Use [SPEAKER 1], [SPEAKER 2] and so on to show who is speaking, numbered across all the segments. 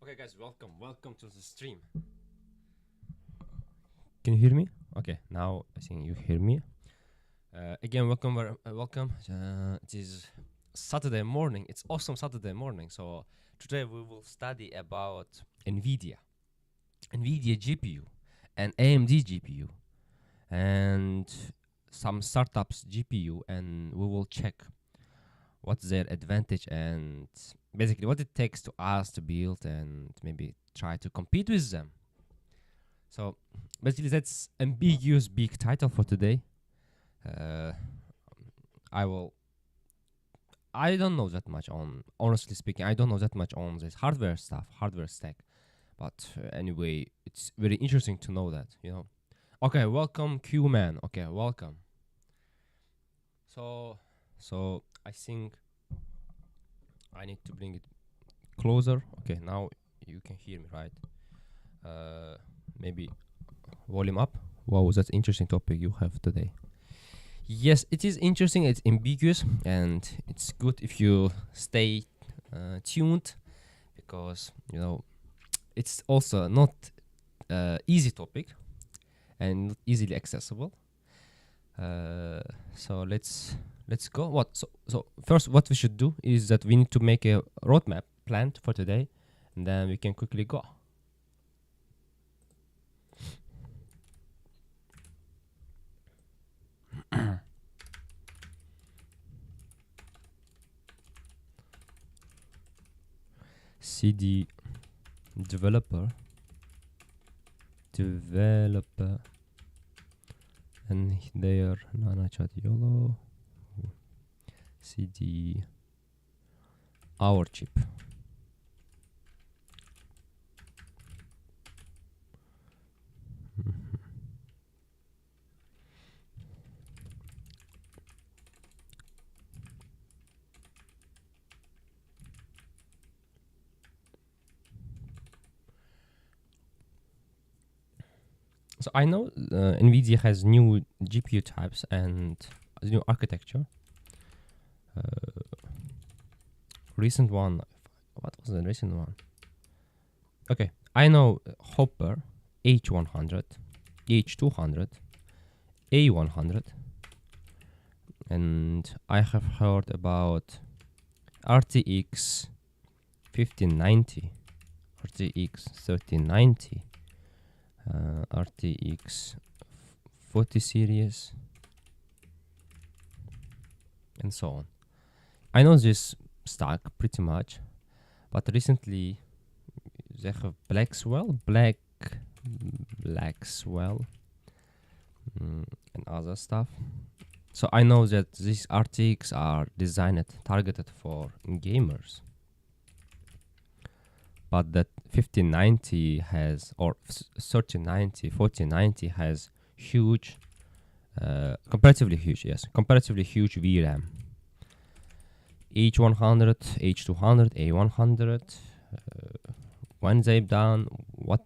[SPEAKER 1] Okay, guys, welcome to the stream. Can you hear me? Okay, now I think you hear me. Again, welcome. It is Saturday morning. It's awesome Saturday morning. So today we will study about NVIDIA GPU, and AMD GPU, and some startups GPU, and we will check what's their advantage and basically what it takes to us to build and maybe try to compete with them. So basically that's ambiguous big title for today. I don't know that much on, honestly speaking, I don't know that much on this hardware stuff, hardware stack. But anyway, it's very interesting to know that, you know. Okay, welcome Q-Man. Okay, welcome. So I think I need to bring it closer. Okay, now you can hear me, right? Maybe volume up. Wow, that's interesting topic you have today. Yes, it is interesting. It's ambiguous, and it's good if you stay tuned, because you know it's also not easy topic and not easily accessible. So let's go. So first, what we should do is that we need to make a roadmap planned for today, and then we can quickly go. CD developer and there Nana Chat YOLO CD our chip. So I know NVIDIA has new GPU types and new architecture. Recent one, what was the recent one? Okay, I know Hopper, H100, H200, A100, and I have heard about RTX 1590, RTX 3090, RTX 40 series, and so on. I know this stack pretty much, but recently they have Blackwell, and other stuff. So I know that these RTX are targeted for gamers, but that 1590 has, or 3090, 4090 has huge, comparatively huge VRAM. H100, H200, A100. When they've done what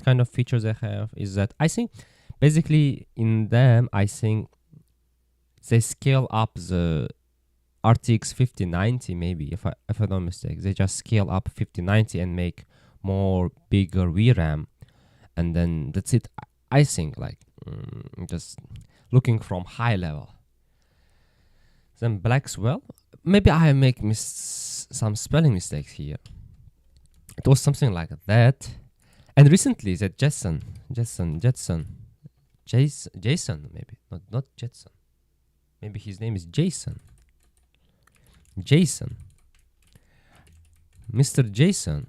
[SPEAKER 1] kind of features they have is that I think basically in them I think they scale up the RTX 5090 maybe, if I don't mistake. They just scale up 5090 and make more bigger VRAM, and then that's it. I think like just looking from high level. Then Blackwell, maybe I make some spelling mistakes here. It was something like that. And recently that Jason, maybe not Jetson. Maybe his name is Jason. Mr. Jason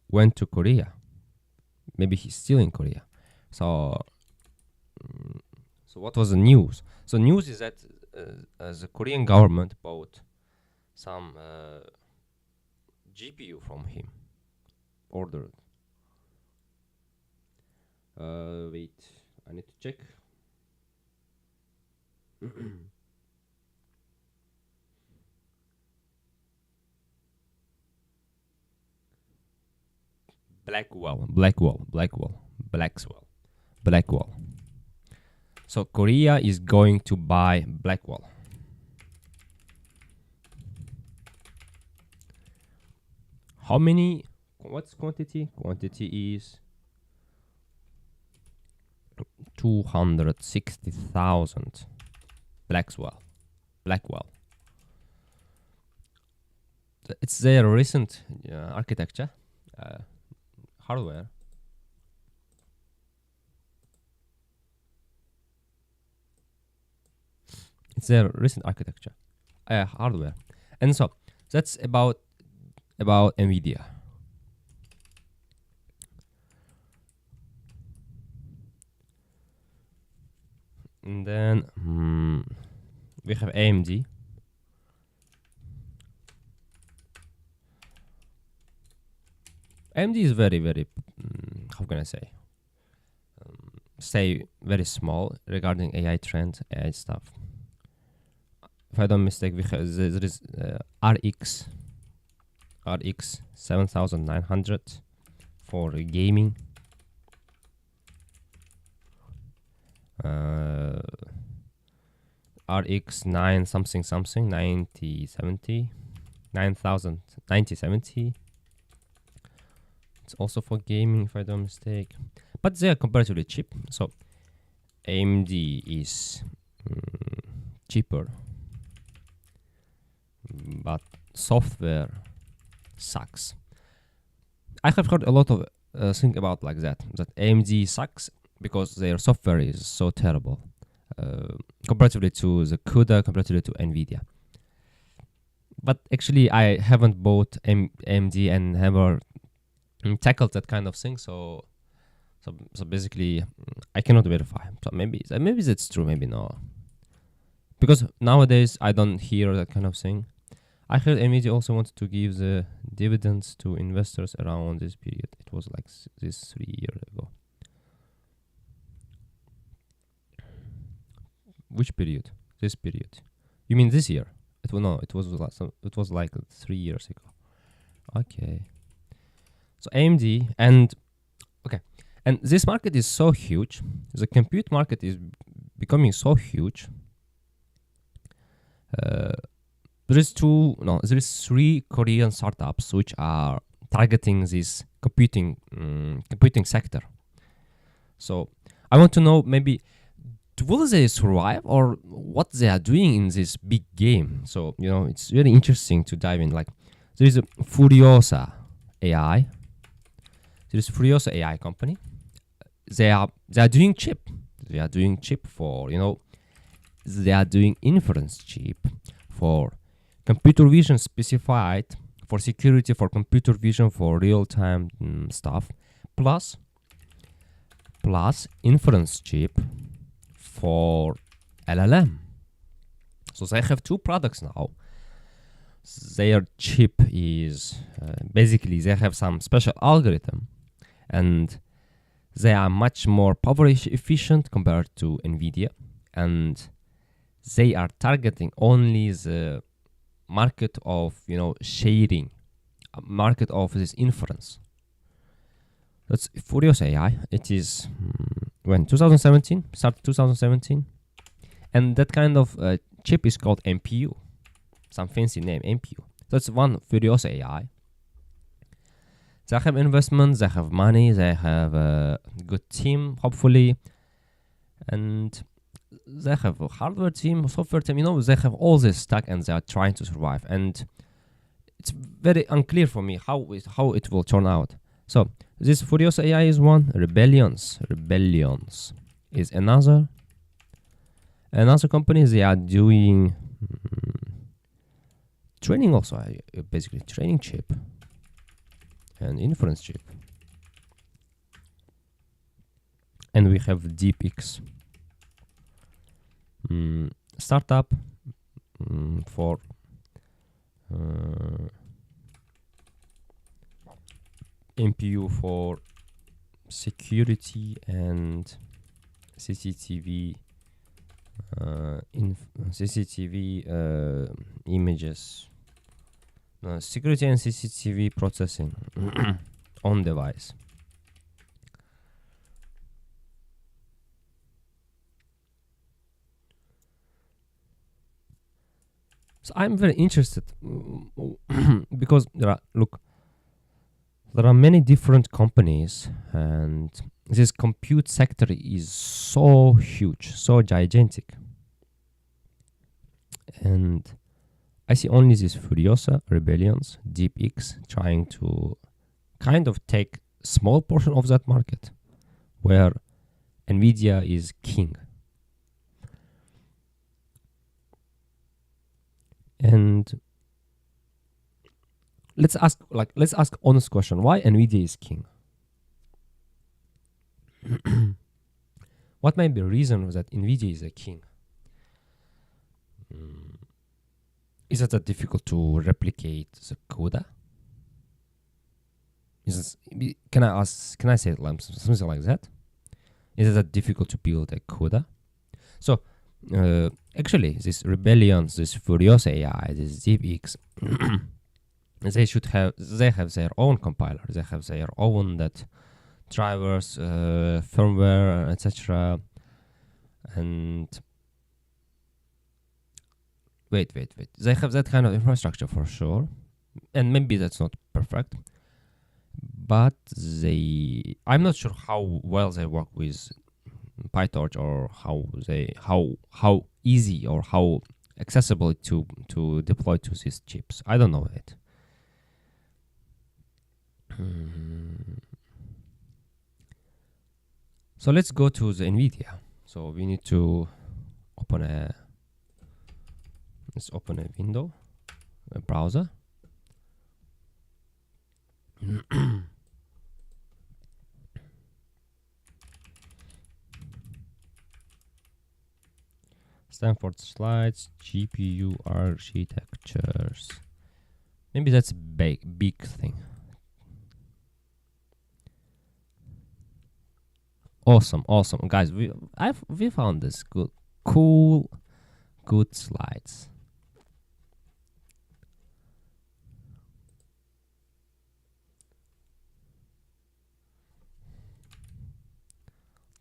[SPEAKER 1] went to Korea. Maybe he's still in Korea. So what was the news? So news is that the Korean government bought some GPU from him. Ordered. Wait, I need to check. Blackwell. So Korea is going to buy Blackwell. How many? What's quantity? Quantity is 260,000. Blackwell. It's their recent architecture, hardware. It's their recent architecture, hardware, and so that's about NVIDIA. And then we have AMD. AMD is very, very, how can I say very small regarding AI trend, AI stuff. If I don't mistake, there is RX 7900 for gaming. RX 9070. It's also for gaming, if I don't mistake, but they are comparatively cheap. So AMD is cheaper, but software sucks. I have heard a lot of things about like that AMD sucks because their software is so terrible comparatively to the CUDA, comparatively to NVIDIA. But actually, I haven't bought AMD and never tackled that kind of thing. So basically, I cannot verify. So maybe that's true, maybe no. Because nowadays I don't hear that kind of thing. I heard NVIDIA also wanted to give the dividends to investors around this period. It was like this 3 years ago. Which period? This period? You mean this year? It was like 3 years ago. Okay. So AMD and this market is so huge. The compute market is becoming so huge. There is 3 Korean startups which are targeting this computing sector. So I want to know, maybe will they survive or what they are doing in this big game? So it's really interesting to dive in. Like there is a Furiosa AI. There is Furiosa AI company. They are doing chip. They are doing chip for they are doing inference chip for computer vision specified for security, for computer vision, for real-time stuff, plus inference chip for LLM. So they have 2 products now. Their chip is basically they have some special algorithm, and they are much more power efficient compared to NVIDIA, and they are targeting only the market of shading, market of this inference. That's Furiosa AI. It is when 2017 started 2017, and that kind of chip is called NPU, some fancy name, NPU. That's one Furiosa AI. They have investments, they have money, they have a good team, hopefully, and they have a hardware team, software team. They have all this stack, and they are trying to survive. And it's very unclear for me how it will turn out. So this Furiosa AI is one. Rebellions is another company. They are doing training also, basically training chip and inference chip. And we have DeepX, startup for NPU for security and CCTV images, security and CCTV processing on device. So I'm very interested because look, there are many different companies, and this compute sector is so huge, so gigantic. And I see only these Furiosa, Rebellions, DeepX trying to kind of take small portion of that market where Nvidia is king. And let's ask honest question, why Nvidia is king? What might be the reason that Nvidia is a king? Is it that difficult to replicate the CUDA? Can I say it like something like that? Is it that difficult to build a CUDA? So actually, these Rebellions, this Furiosa AI, this DeepX, they have their own compiler, they have their own that drivers, firmware, etc. And wait, they have that kind of infrastructure for sure, and maybe that's not perfect, but I'm not sure how well they work with PyTorch, or how easy or how accessible to deploy to these chips. I don't know it. So let's go to the Nvidia. So we need to let's open a window, a browser. Stanford slides, GPU architectures. Maybe that's a big thing. Awesome, guys. We found this good slides.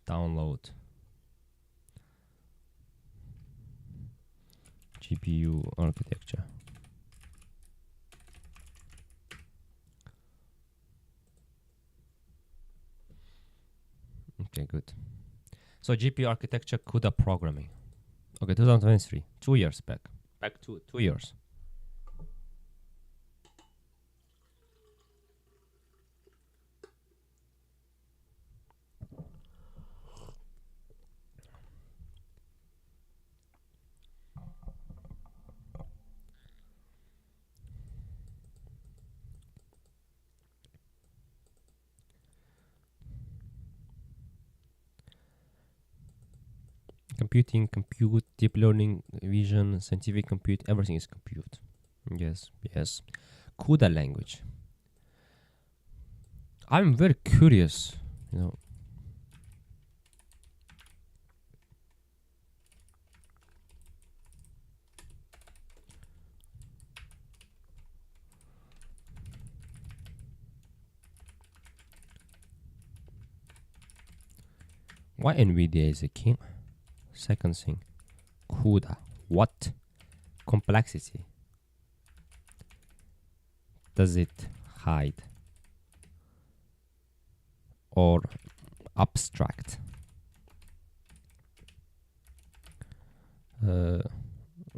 [SPEAKER 1] Download GPU architecture. Okay, good. So GPU architecture, CUDA programming. Okay, 2023, 2 years back. Back to 2 years. Computing, compute, deep learning, vision, scientific compute, everything is compute. Yes. CUDA language. I'm very curious, why Nvidia is a king. Second thing, CUDA. What complexity does it hide or abstract?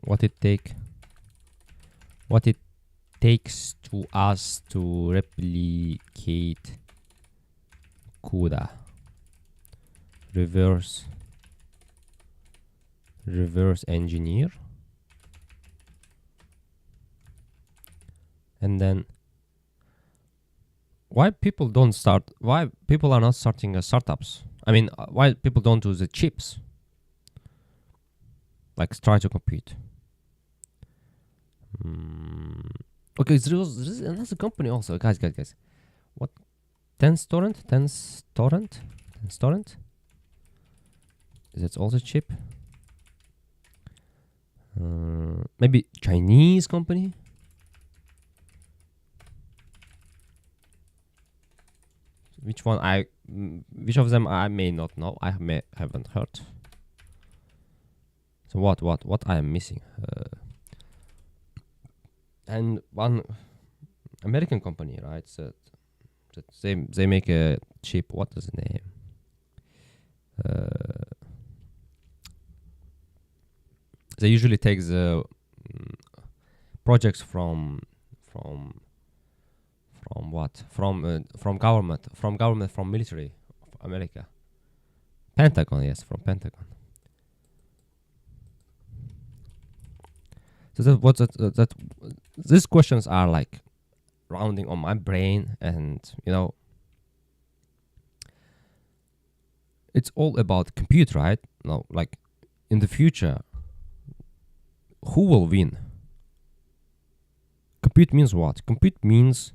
[SPEAKER 1] What it takes to us to replicate CUDA. Reverse engineer, and then why people are not starting startups. I mean, why people don't do the chips, like try to compete. Okay, there's another company also, guys. What? Tenstorrent. Is that also chip? Maybe Chinese company. Which of them I may not know. Haven't heard. So what I am missing? And one American company, right? it. They make a chip. What is the name? They usually take the projects from what? From government, from military of America. Pentagon, yes, from Pentagon. So that these questions are like rounding on my brain, and it's all about compute, right? Now, like in the future, who will win? Compute means what? Compute means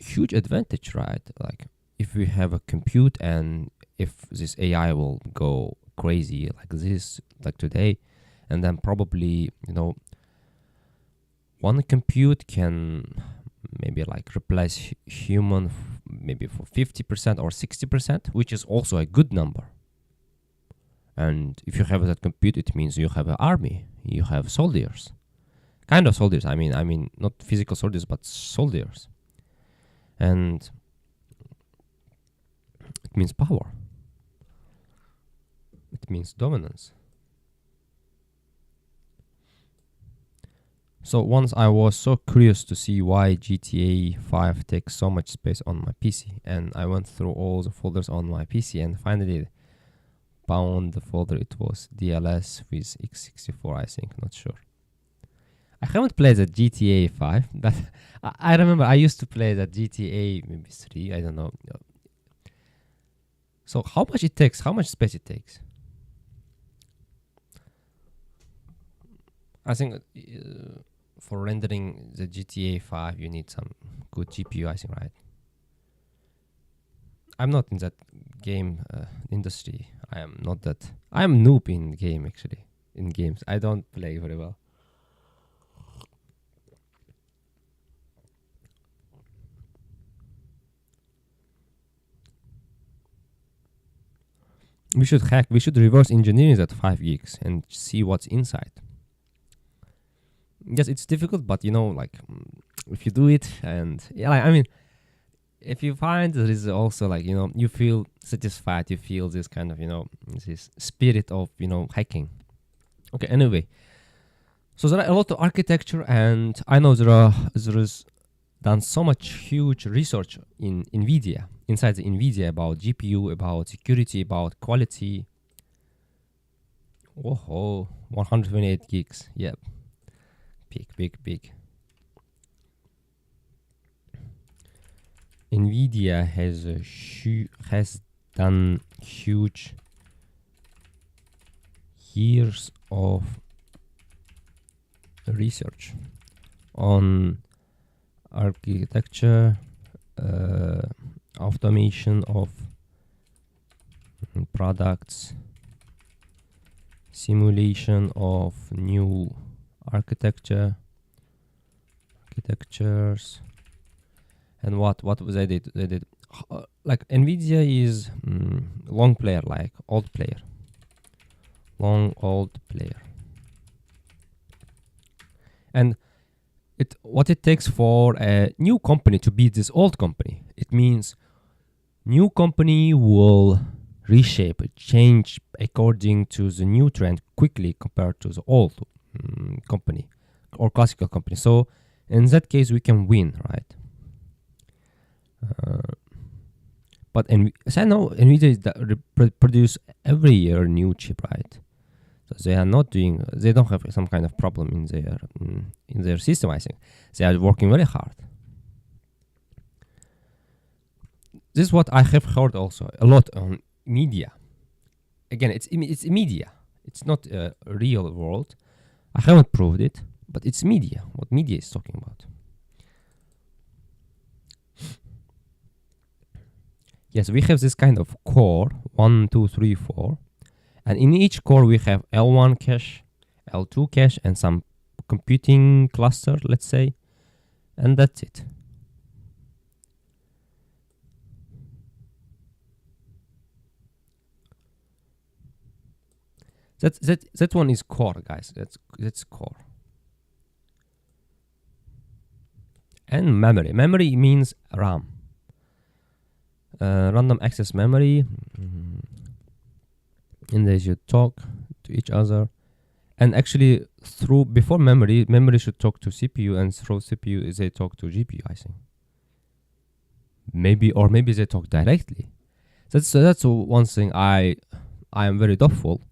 [SPEAKER 1] huge advantage, right? Like if we have a compute, and if this AI will go crazy like this, like today, and then probably one compute can maybe like replace human maybe for 50% or 60%, which is also a good number. And if you have that compute, it means you have an army, you have soldiers, kind of soldiers. I mean not physical soldiers, but soldiers. And it means power. It means dominance. So once I was so curious to see why GTA 5 takes so much space on my PC, and I went through all the folders on my PC and finally found the folder. It was DLS with x64, I think, not sure. I haven't played the GTA 5, but I remember I used to play the GTA maybe 3, I don't know. So how much it takes, how much space it takes? I think for rendering the GTA 5, you need some good GPU, I think, right? I'm not in that game industry. I am noob in game, actually. In games, I don't play very well. We should reverse engineering that 5 gigs and see what's inside. Yes, it's difficult, but like if you do it, and if you find there is also like you feel satisfied, you feel this kind of this spirit of hacking. Okay, anyway, so there are a lot of architecture, and I know there is done so much huge research in NVIDIA, inside the NVIDIA, about GPU, about security, about quality. Whoa, 128 gigs, yep. Big. NVIDIA has done huge years of research on architecture, automation of products, simulation of new architectures, and what they did like NVIDIA is long player, like old player, and what it takes for a new company to beat this old company, it means new company will reshape, change according to the new trend quickly compared to the old company or classical company. So in that case, we can win, right? But so I know NVIDIA produce every year a new chip, right? So they don't have some kind of problem in their system. I think they are working very hard. This is what I have heard also a lot on media. Again, it's media. It's not a real world. I haven't proved it, but it's media. What media is talking about. Yes, we have this kind of core, 1, 2, 3, 4. And in each core, we have L1 cache, L2 cache, and some computing cluster, let's say. And that's it. That one is core, guys. That's core. And memory. Memory means RAM. random access memory, and they should talk to each other. And actually, before memory should talk to CPU, and through CPU they talk to GPU. I think maybe they talk directly. That's one thing I am very doubtful.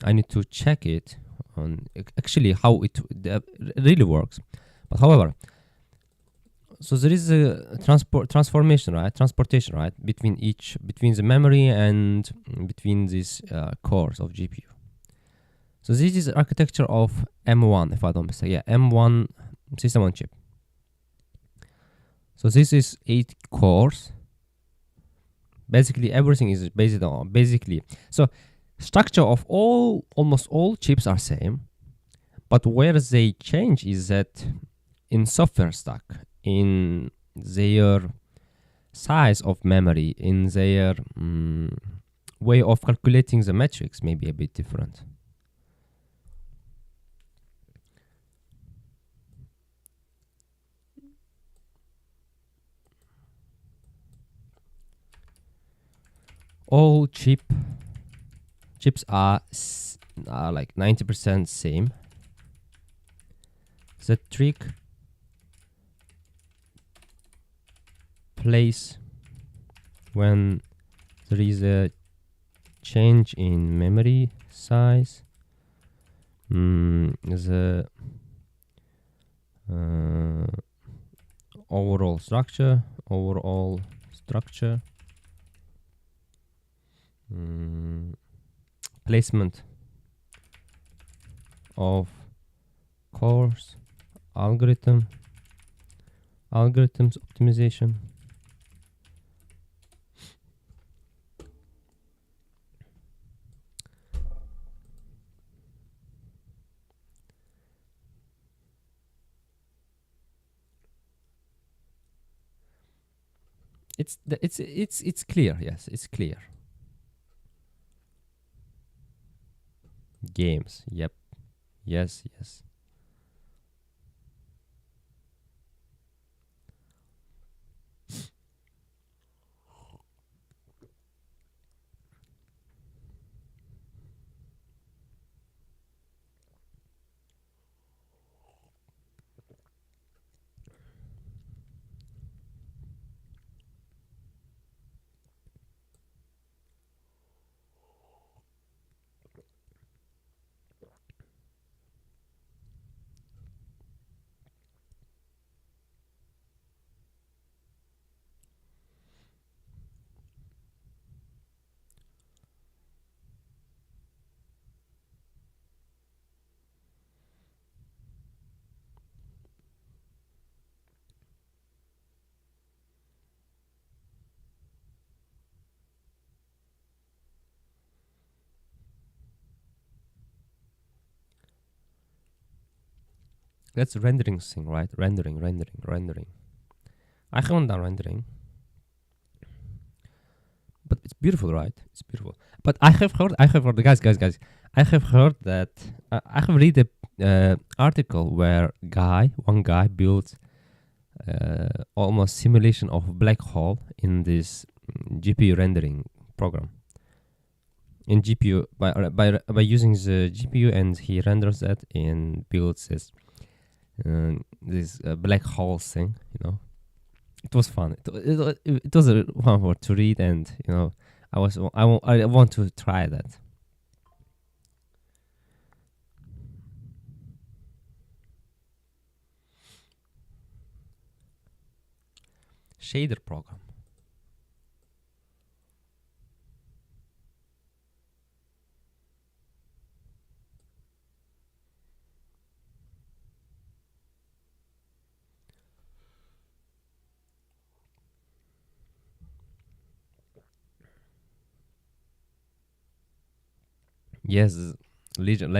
[SPEAKER 1] I need to check it on actually how it really works. But however, so there is a transportation, right, between the memory and between these cores of GPU. So this is architecture of M1, if I don't mistake. Yeah, M1 system on chip. So this is 8 cores. Basically, everything is based on So structure of almost all chips are same, but where they change is that in software stack, in their size of memory, in their way of calculating the metrics may be a bit different. All chips are like 90% same. The trick plays when there is a change in memory size. The overall structure. Placement of cores, algorithms optimization. It's clear. Yes, it's clear. Games. Yep. Yes. That's rendering thing, right? Rendering. I haven't done rendering, but it's beautiful, right? It's beautiful. But I have heard, guys. I have heard that I have read a article where one guy built almost simulation of black hole in this GPU rendering program. In GPU by using the GPU, and he renders that and builds this black hole thing. It was fun. It was a fun word to read, and I want to try that. Shader program. Yes, legend.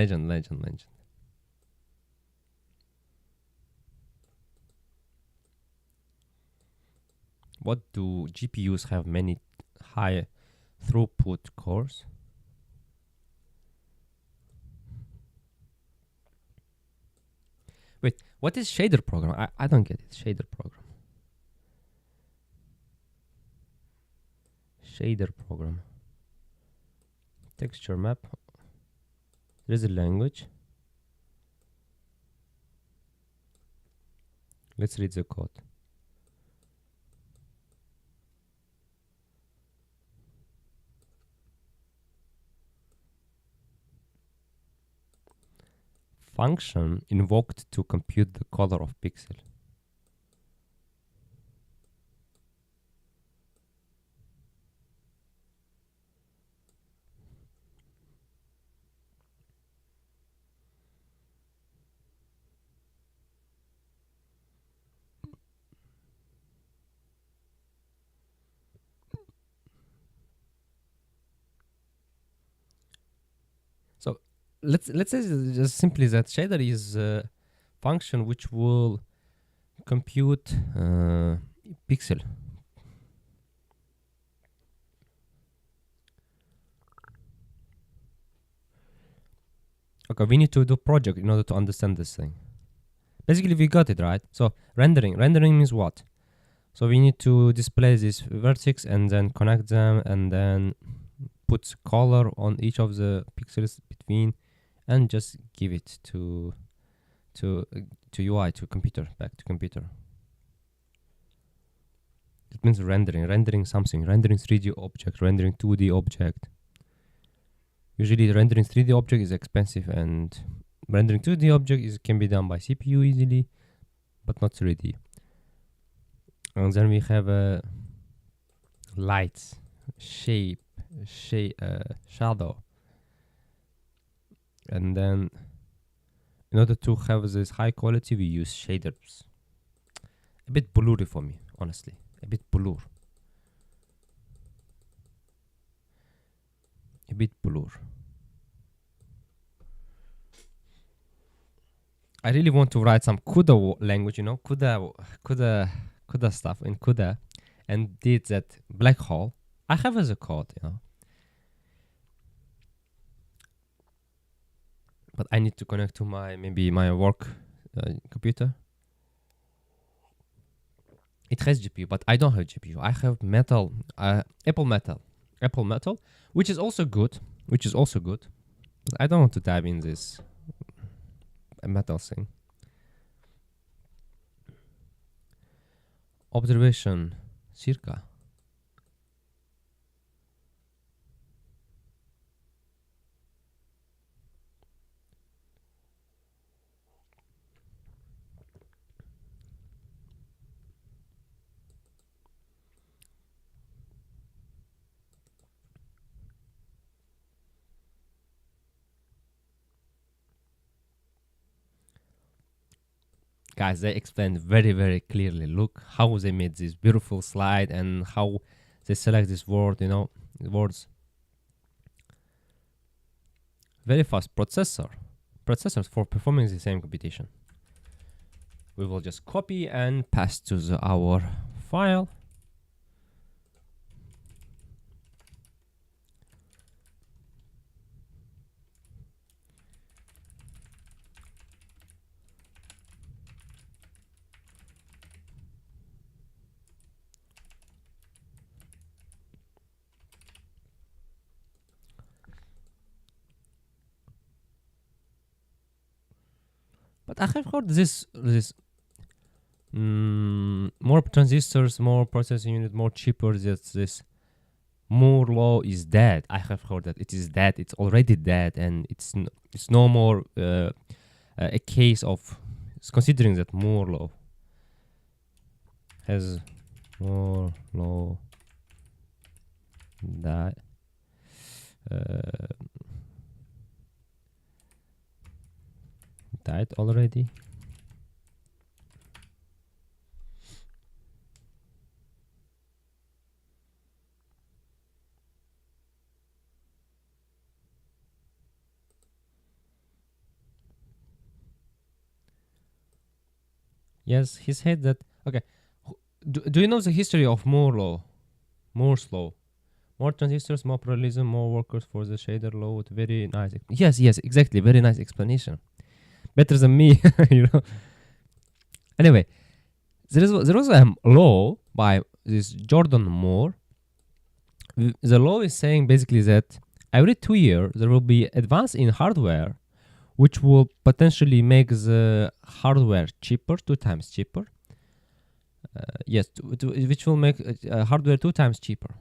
[SPEAKER 1] What do GPUs have many high throughput cores? Wait, what is shader program? I don't get it. Shader program. shader program. Texture map. There is a language. Let's read the code. Function invoked to compute the color of pixel. So let's say just simply that shader is a function which will compute pixel. Okay, we need to do project in order to understand this thing. Basically, we got it, right? So rendering means what? So we need to display this vertex and then connect them and then put color on each of the pixels between and just give it to UI, to computer, back to computer. It means rendering something, rendering 3D object, rendering 2D object. Usually rendering 3D object is expensive, and rendering 2D object can be done by CPU easily, but not 3D. And then we have lights, shape, shadow. And then in order to have this high quality, we use shaders. A bit blurry for me, honestly. A bit blur. I really want to write some CUDA language, CUDA stuff in CUDA, and did that black hole. I have as a code, but I need to connect to my work computer. It has GPU, but I don't have GPU. I have Metal, Apple Metal, which is also good. But I don't want to dive in this Metal thing. Observation, circa. Guys, they explained very, very clearly. Look how they made this beautiful slide and how they select this word, words. Very fast processors for performing the same computation. We will just copy and paste to our file. But I have heard this more transistors, more processing unit, more cheaper. This Moore law is dead. I have heard that it is dead. It's already dead, and it's no more a case of considering that Moore law has Moore law that died already. Yes, he said that. Okay, do you know the history of Moore's law? More transistors, more parallelism, more workers for the shader load. Very nice. Yes, exactly. Very nice explanation. Better than me, Anyway, there was a law by this Jordan Moore, The law is saying basically that every 2 years there will be advance in hardware, which will potentially make the hardware cheaper, 2 times cheaper. Yes, which will make hardware 2 times cheaper.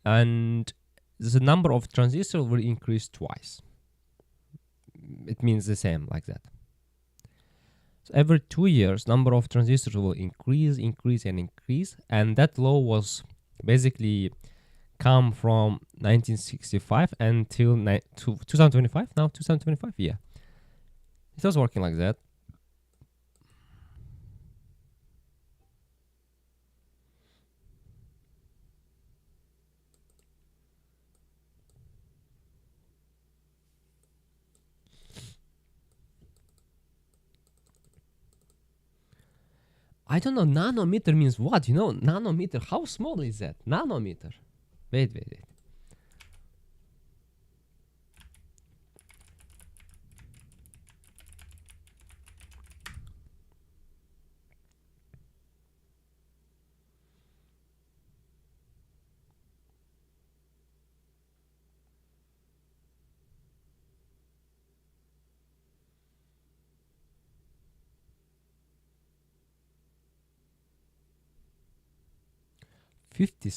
[SPEAKER 1] And the number of transistors will increase twice. It means the same like that. So every 2 years, number of transistors will increase, and that law was basically come from 1965 until 2025. Now 2025, yeah, it was working like that. I don't know, nanometer means what? You know, nanometer, how small is that? Nanometer. Wait. 50.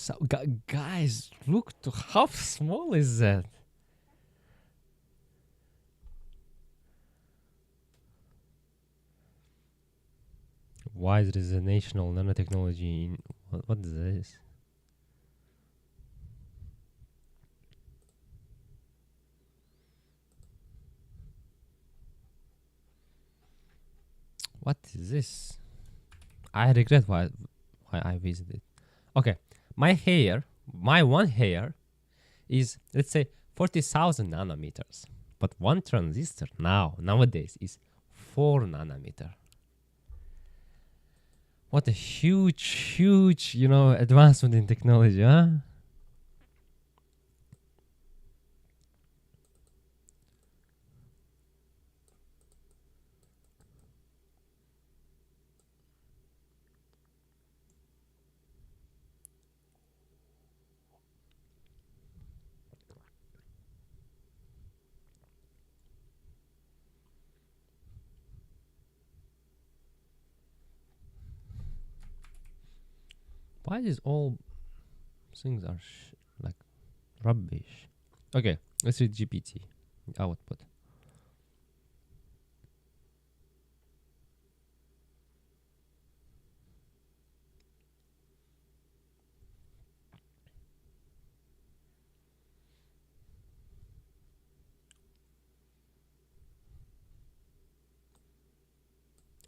[SPEAKER 1] Guys, look to how small is that? Why there is a national nanotechnology in what is this? What is this? I regret why I visited. Okay, my one hair is, let's say, 40,000 nanometers, but one transistor nowadays is 4 nanometer. What a huge, advancement in technology, huh? Why is all things are like rubbish? Okay, let's read GPT output.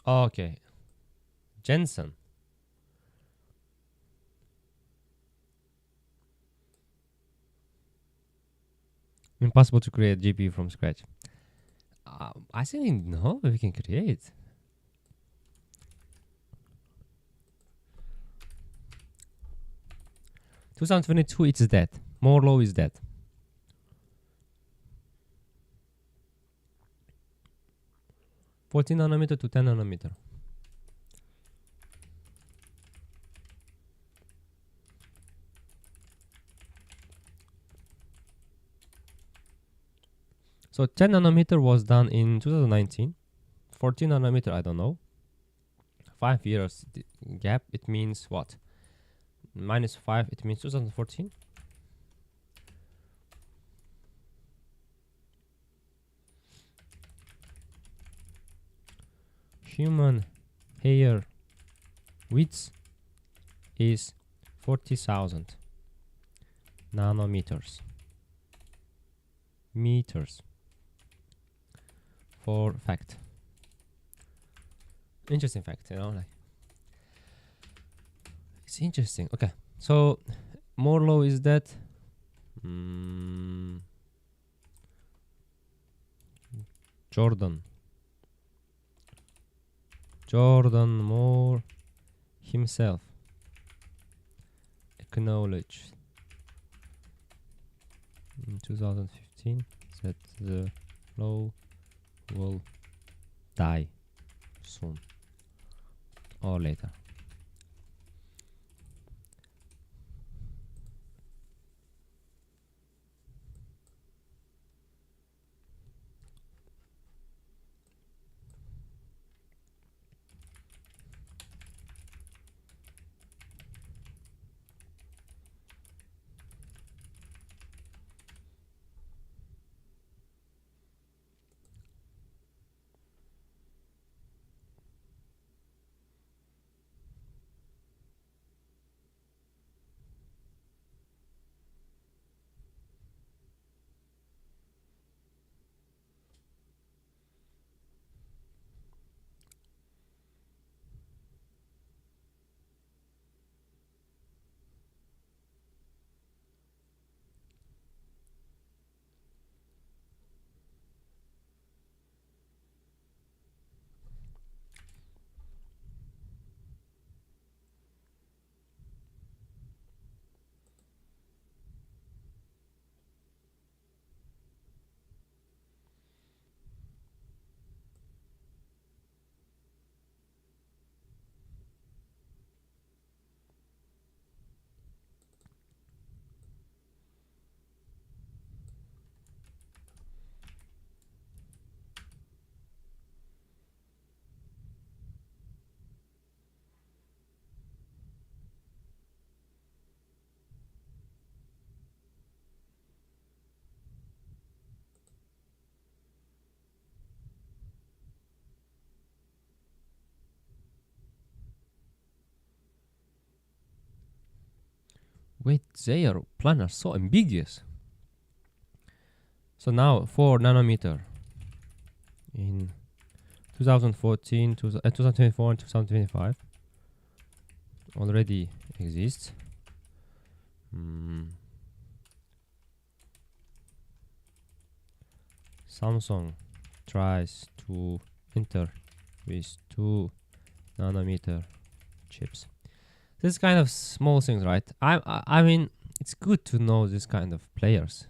[SPEAKER 1] Okay, Jensen. Impossible to create GPU from scratch. I think no, we can create. "2022, it's dead. Moore's law is dead." "14 nanometer to 10 nanometer. So 10 nanometer was done in 2019. 14 nanometer, I don't know. 5 years gap, it means what? -5, it means 2014. Human hair width is 40,000 nanometers. Meters. For fact. Interesting fact, like. It's interesting. Okay, so Moore's law is that. Jordan Moore himself acknowledged in 2015 that the law will die soon or later. Wait, their plan are so ambiguous. So now 4 nanometer in 2014, 2024 and 2025 already exists. Samsung tries to enter with 2 nanometer chips. This kind of small things, right? I mean, it's good to know this kind of players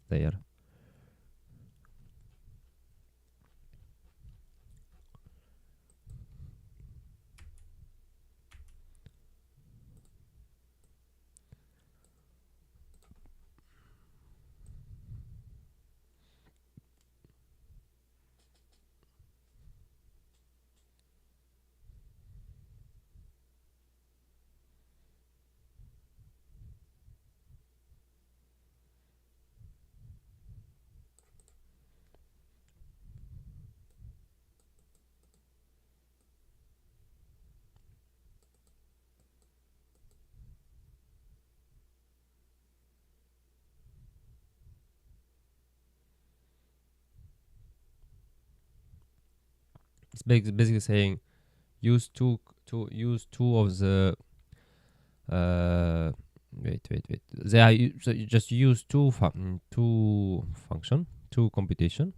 [SPEAKER 1] there. It's basically saying use two of the wait. They are so you just use two computation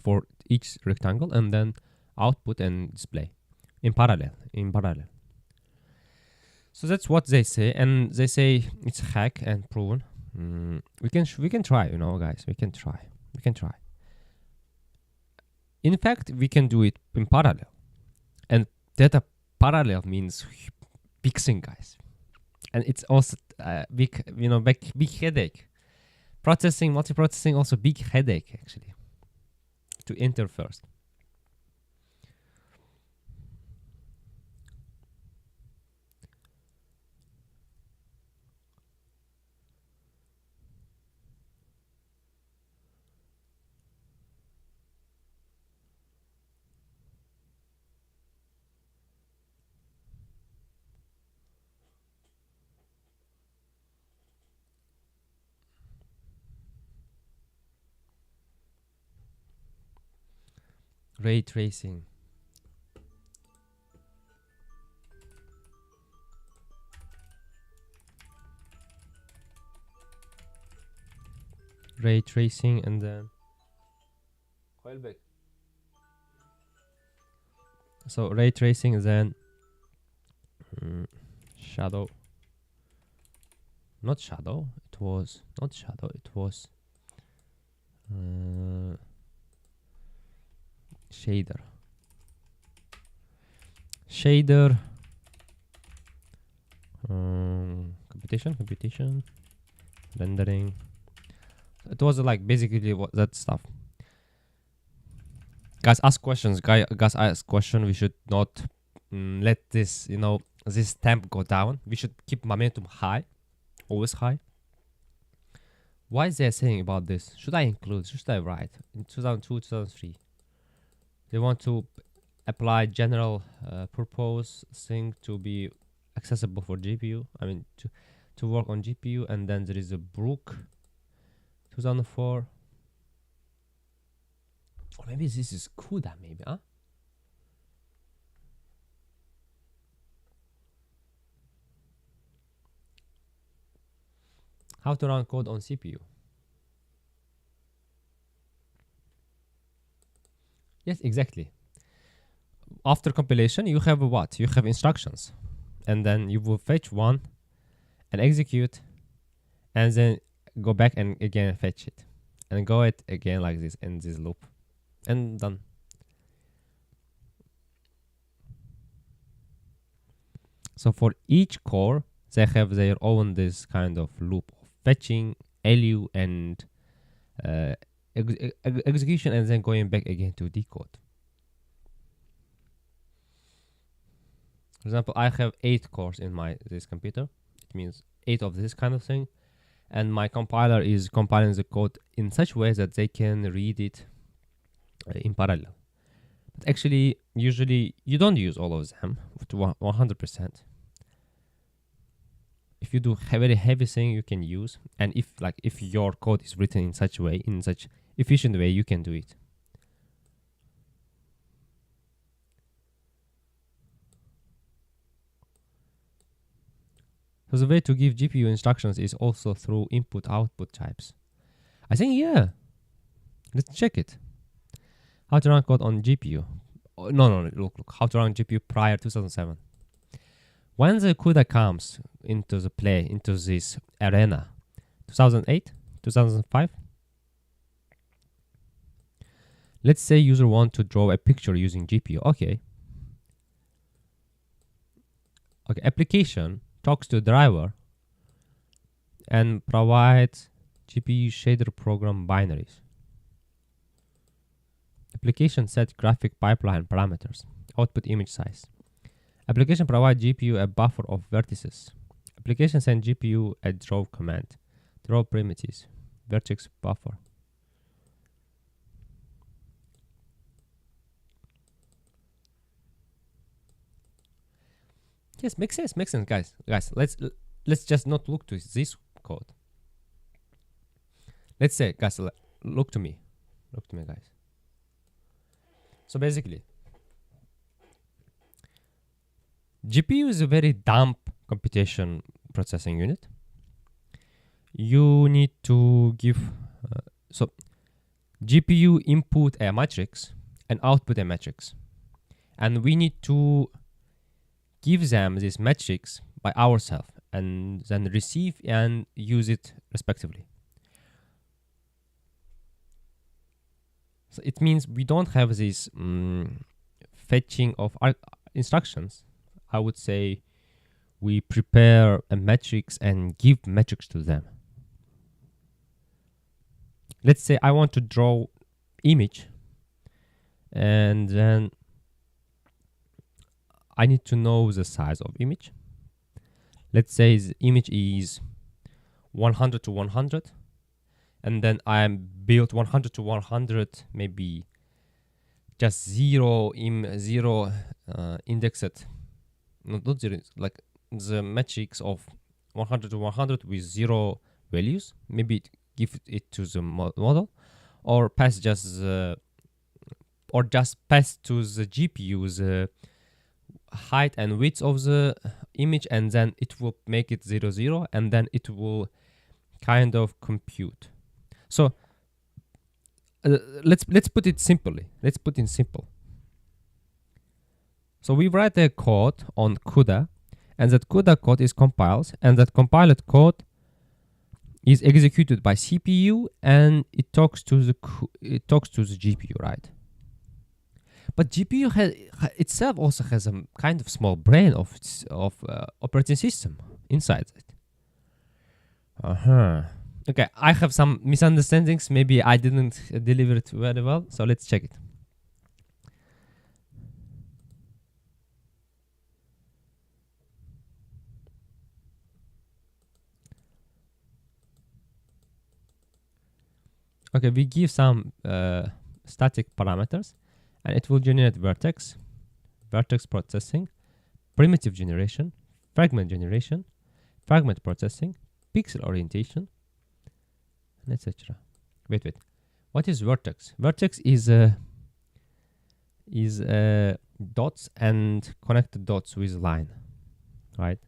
[SPEAKER 1] for each rectangle, and then output and display in parallel. So that's what they say, and they say it's hack and proven. We can try, guys. We can try. In fact, we can do it in parallel, and data parallel means big thing, guys, and it's also big headache. Multiprocessing also big headache actually to enter first. Ray tracing. And then so ray tracing, then shadow. Not shadow. It was not shadow. It was shader. Computation, rendering. It was like basically what that stuff. Guys, ask questions. Guys, ask question. We should not let this this temp go down. We should keep momentum high, always high. Why is they saying about this? Should I include? Should I write? In 2002, 2003, they want to apply general purpose thing to be accessible for GPU. I mean, to work on GPU, and then there is a Brook 2004. Or maybe this is CUDA, maybe, huh? How to run code on CPU. Yes, exactly. After compilation, you have what? You have instructions. And then you will fetch one and execute, and then go back and again fetch it. And go it again like this in this loop. And done. So for each core, they have their own this kind of loop of fetching, LU, and execution, and then going back again to decode. For example, I have 8 cores in this computer. It means 8 of this kind of thing. And my compiler is compiling the code in such way that they can read it in parallel. But actually, usually, you don't use all of them to 100%. if you do very heavy thing, you can use, and if your code is written in such a way, in such efficient way, you can do it. So the way to give GPU instructions is also through input-output types. I think, yeah. Let's check it. How to run code on GPU. Oh, no, look. How to run GPU prior 2007. When the CUDA comes into the play, into this arena, 2008, 2005. Let's say user want to draw a picture using GPU. Okay, application talks to driver and provides GPU shader program binaries. Application set graphic pipeline parameters, output image size. Application provide GPU a buffer of vertices. Application send GPU a draw command, draw primitives, vertex buffer. Yes, makes sense, guys. Let's just not look to this code. Let's say, guys, look to me, guys. So basically, GPU is a very dumb computation processing unit. You need to give so GPU input a matrix and output a matrix, and we need to give them this matrix by ourselves and then receive and use it respectively. So it means we don't have this fetching of instructions. I would say we prepare a matrix and give matrix to them. Let's say I want to draw image, and then I need to know the size of image. Let's say the image is 100 to 100, and then I built 100 to 100, maybe just zero indexed, not zero, like the matrix of 100 to 100 with zero values. Maybe give it to the model, or pass just pass to the GPU the height and width of the image, and then it will make it 0 0, and then it will kind of compute. So let's put it simply. Let's put it simple. So we write a code on CUDA, and that CUDA code is compiled, and that compiled code is executed by CPU, and it talks to the GPU, right? But GPU itself also has a kind of small brain of operating system inside it. Okay, I have some misunderstandings. Maybe I didn't deliver it very well. So let's check it. Okay, we give some static parameters, and it will generate vertex processing, primitive generation, fragment processing, pixel orientation, and etc. Wait. What is vertex? Vertex is dots and connected dots with line, right?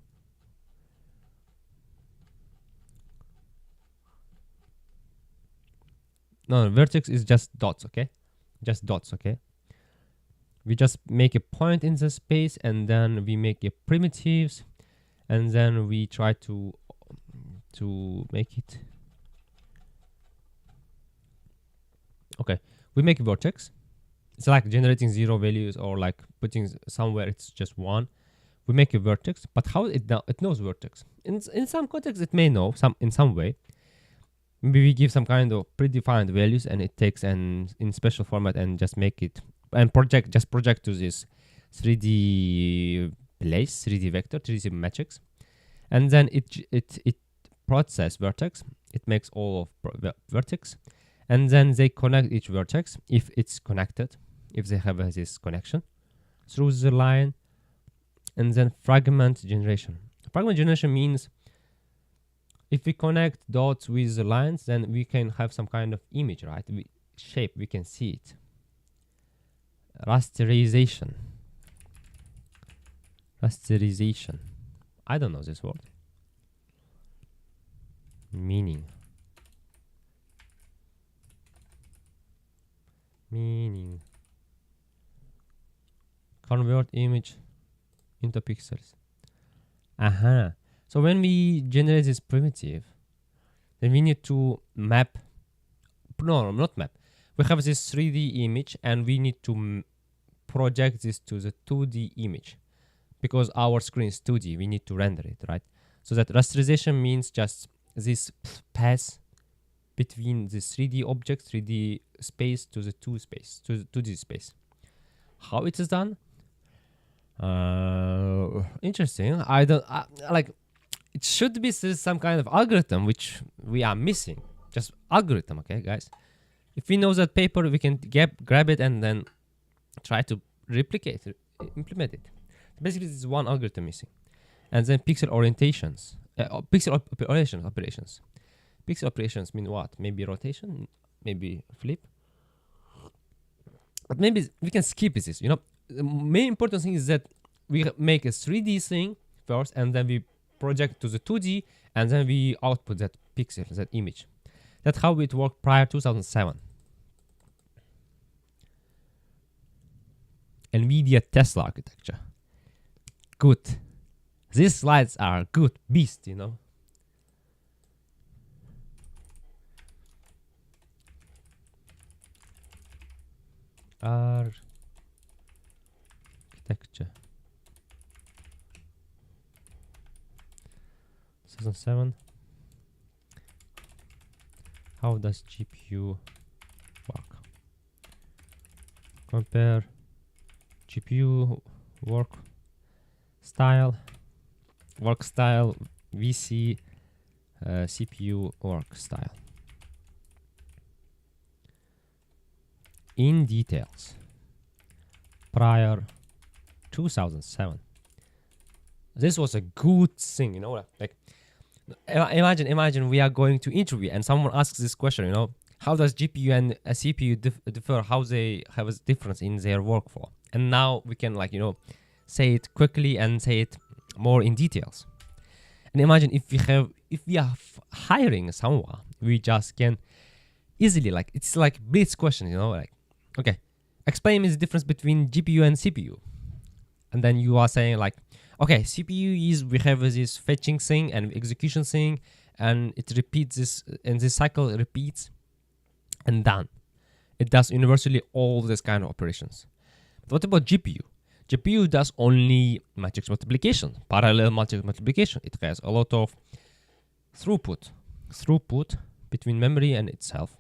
[SPEAKER 1] No, vertex is just dots, okay? Just dots, okay? We just make a point in the space, and then we make a primitives, and then we try to make it. Okay, we make a vertex. It's like generating zero values, or like putting somewhere it's just one. We make a vertex, but how it knows vertex? In some context, it may know in some way. Maybe we give some kind of predefined values, and it takes in special format and just make it and project to this 3D place, 3D vector, 3D matrix, and then it process vertex. It makes all of vertex, and then they connect each vertex if it's connected, if they have this connection through the line, and then fragment generation. Fragment generation means If we connect dots with the lines, then we can have some kind of image, right? Shape, we can see it. Rasterization. Rasterization. I don't know this word. Meaning. Convert image into pixels. So when we generate this primitive, then we need to map. No, not map. We have this 3D image and we need to project this to the 2D image. Because our screen is 2D, we need to render it, right? So that rasterization means just this pass between the 3D object, 3D space to the 2D space. How it is done? Interesting. I don't like. It should be some kind of algorithm which we are missing. Just algorithm, okay, guys. If we know that paper, we can grab it and then try to replicate it, implement it. Basically, this is one algorithm missing. And then pixel orientations, operations. Pixel operations mean what? Maybe rotation, maybe flip. But maybe we can skip this. You know, the main important thing is that we make a 3D thing first, and then we project to the 2D, and then we output that pixel, that image. That's how it worked prior 2007. NVIDIA Tesla architecture. Good. These slides are good beast, you know. Architecture. 2007. How does GPU work? Compare GPU work style VC CPU work style. In details. Prior 2007. This was a good thing, you know, like imagine we are going to interview and someone asks this question, you know, how does GPU and a CPU differ, how they have a difference in their workflow. And now we can, like, you know, say it quickly and say it more in details. And imagine if we are hiring someone, we just can easily, like, it's like blitz question, you know, like, okay, explain me the difference between GPU and CPU. And then you are saying, like, okay, CPU is, we have this fetching thing and execution thing, and it repeats this, and this cycle repeats and done. It does universally all this kind of operations. But what about GPU? GPU does only matrix multiplication, parallel matrix multiplication. It has a lot of throughput between memory and itself.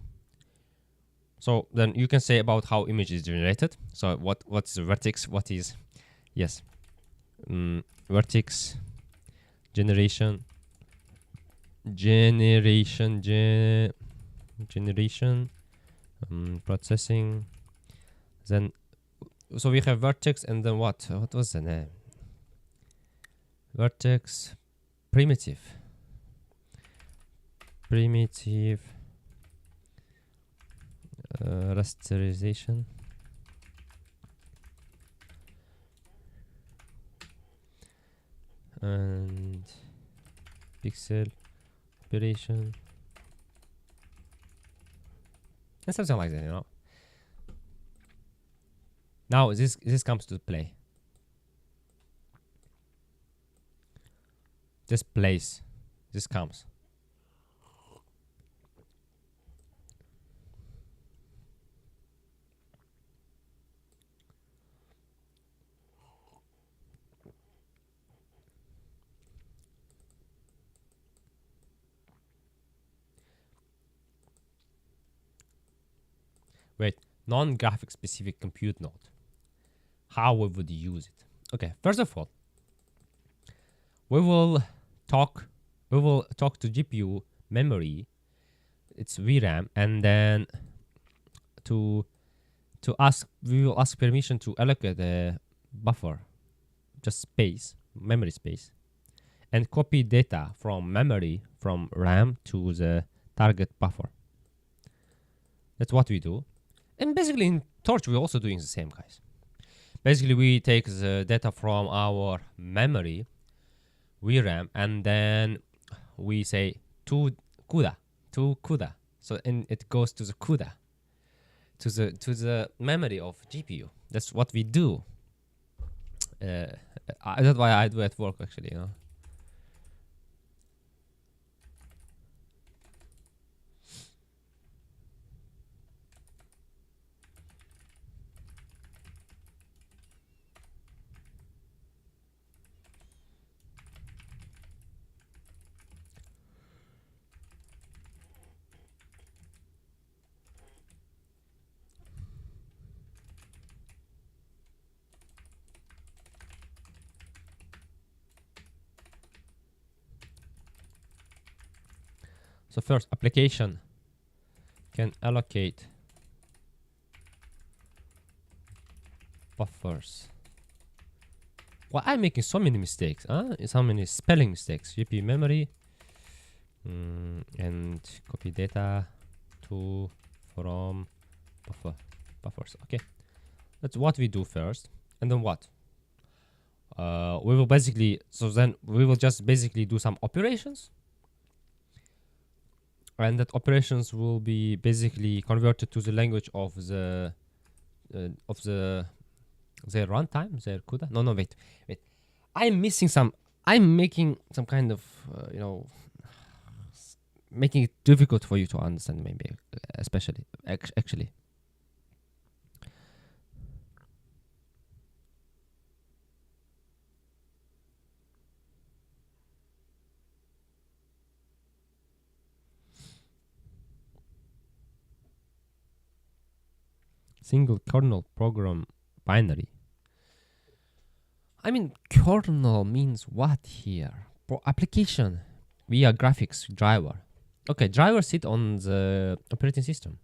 [SPEAKER 1] So then you can say about how image is generated. So what's the vertex? What is, yes, vertex generation, processing. Then, so we have vertex, and then what was the name? Vertex primitive rasterization. And pixel operation and something like that, you know. Now this comes to play. This plays. This comes. Wait, non-graphic specific compute node. How we would use it? Okay, first of all, we will talk to GPU memory, its VRAM, and then we will ask permission to allocate the buffer, just space, memory space, and copy data from memory from RAM to the target buffer. That's what we do. And basically in Torch, we're also doing the same, guys. Basically, we take the data from our memory, VRAM, and then we say to CUDA. So and it goes to the CUDA, to the memory of GPU. That's what we do. That's why I do at work, actually. You know. So first, application can allocate buffers. Well, I'm making so many mistakes, so many spelling mistakes. GPU memory and copy data to from buffers. Okay, that's what we do first, and then what? We will basically just basically do some operations. And that operations will be basically converted to the language of their runtime, their CUDA. No, wait. I'm making some kind of making it difficult for you to understand, maybe, especially actually. Single kernel program binary. I mean, kernel means what here? Application via graphics driver. Okay, driver sit on the operating system.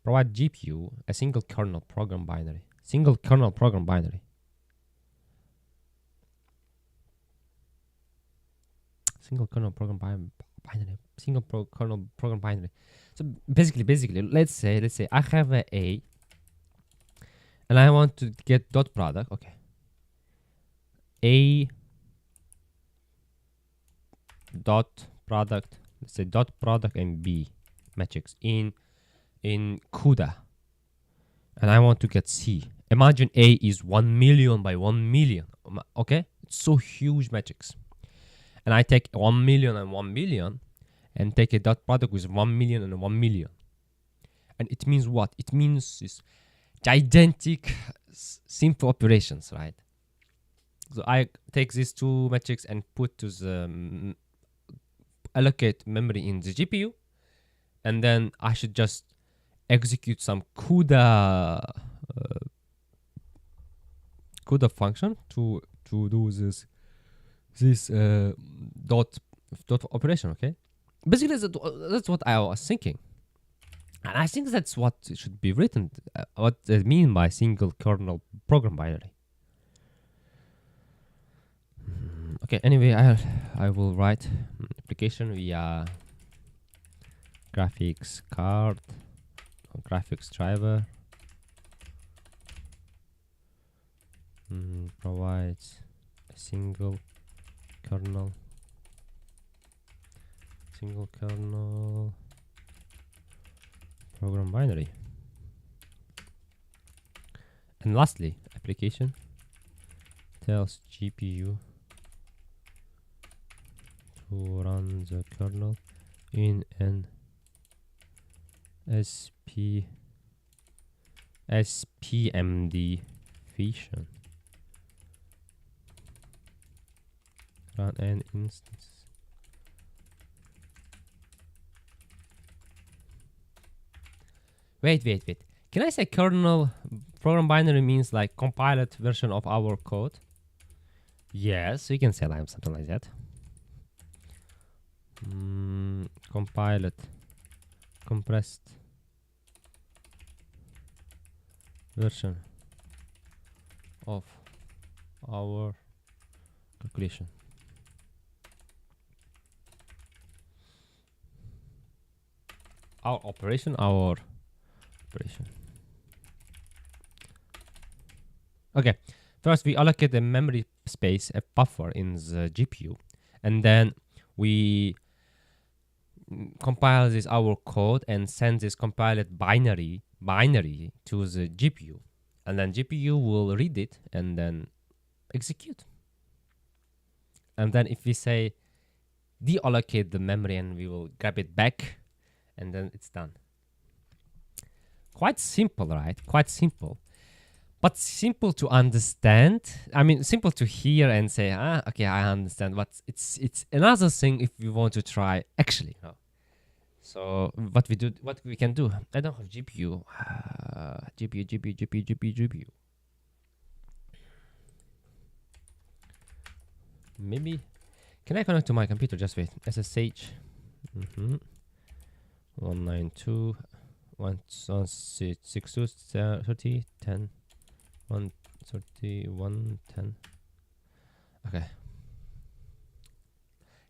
[SPEAKER 1] Provide GPU a single kernel program binary. Single kernel program binary. Single kernel program binary. Single kernel program binary. So basically, let's say I have a and I want to get dot product. Okay. A dot product. Let's say dot product and B metrics in CUDA, and I want to get C. Imagine A is 1 million by 1 million. Okay, it's so huge metrics, and I take 1 million and 1 million, and take a dot product with 1 million and 1 million, and it means what? It means this gigantic simple operations, right? So I take these two metrics and put to the allocate memory in the GPU, and then I should just execute some CUDA function to do this dot operation. Okay, basically that's what I was thinking, and I think that's what should be written. What I mean by single kernel program binary. Okay, anyway, I will write application via graphics card or graphics driver provides a single kernel program binary. And lastly, application tells GPU to run the kernel in an SPMD fashion. Run an instance. Wait. Can I say kernel program binary means like compiled version of our code? Yes, we can say like something like that. Compiled, compressed version of our calculation. our operation. Okay, first we allocate the memory space, a buffer in the GPU, and then we compile this our code and send this compiled binary to the GPU, and then GPU will read it and then execute. And then if we say deallocate the memory, and we will grab it back, and then it's done. Quite simple, right? Quite simple, but simple to understand. I mean, simple to hear and say, okay, I understand. But it's another thing if we want to try actually. So what we can do. I don't have GPU. GPU. Maybe can I connect to my computer? Just wait. SSH. 192. 162 30 10 131 10. Okay.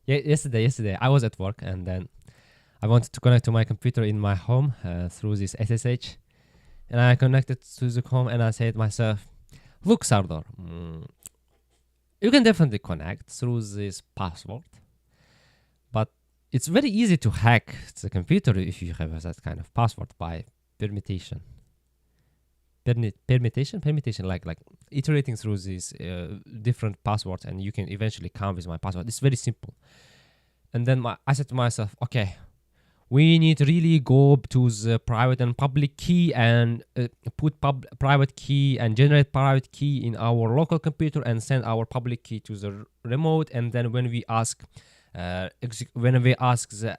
[SPEAKER 1] Yeah, yesterday I was at work, and then I wanted to connect to my computer in my home through this SSH, and I connected to the home, and I said to myself, look, Sardar, you can definitely connect through this password, but it's very easy to hack the computer if you have that kind of password by permutation, like iterating through these different passwords, and you can eventually come with my password. It's very simple. And then I said to myself, okay, we need to really go to the private and public key, and put private key and generate private key in our local computer, and send our public key to the remote. And then when we ask the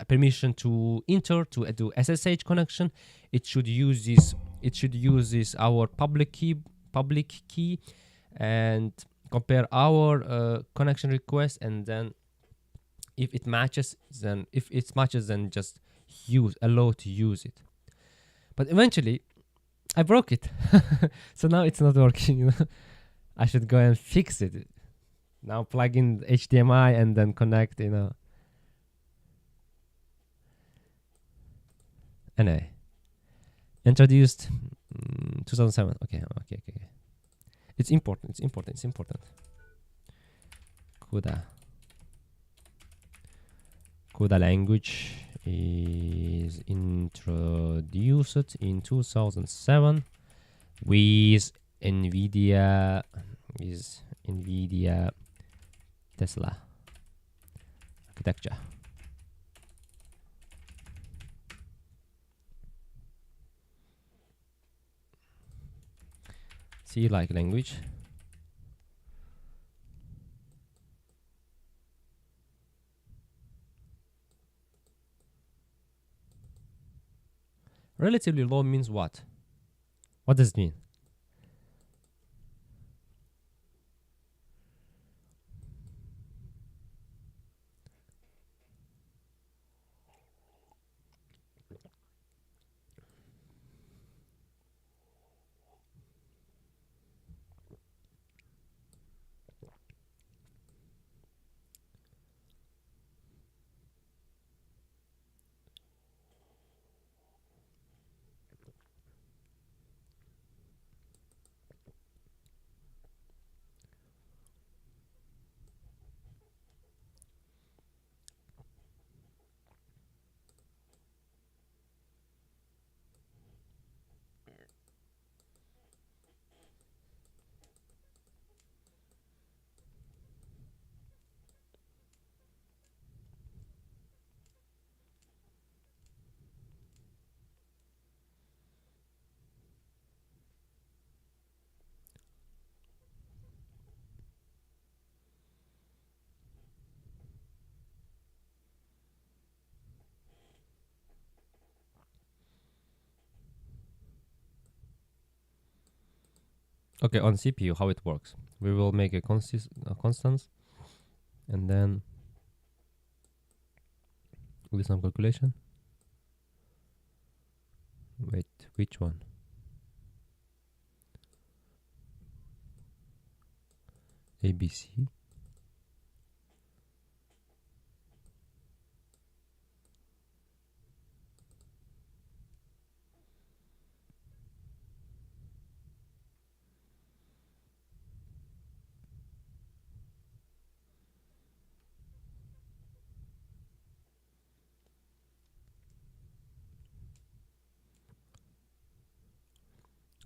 [SPEAKER 1] permission to enter to do SSH connection, it should use this our public key, and compare our connection request, and then if it matches, then just allow to use it. But eventually I broke it. So now it's not working. I should go and fix it. Now plug in HDMI and then connect, Anyway, introduced 2007. Okay. It's important. CUDA language is introduced in 2007 with NVIDIA Tesla architecture. C-like language. Relatively low means what? What does it mean? Okay, on CPU, how it works. We will make a constance, and then do some calculation. Wait, which one? ABC.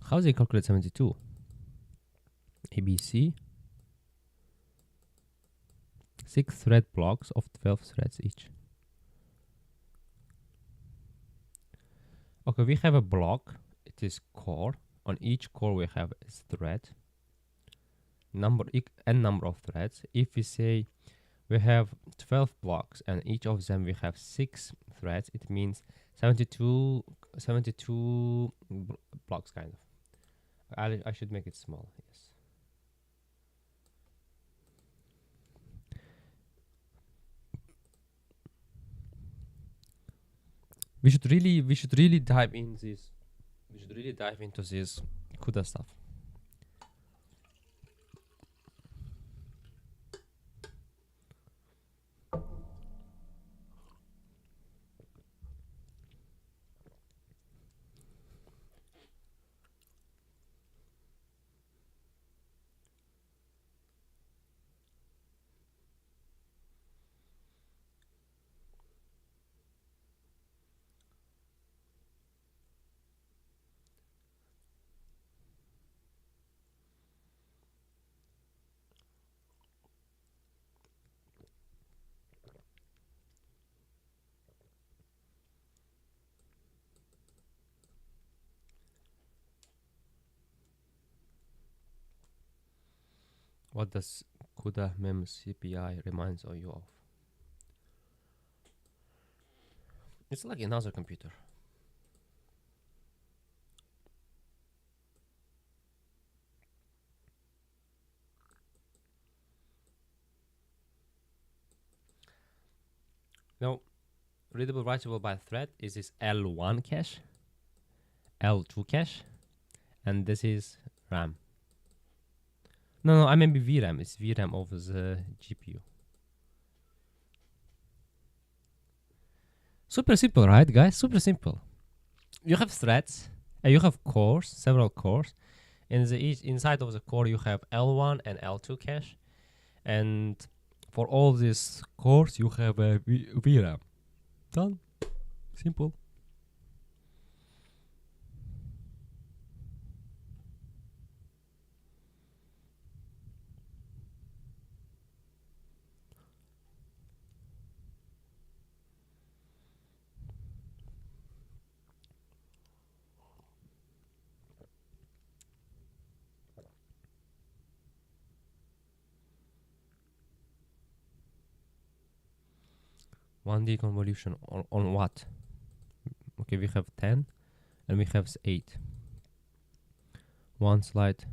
[SPEAKER 1] How do they calculate 72? ABC. 6 thread blocks of 12 threads each. Okay, we have a block. It is core. On each core we have a thread. N number of threads. If we say we have 12 blocks and each of them we have 6 threads, it means 72 blocks kind of. I should make it small, yes. We should really dive in this. We should really dive into this CUDA stuff. What does CUDA mem CPI reminds you of? It's like another computer. Now, readable writable by thread is this L1 cache, L2 cache, and this is RAM. No, I mean VRAM. It's VRAM over the GPU. Super simple, right, guys? Super simple. You have threads, and you have cores, several cores. Inside of the core, you have L1 and L2 cache, and for all these cores, you have a VRAM. Done. Simple. One D convolution on what? Okay, we have 10 and we have 8. One slide.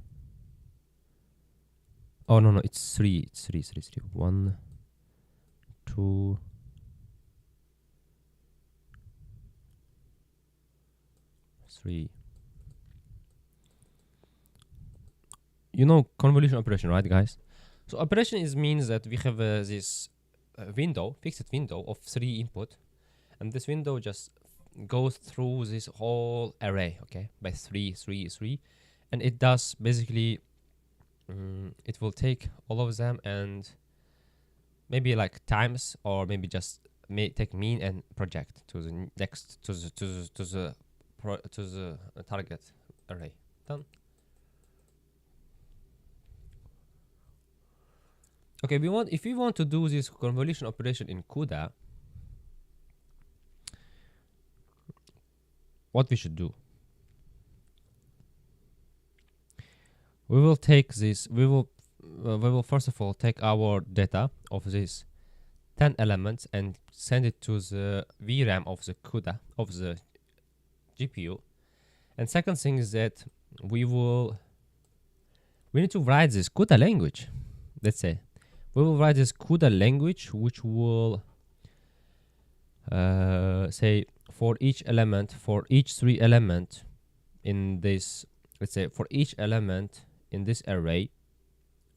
[SPEAKER 1] Oh no, it's 3. It's 3. 1, 2, 3. You know convolution operation, right, guys? So operation means that we have this fixed window of 3 input, and this window just goes through this whole array, okay, by 3, 3, 3, and it does basically it will take all of them and maybe like times, or maybe just take mean and project to the next to the target array. Done. Okay, if we want to do this convolution operation in CUDA, what we should do? We will take this. We will first of all take our data of these 10 elements and send it to the VRAM of the CUDA of the GPU. And second thing is that we need to write this CUDA language. Let's say we will write this CUDA language, which will say for each 3 element in this, let's say for each element in this array,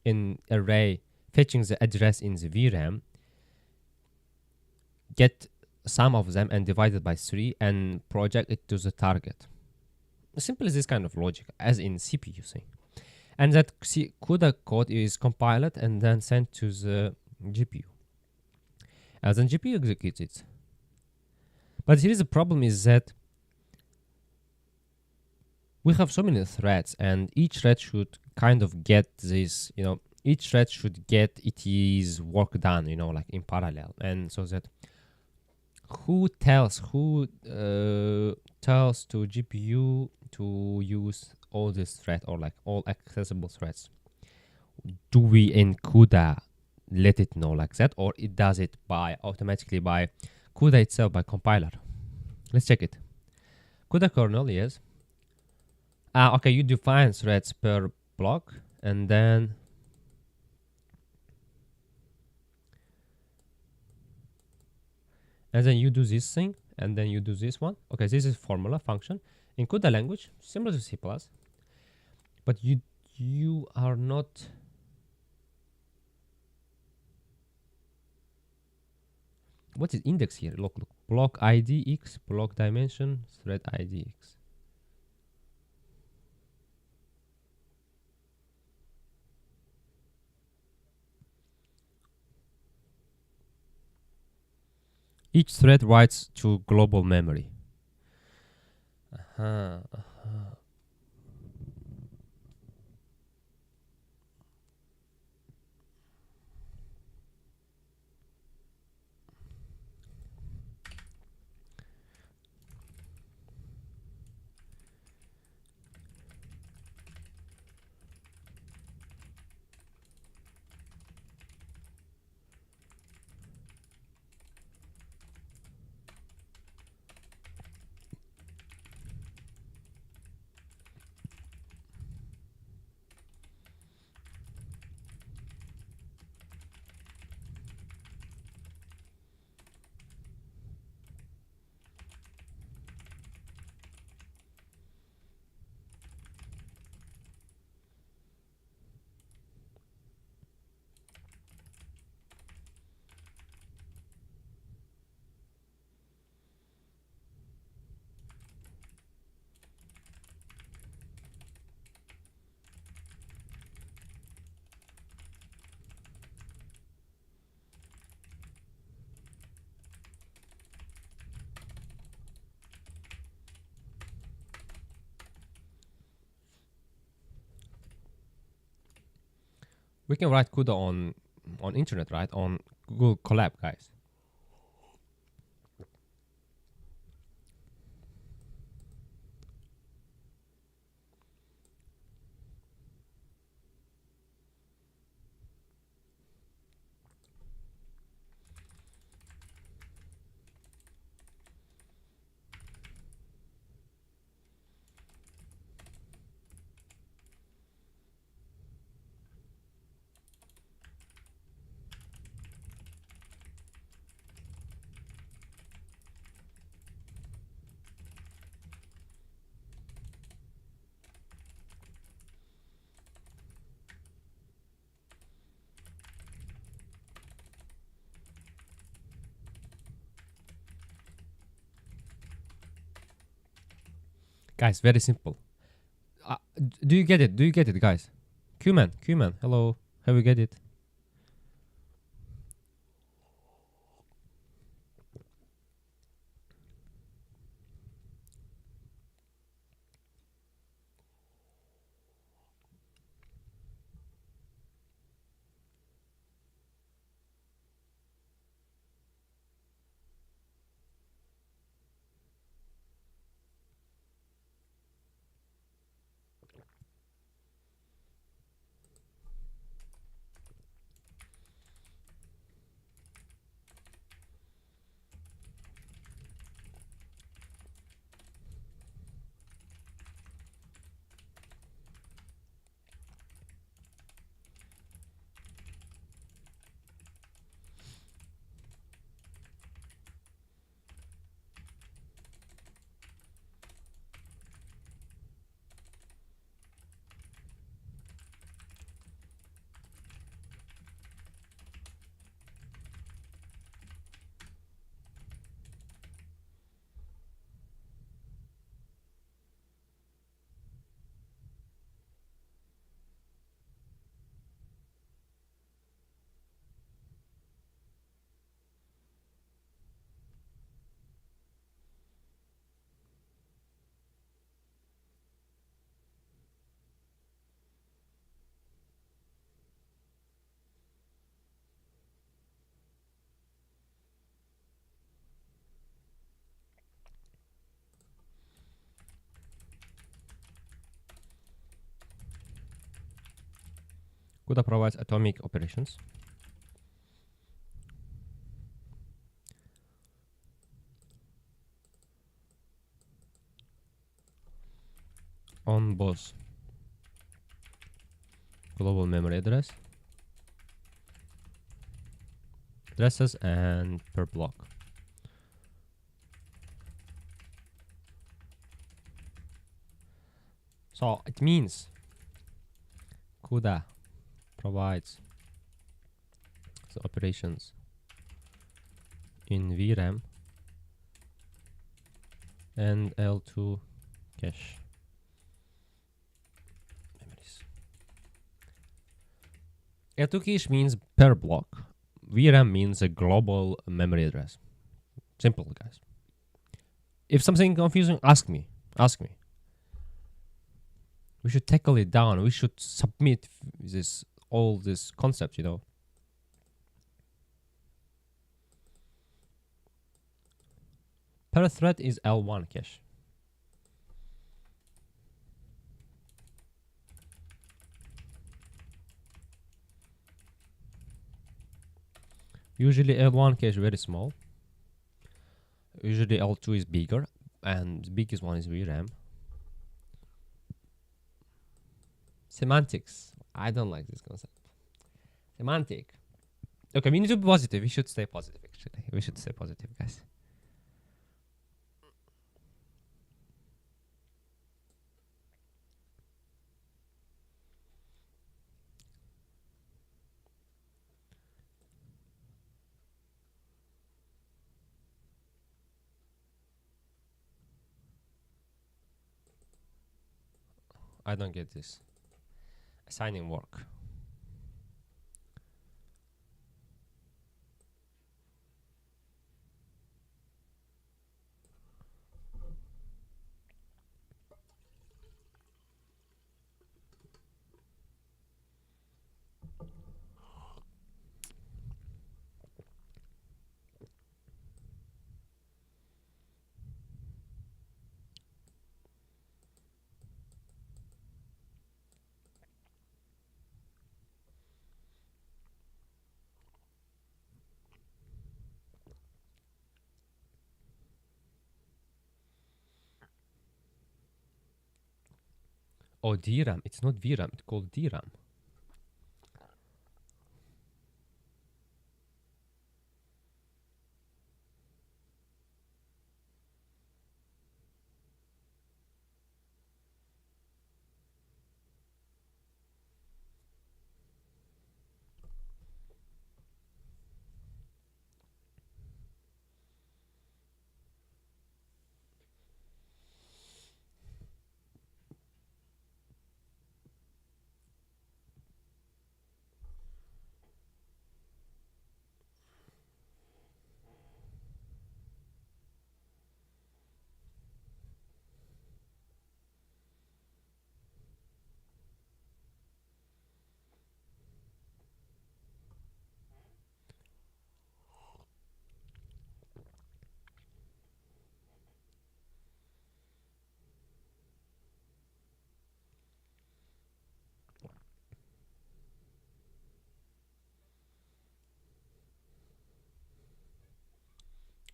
[SPEAKER 1] fetching the address in the VRAM, get sum of them and divide it by 3 and project it to the target. Simple as this kind of logic, as in CPU thing. And that CUDA code is compiled and then sent to the GPU. As then GPU executes it. But here is the problem is that we have so many threads, and each thread should kind of get this, each thread should get its work done, like in parallel. And so that who tells to GPU to use all this thread, or like all accessible threads? Do we in CUDA let it know like that, or it does it by automatically by CUDA itself, by compiler? Let's check it. CUDA kernel, yes. Okay, you define threads per block, and then you do this thing, and then you do this one. Okay, this is formula function in CUDA language, similar to C++, but you are not. What is index here? Look, block ID x, block dimension, thread ID x. Each thread writes to global memory. We can write CUDA on internet, right? On Google Colab, guys. Guys, very simple. Do you get it? Do you get it, guys? Qman, hello. Have you get it? CUDA provides atomic operations. On both global memory addresses and per block. So it means CUDA provides the operations in VRAM and L2 cache memories. L2 cache means per block. VRAM means a global memory address. Simple, guys. If something confusing, ask me. We should tackle it down. We should submit all this concepts, you know. Per thread is L1 cache. Usually L1 cache very small. Usually L2 is bigger, and the biggest one is VRAM. Semantics. I don't like this concept. Semantic. Okay, we need to be positive. We should stay positive, actually. We should stay positive, guys. I don't get this. Assigning work. Oh, DRAM. It's not VRAM. It's called DRAM.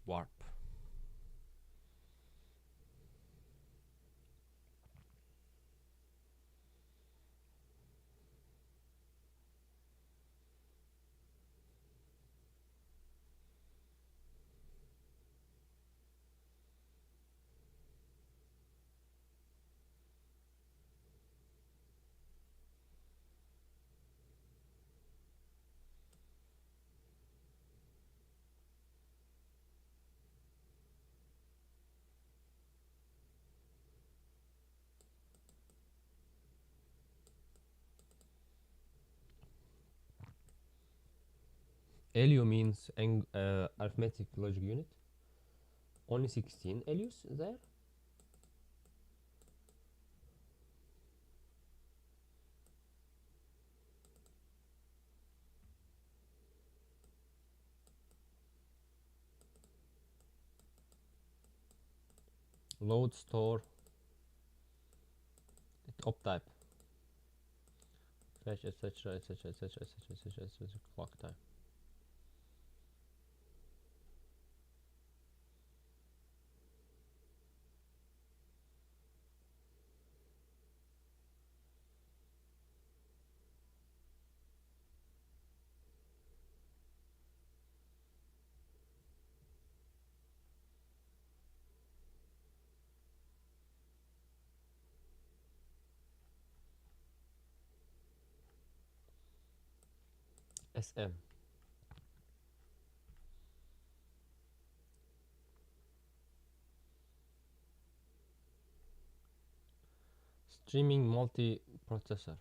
[SPEAKER 1] Warp. ALU means arithmetic logic unit. Only 16 ALUs there. Load, store, op type. Fetch, etc., etc., etc., etc., etc., etc. Clock time. SM. Streaming multi-processor.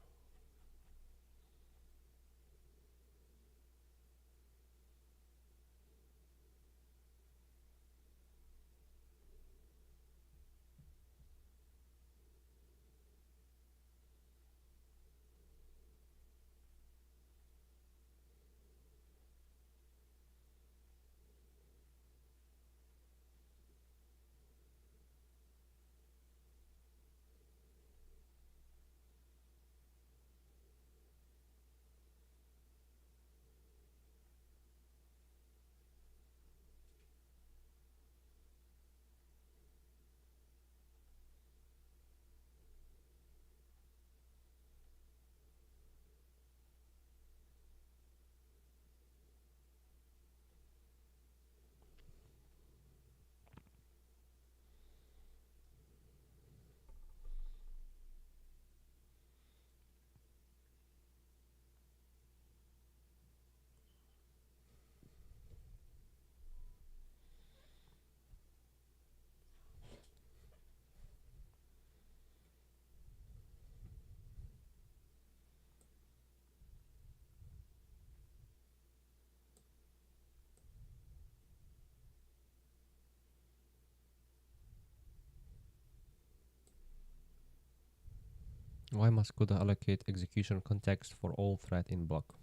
[SPEAKER 1] Why must CUDA allocate execution context for all thread in block?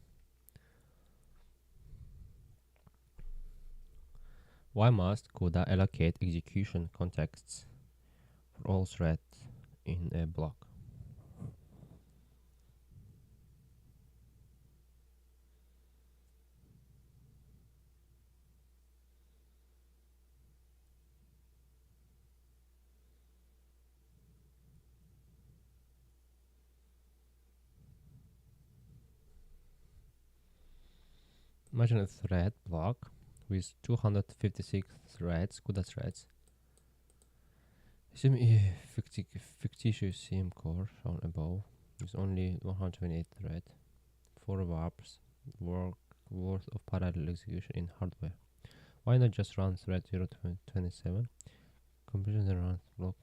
[SPEAKER 1] Why must CUDA allocate execution contexts for all threads in a block? Imagine a thread block with 256 threads, CUDA threads. Assume a fictitious CM core shown above with only 128 threads, 4 warps worth of parallel execution in hardware. Why not just run thread 0 to 27, completion the run block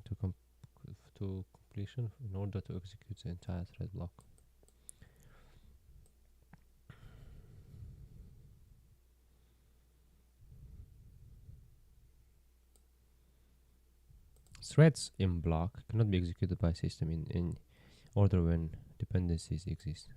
[SPEAKER 1] to completion in order to execute the entire thread block? Threads in block cannot be executed by system in order when dependencies exist.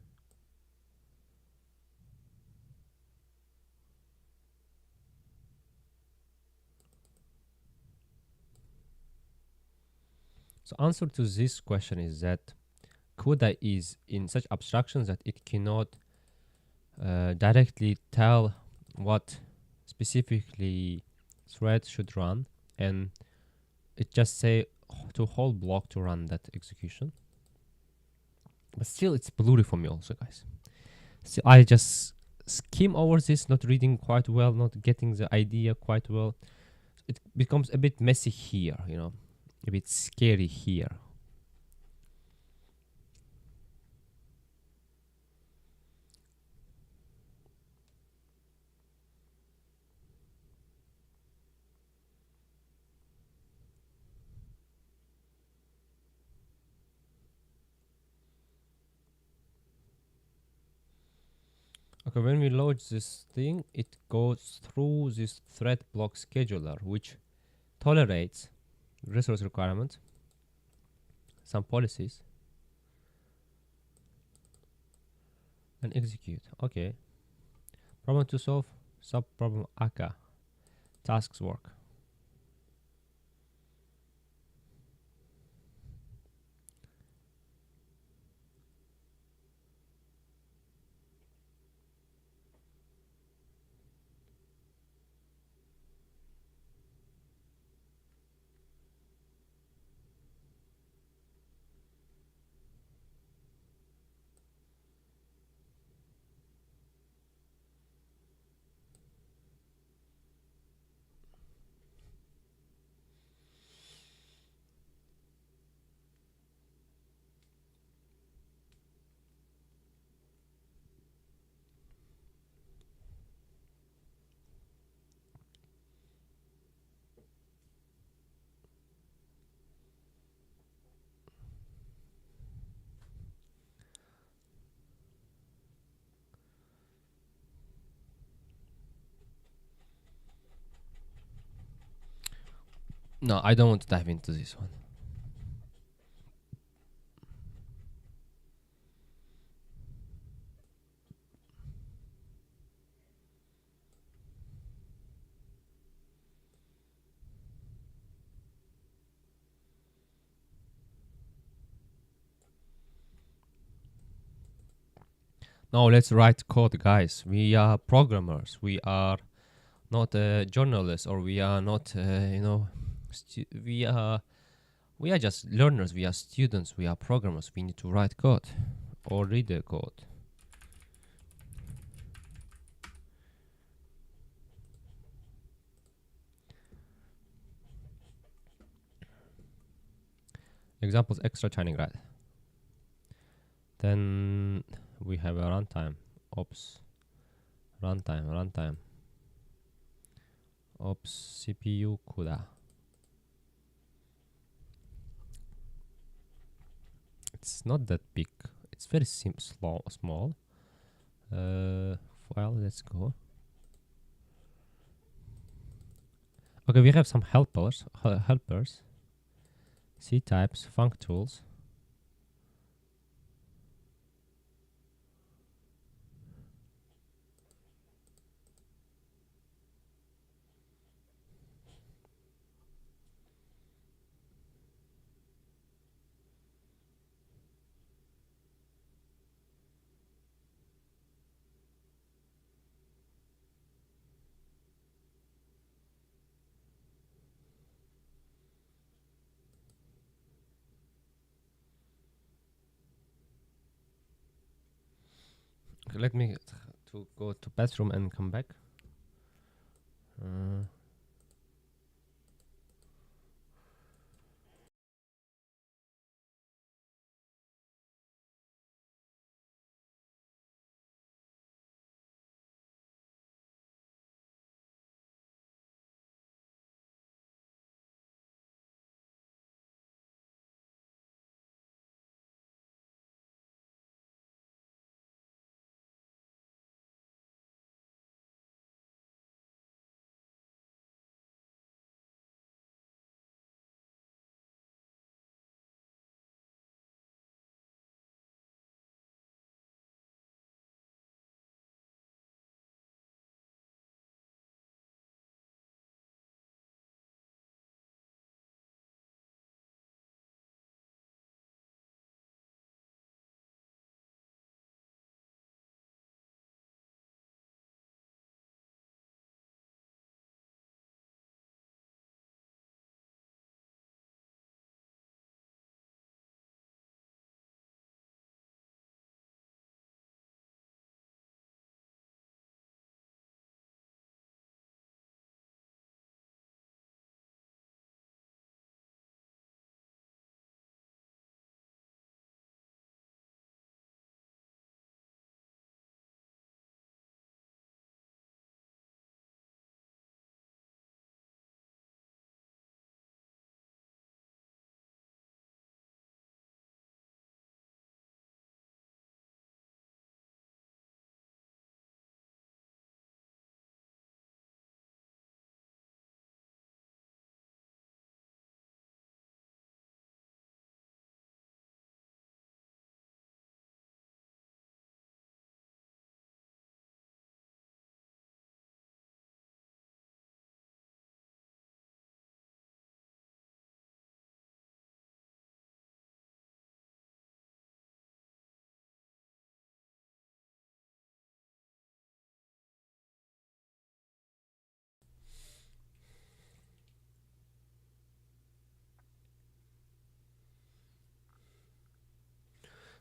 [SPEAKER 1] So answer to this question is that CUDA is in such abstractions that it cannot directly tell what specifically thread should run, and it just say to whole block to run that execution. But still, it's blurry for me also, guys. So I just skim over this, not reading quite well, not getting the idea quite well. It becomes a bit messy here, you know, a bit scary here. Okay, when we load this thing, it goes through this thread block scheduler, which tolerates resource requirements, some policies, and execute. Okay. Problem to solve, subproblem aka, tasks work. No, I don't want to dive into this one. No, let's write code, guys. We are programmers. We are not journalists, or we are not, we are just learners. We are students. We are programmers. We need to write code or read the code. Examples extra shining right. Then we have a runtime. Ops. Runtime. Ops CPU CUDA. It's not that big. It's very small. Well, let's go. Okay, we have some helpers. C types, func tools. Okay, let me to go to bathroom and come back.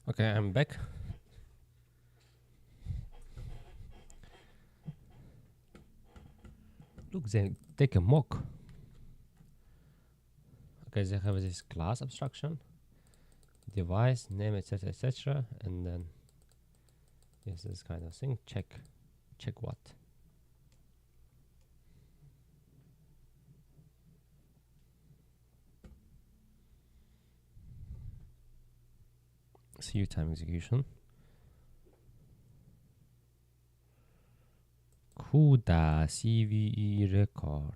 [SPEAKER 1] Okay, I'm back. Look, they take a mock. Okay, they have this class abstraction, device name, etc., and then yes, this kind of thing. Check what? CU time execution. CUDA CVE record.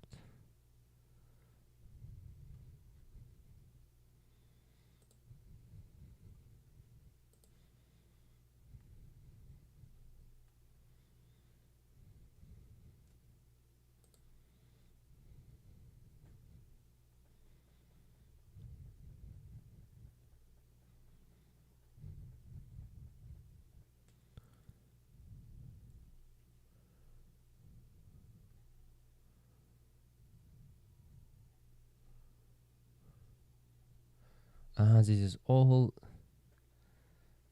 [SPEAKER 1] This is all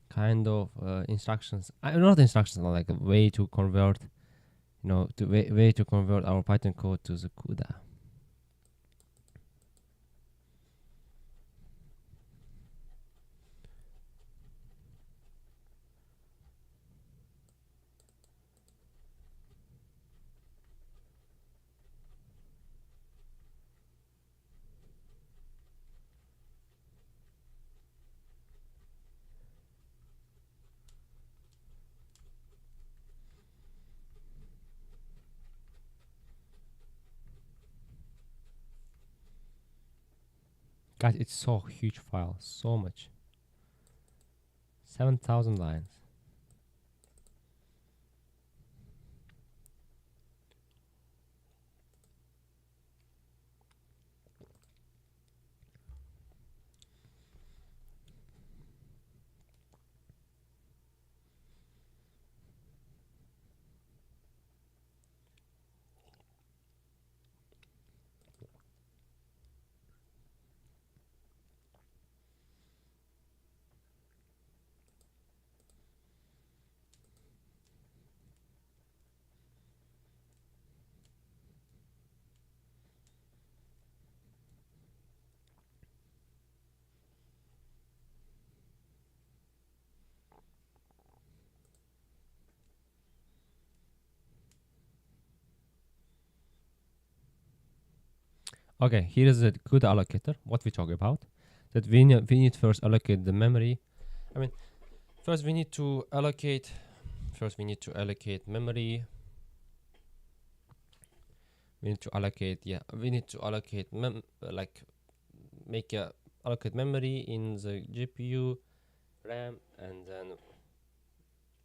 [SPEAKER 1] kind of instructions. Not instructions, like a way to convert, to way to convert our Python code to the CUDA. Guys, it's so huge file, so much. 7,000 lines. Okay, here is the CUDA allocator. What we talk about, that we need first allocate the memory. First we need to allocate memory. We need to allocate make a allocate memory in the GPU, RAM, and then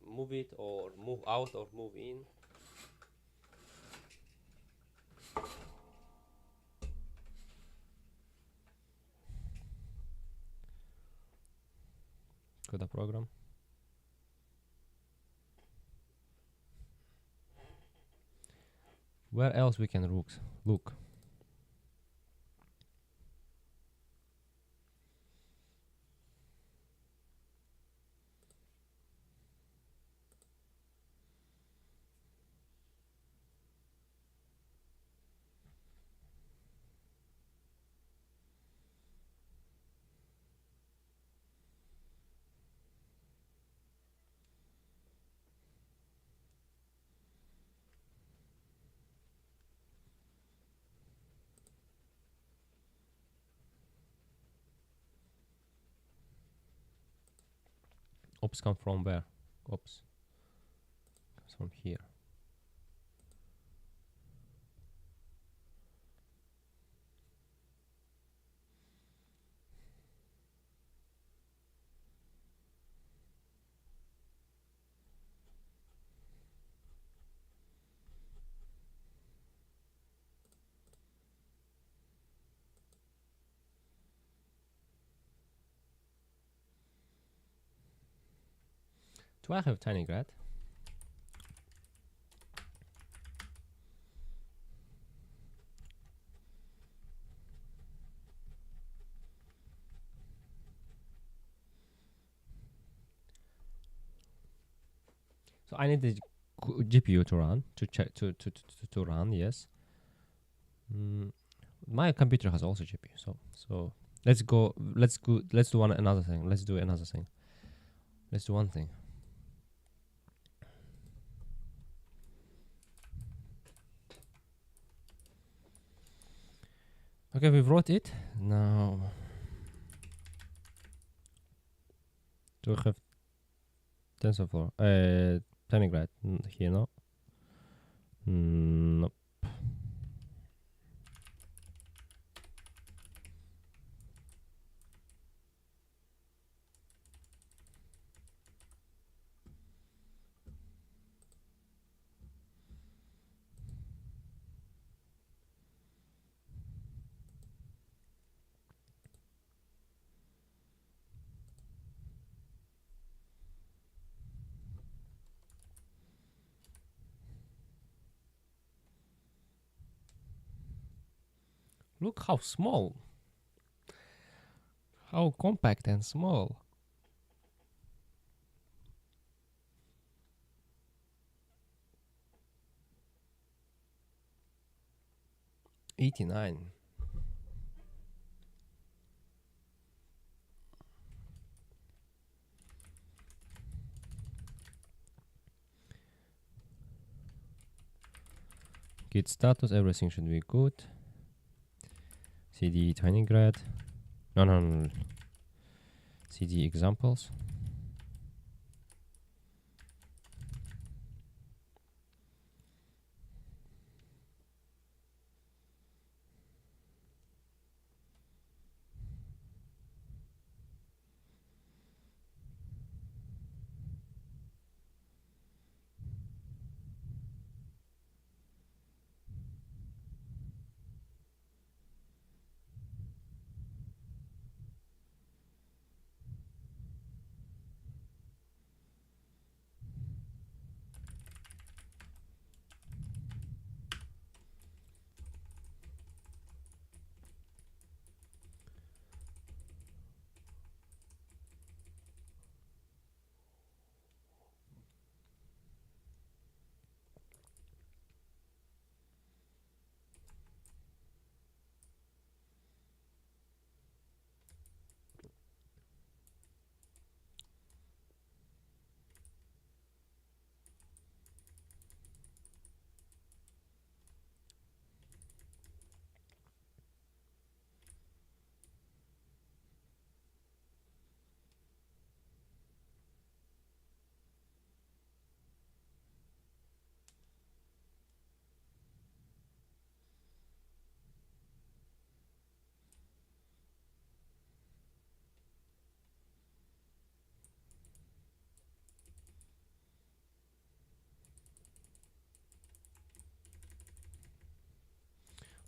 [SPEAKER 1] move it or move out or move in. CUDA program. Where else we can look? Ops come from where? Ops comes from here. Do I have TinyGrad? So I need the GPU to run to run. Yes. My computer has also GPU. So let's do another thing. Let's do one thing. Okay, we wrote it. Now do we have TensorFlow? TinyGrad here, no? Nope. Look how small How compact and small. $89. Git status, everything should be good. CD tinygrad. No. CD examples.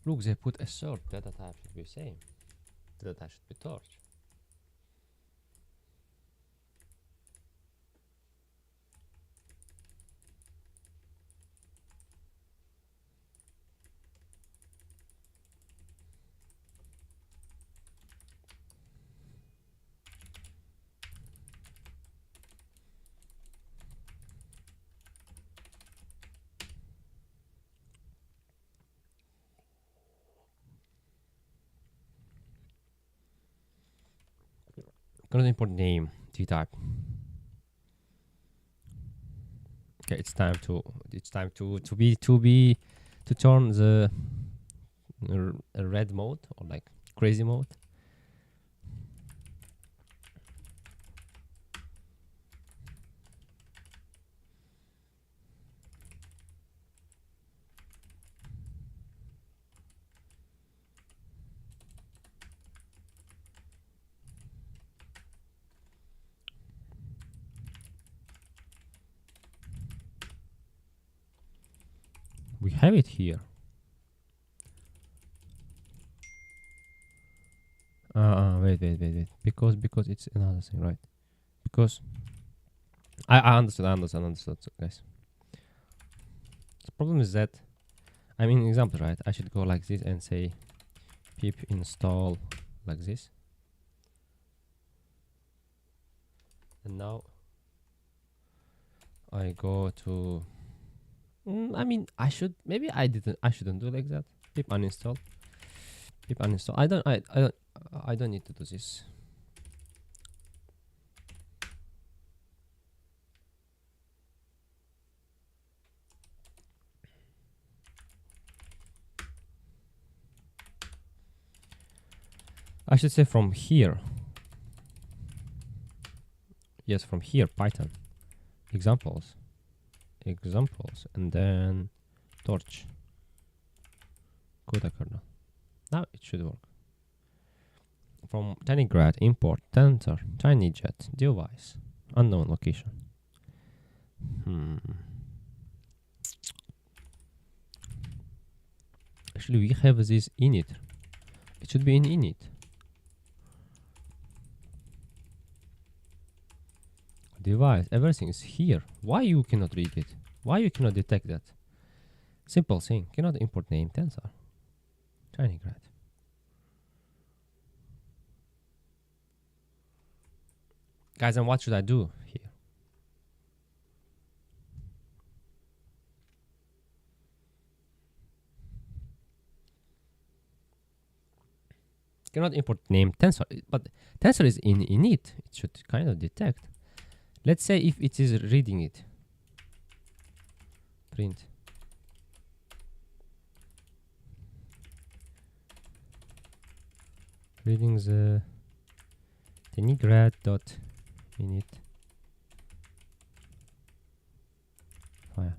[SPEAKER 1] Look, they put assert. Data type should be same. Data type should be torch. Gonna import name t type. Okay, it's time to turn the red mode or like crazy mode. We have it here. Wait. Because it's another thing, right? Because I understood, guys. The problem is that I mean example, right? I should go like this and say pip install like this. And now I go to I mean I shouldn't do like that. Pip uninstall. I don't need to do this. I should say from here. Yes, from here, Python. Examples, and then torch. CUDA kernel. Now it should work. From tinygrad, import tensor, tinyjet, device, unknown location. Actually, we have this init. It should be in init. Device, everything is here. Why you cannot read it? Why you cannot detect that? Simple thing, cannot import name tensor. Tinygrad. Guys, and what should I do here? Cannot import name tensor, but tensor is in init. It should kind of detect. Let's say if it is reading it. Print. Reading the tenigrad dot init file.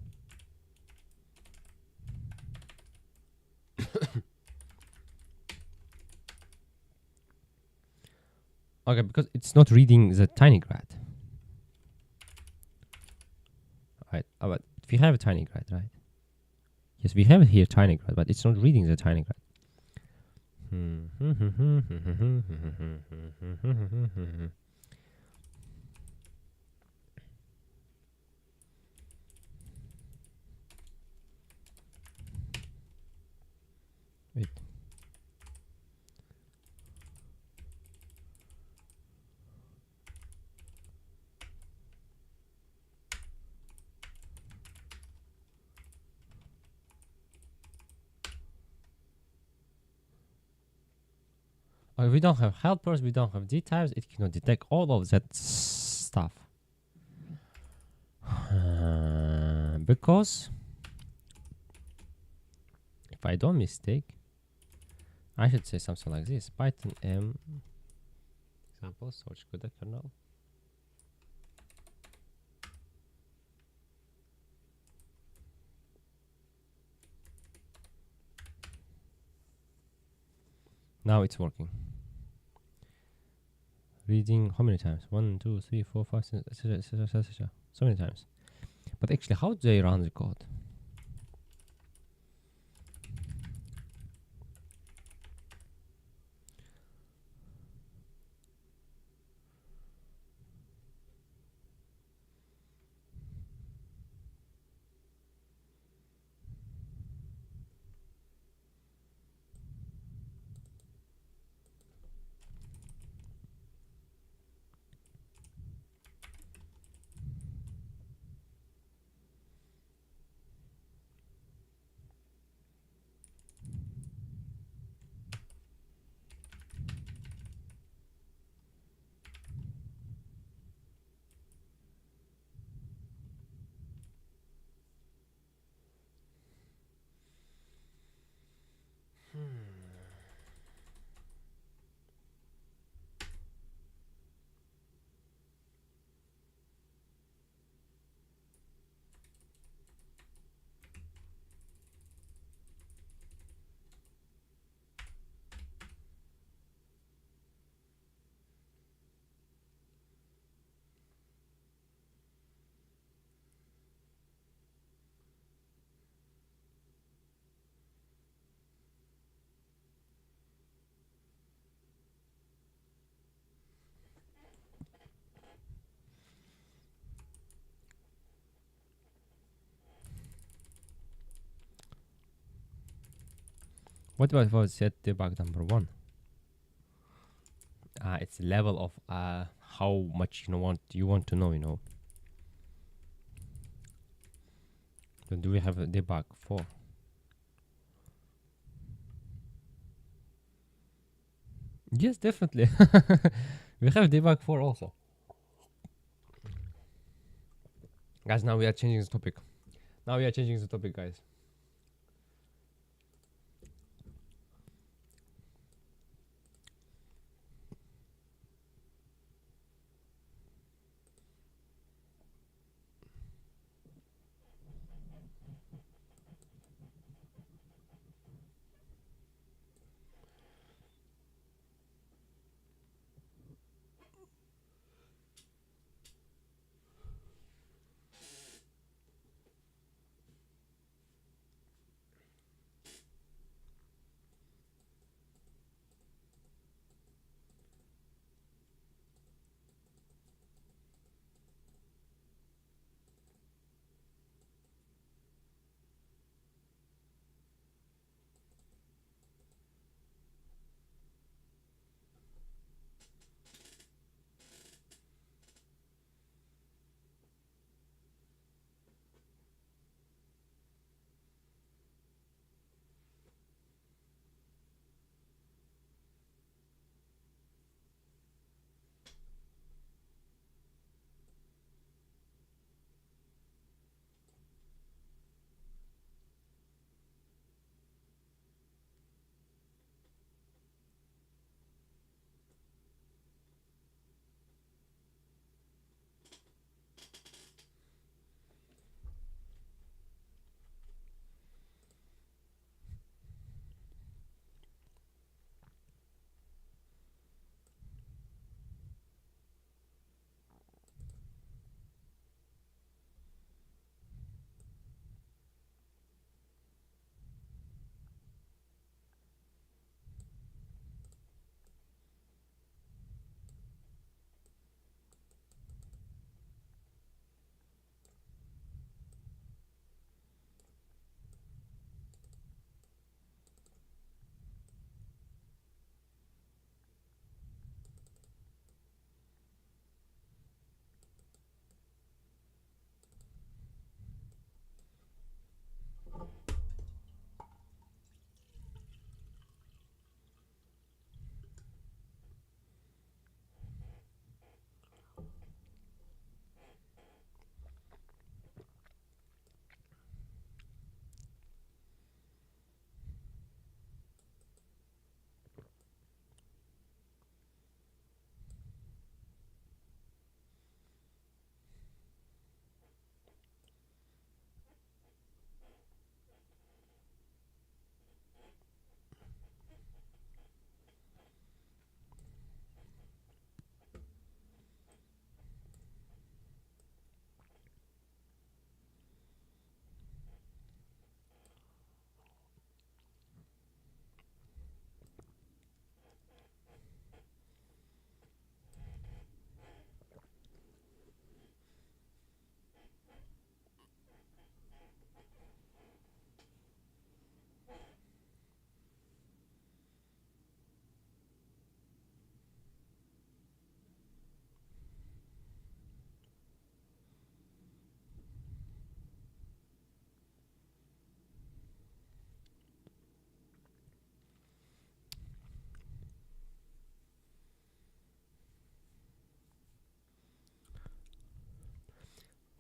[SPEAKER 1] Okay, because it's not reading the tinygrad. Right, but we have a tinygrad, right? Yes, we have it here, tinygrad, but it's not reading the tinygrad. Wait. We don't have helpers, we don't have dtypes, it cannot detect all of that stuff. Because, if I don't mistake, I should say something like this. Python M, example, search CUDA kernel. Now it's working. Reading how many times? 1, 2, 3, 4, 5, 6, etc. So many times. But actually, how do they run the code? What was set debug number 1? It's the level of how much you want to know. Then do we have a debug 4? Yes, definitely. We have debug 4 also. Guys, now we are changing the topic. Guys.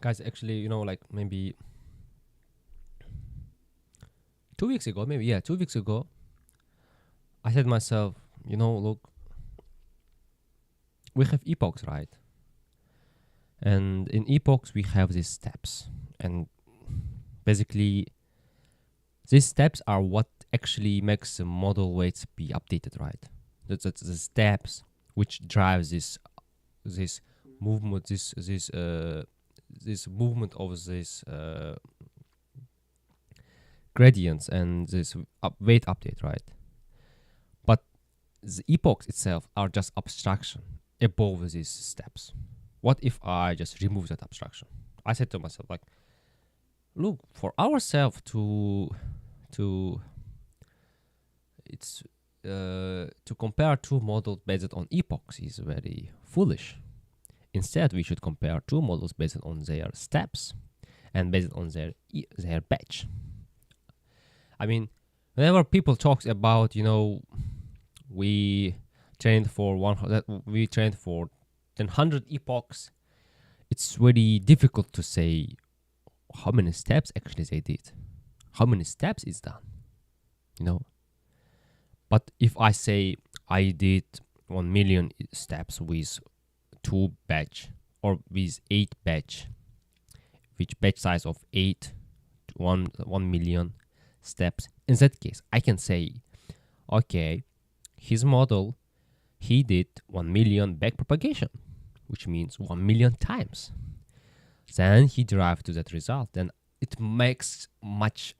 [SPEAKER 1] guys, actually, like maybe 2 weeks ago, maybe, yeah, 2 weeks ago, I said to myself, look, we have epochs, right? And in epochs, we have these steps. And basically, these steps are what actually makes the model weights be updated, right? That's the steps which drives this movement, this movement of this gradients and this weight update, right? But the epochs itself are just abstraction above these steps. What if I just remove that abstraction? I said to myself, like, look, for ourselves to compare two models based on epochs is very foolish. Instead, we should compare two models based on their steps and based on their batch. I mean, whenever people talk about, we trained for 100 epochs, it's very difficult to say how many steps actually they did, how many steps is done, But if I say I did 1 million steps with 2 batch or with 8 batch, which batch size of 8 to 1 million steps, in that case, I can say, okay, his model, he did 1 million backpropagation, which means 1 million times. Then he derived to that result. Then it makes much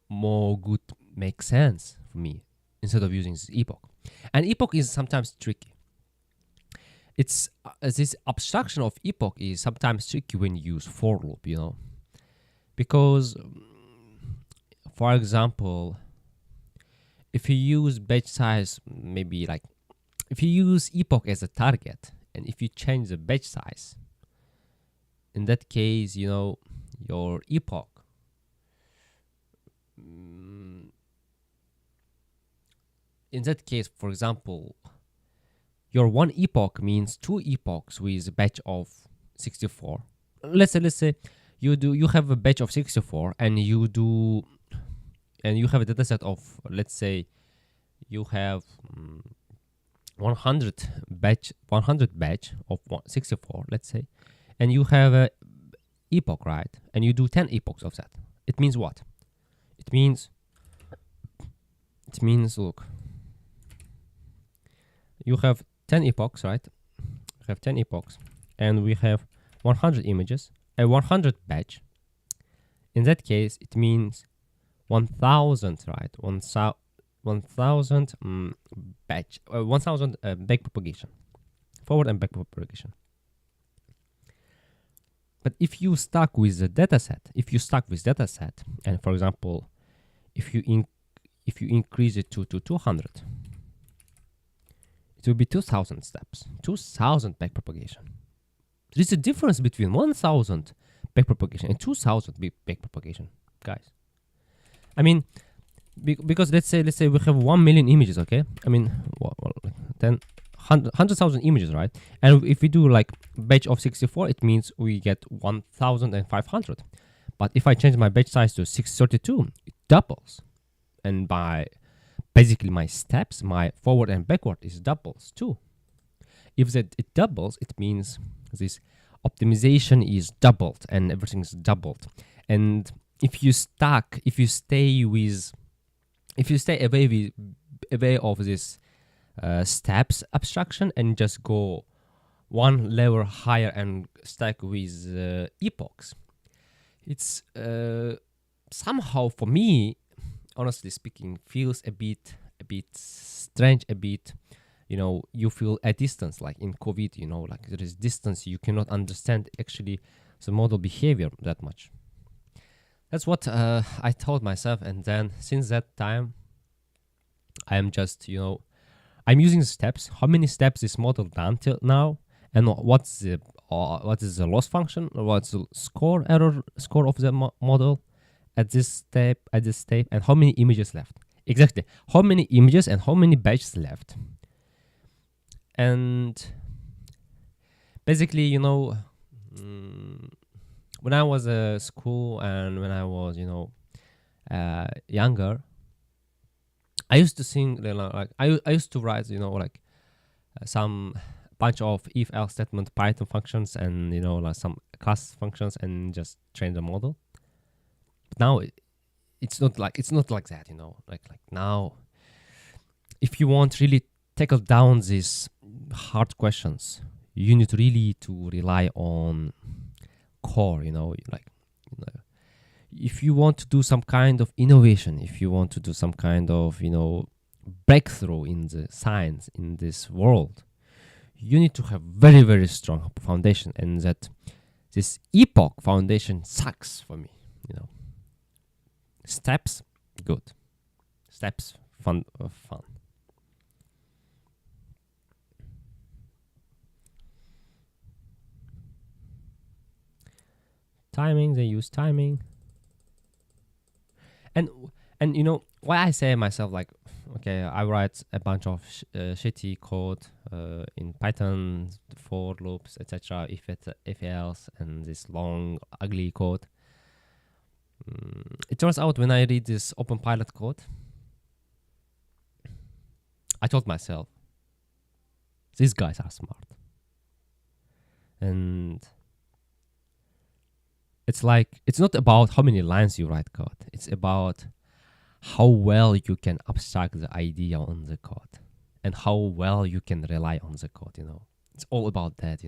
[SPEAKER 1] more good, make sense for me instead of using this epoch. And epoch is sometimes tricky. It's this abstraction of epoch is sometimes tricky when you use for loop, because, for example, if you use batch size, maybe like if you use epoch as a target, and if you change the batch size, in that case, your epoch in that case, for example, your one epoch means 2 epochs with a batch of 64. Let's say you have a batch of 64 and you have a dataset of, let's say you have 100 batch of 64, let's say, and you have a epoch, right? And you do 10 epochs of that. It means what? It means look, you have 10 epochs, right? We have 10 epochs, and we have 100 images, a 100 batch. In that case, it means 1,000, right? 1,000 batch, 1,000 backpropagation, forward and backpropagation. But if you stuck with the dataset, and for example, if you increase it to 200, it will be 2,000 steps, 2,000 backpropagation. There is a difference between 1,000 backpropagation and 2,000 backpropagation, guys. I mean, because let's say we have 1 million images, okay? I mean, 100,000 images, right? And if we do like batch of 64, it means we get 1,500. But if I change my batch size to 632, it doubles. And basically my steps, my forward and backward is doubles too. If it doubles, it means this optimization is doubled and everything is doubled. And if you stay away of this steps abstraction and just go one level higher and stack with epochs, it's somehow, for me, honestly speaking, feels a bit strange, a bit, you feel a distance, like in COVID, like there is distance, you cannot understand actually the model behavior that much. That's what I told myself, and then since that time, I am just, I'm using the steps. How many steps this model done till now, and what is the loss function, or what's the error score of the model at this step, and how many images left? Exactly, how many images and how many batches left? And basically, when I was school and when I was younger, I used to sing like I used to write like some bunch of if else statement Python functions and like some class functions and just train the model. But now it's not like that, like now if you want really tackle down these hard questions, you need really to rely on core, like you know, if you want to do some kind of innovation, if you want to do some kind of breakthrough in the science in this world, you need to have very very strong foundation, and that this epoch foundation sucks for me. Steps, good. Steps, fun. Timing, they use timing. And why I say myself like, okay, I write a bunch of shitty code in Python, for loops, etc. If else, and this long ugly code. It turns out when I read this OpenPilot code, I told myself, these guys are smart. And it's like, it's not about how many lines you write code. It's about how well you can abstract the idea on the code and how well you can rely on the code, It's all about that,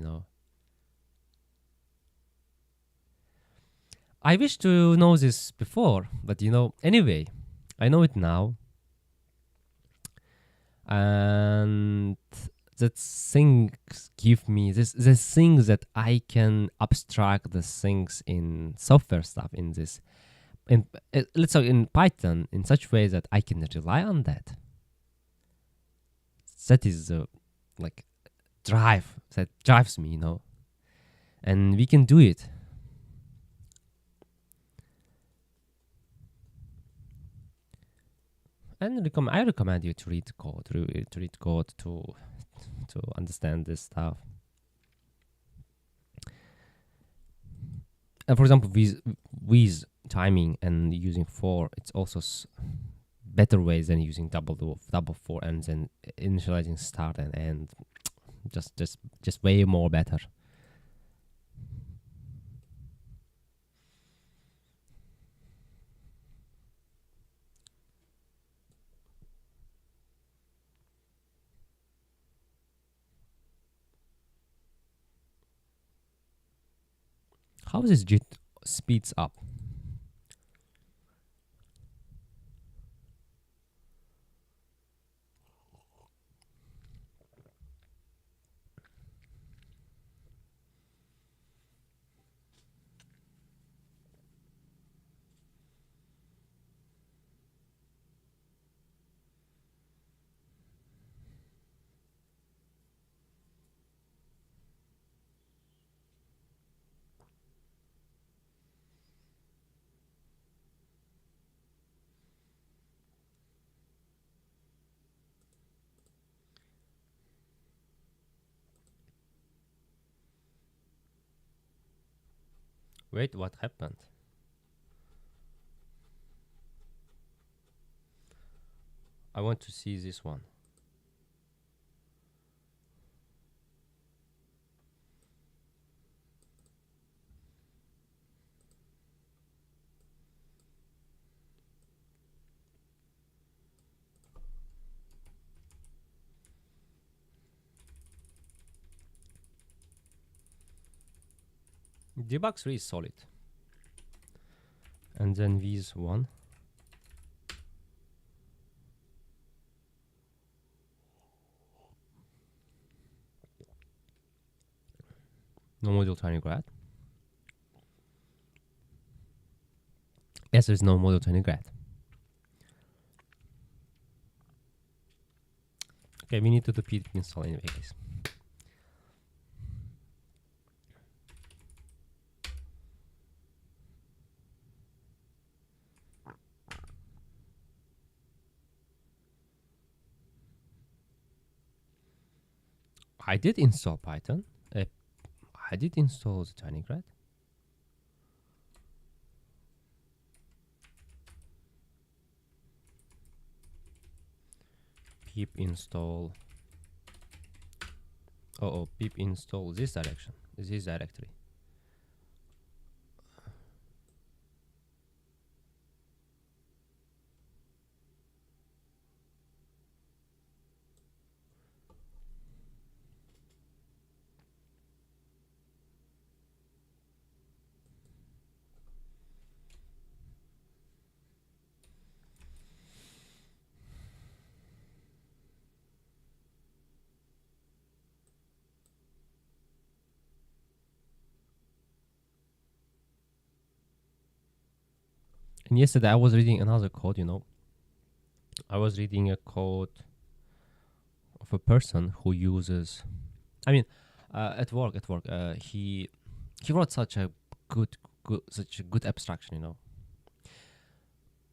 [SPEAKER 1] I wish to know this before, but anyway, I know it now. And that things give me this things that I can abstract the things in software stuff in this in let's say in Python in such way that I can rely on that. That is the like drive that drives me, and we can do it. And I recommend you to read code, to understand this stuff. And for example, with timing and using for, it's also better ways than using double for and then initializing start and end. Just way more better. How this JIT speeds up? Wait, what happened? I want to see this one. Debug 3 is solid. And then V's 1. No module TinyGrad. Yes, there's no module TinyGrad. Okay, we need to do pip install anyway, guys. I did install Python. I did install the TinyGrad. pip install pip install this directory. And yesterday I was reading another code, I was reading a code of a person who uses, I mean, at work, he wrote such a good abstraction,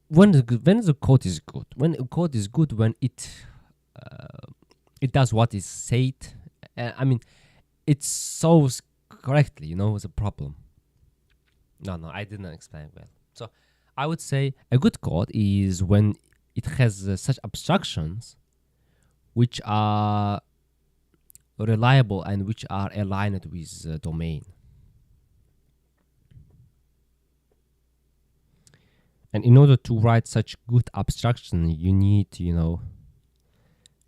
[SPEAKER 1] When the code is good, when it does what is said, I mean, it solves correctly, the problem. No, I didn't explain well. So I would say a good code is when it has such abstractions which are reliable and which are aligned with the domain. And in order to write such good abstraction, you need, you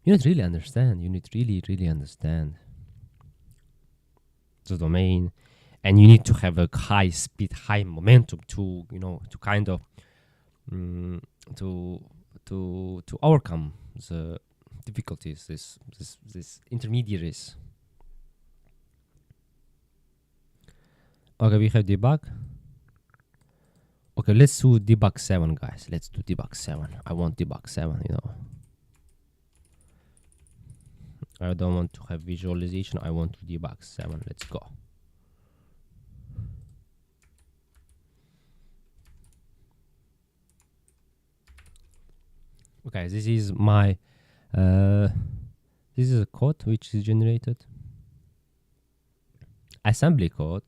[SPEAKER 1] need really understand. You need really understand the domain, and you need to have a high speed, high momentum to, to kind of to overcome the difficulties, this intermediaries. Okay, we have debug. Okay, let's do debug 7, guys. Let's do debug 7. I want debug 7, I don't want to have visualization. I want to debug 7. Let's go. Okay, this is my this is a code which is generated. Assembly code.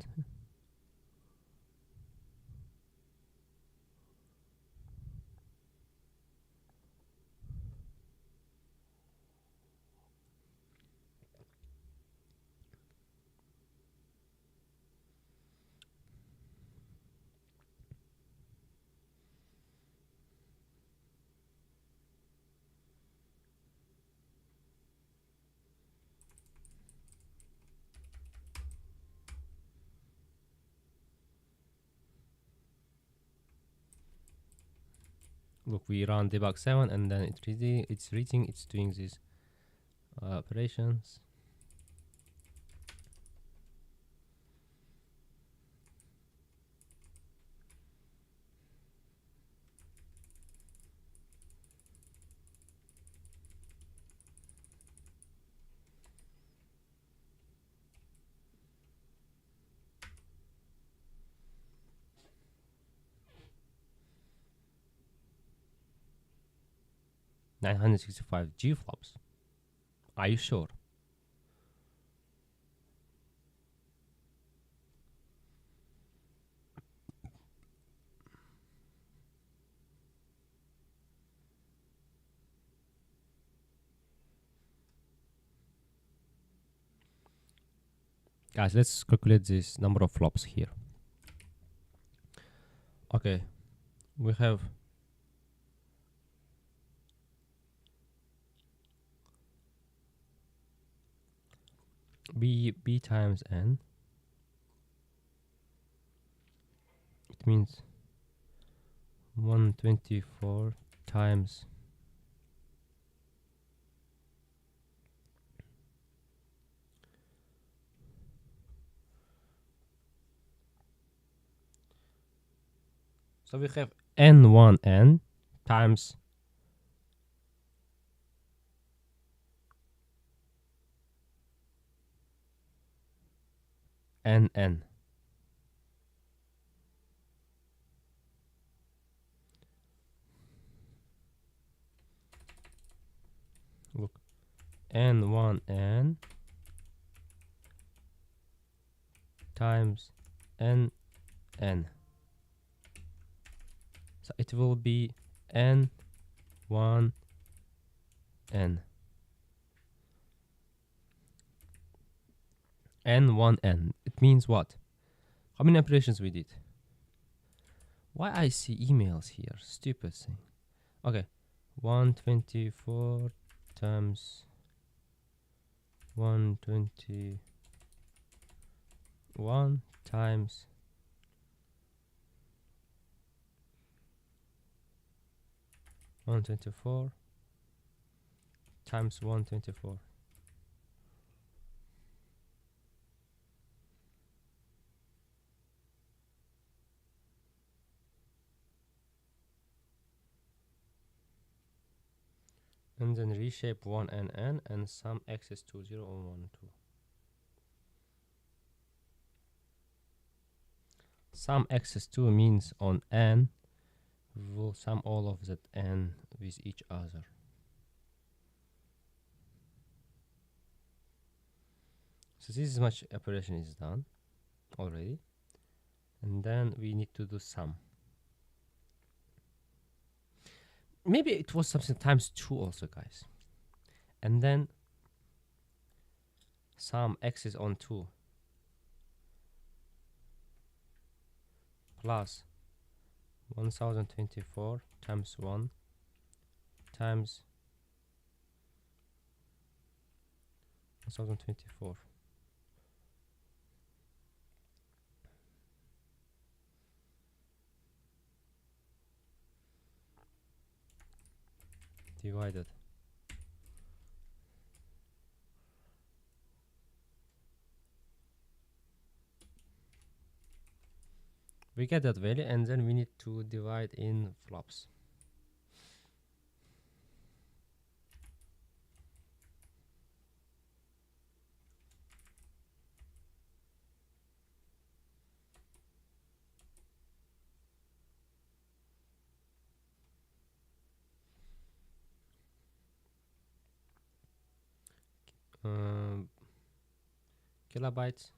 [SPEAKER 1] Look, we run debug 7 and then it's doing these operations. $965 GFlops. Are you sure? Guys, let's calculate this number of flops here. Okay, we have b times n. It means 124 times so we have n1n times nn. Look, n1n times nn. So it will be n1n. n1n. It means what? How many operations we did? Why I see emails here? Stupid thing. Okay, 124 times 121 times 124 times 124. And then reshape 1 and n and sum x's to 0 and 1 and 2. Sum x's 2 means on n we will sum all of that n with each other. So this much operation is done already, and then we need to do sum. Maybe it was something times 2 also, guys, and then sum x is on 2 plus 1024 times 1 times 1024. Divided. We get that value, and then we need to divide in flops. Kilobytes,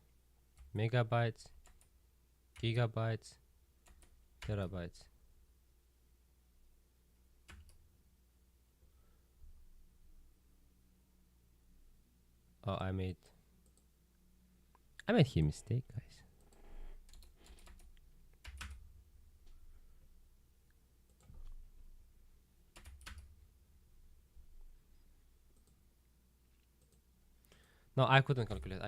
[SPEAKER 1] megabytes, gigabytes, terabytes. Oh, I made here mistake, guys. No, I couldn't calculate.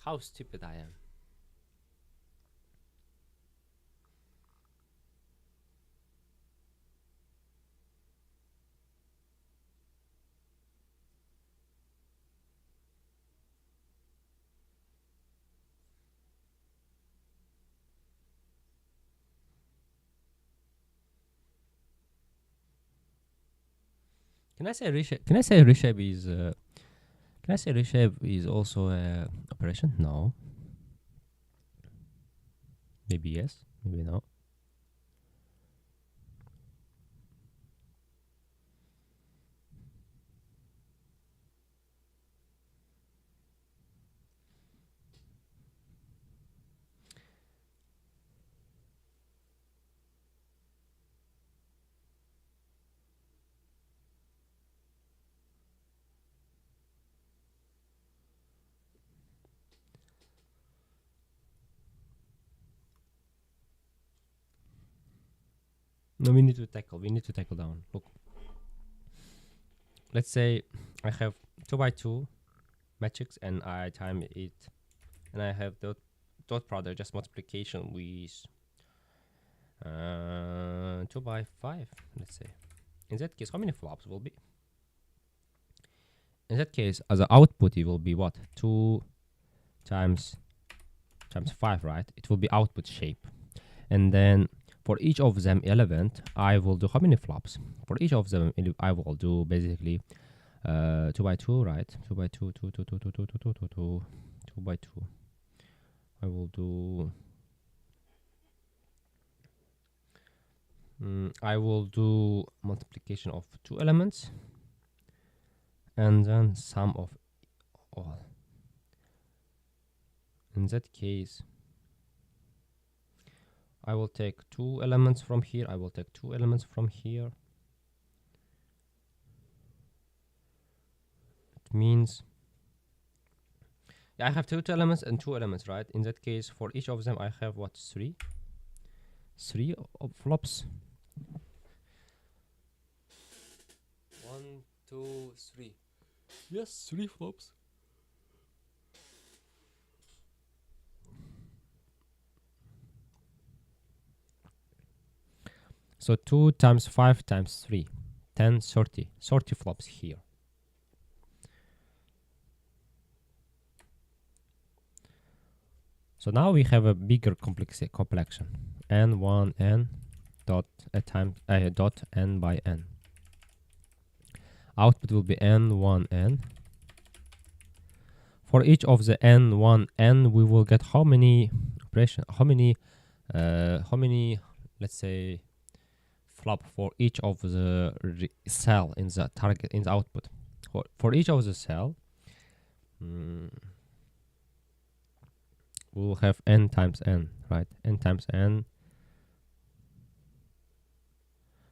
[SPEAKER 1] How stupid I am. Can I say reshape? Can I say reshape is also a operation? No. Maybe yes. Maybe no. No, we need to tackle. We need to tackle down. Look. Let's say I have 2 by 2 matrix and I time it, and I have dot product, just multiplication with 2 by 5. Let's say. In that case, how many flops will be? In that case, as an output, it will be what? 2 times 5, right? It will be output shape. And then for each of them element, I will do how many flops? For each of them, I will do basically 2 by 2, right? 2 by 2, 2, 2, 2, 2, 2, 2, 2, 2, 2, 2 by 2. I will do multiplication of 2 elements and then sum of all. In that case, I will take 2 elements from here. I will take 2 elements from here. It means Yeah, I have two elements and two elements, right? In that case, for each of them, I have what, three flops. 1, 2, 3. Yes, 3 flops. So 2 times 5 times 3, 10, 30. 30 flops here. So now we have a bigger complexion. N1 n dot dot n by n. Output will be n1 n. For each of the n1 n, we will get how many operation? How many? Let's say flop for each of the cell in the target in the output. For each of the cell, we will have n times n, right? N times n.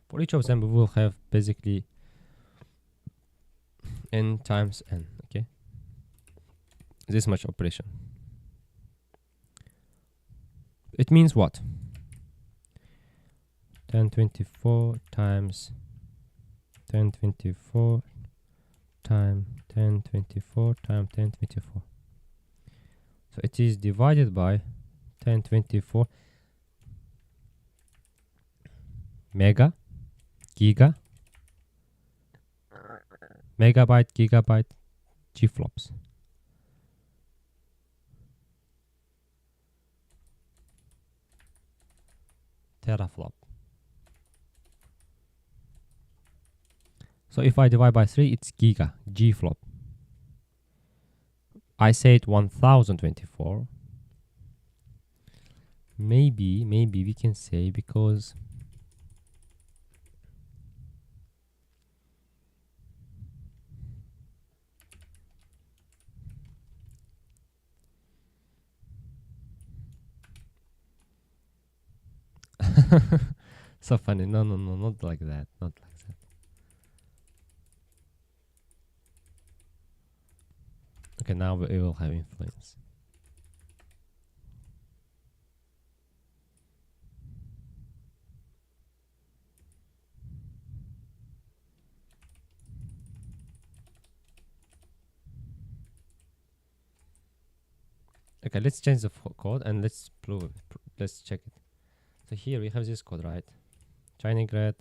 [SPEAKER 1] For each of them, we will have basically n times n. Okay, this much operation. It means what? 1024 times 1024 times 1024 times 1024. So it is divided by 1024 mega, giga, megabyte, gigabyte, G-flops. Teraflop. So if I divide by 3, it's giga, G-flop. I said 1024. Maybe we can say because so funny. No, not like that. Not like that. Okay, now it will have influence. Okay, let's change the code and let's prove it. Let's check it. So here we have this code, right? Chinegret.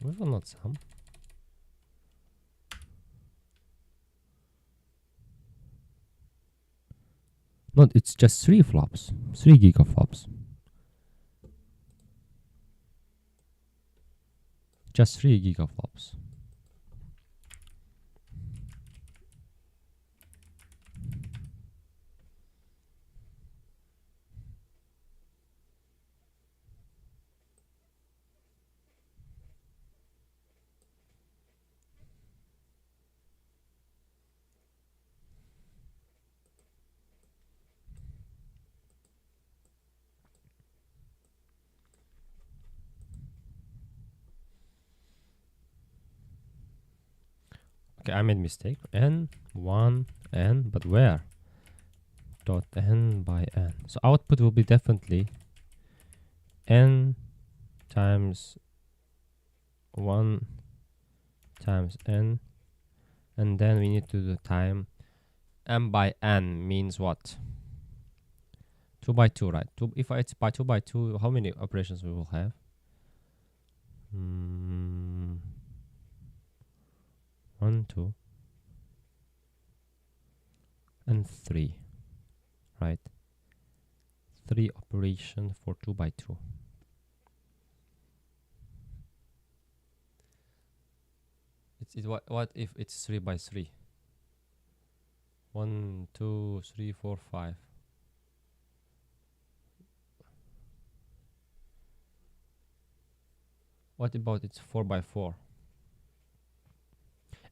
[SPEAKER 1] We will not sum. No, it's just 3 flops, 3 gigaflops. Just 3 gigaflops. Okay, I made mistake. N1 n, but where? Dot n by n. So output will be definitely n times 1 times n, and then we need to do time. M by n means what? 2 by 2, right? If it's by 2 by 2, how many operations we will have? 1, 2, and 3, right? 3 operation for 2 by 2. What if it's 3 by 3? 1, 2, 3, 4, 5. What about it's 4 by 4?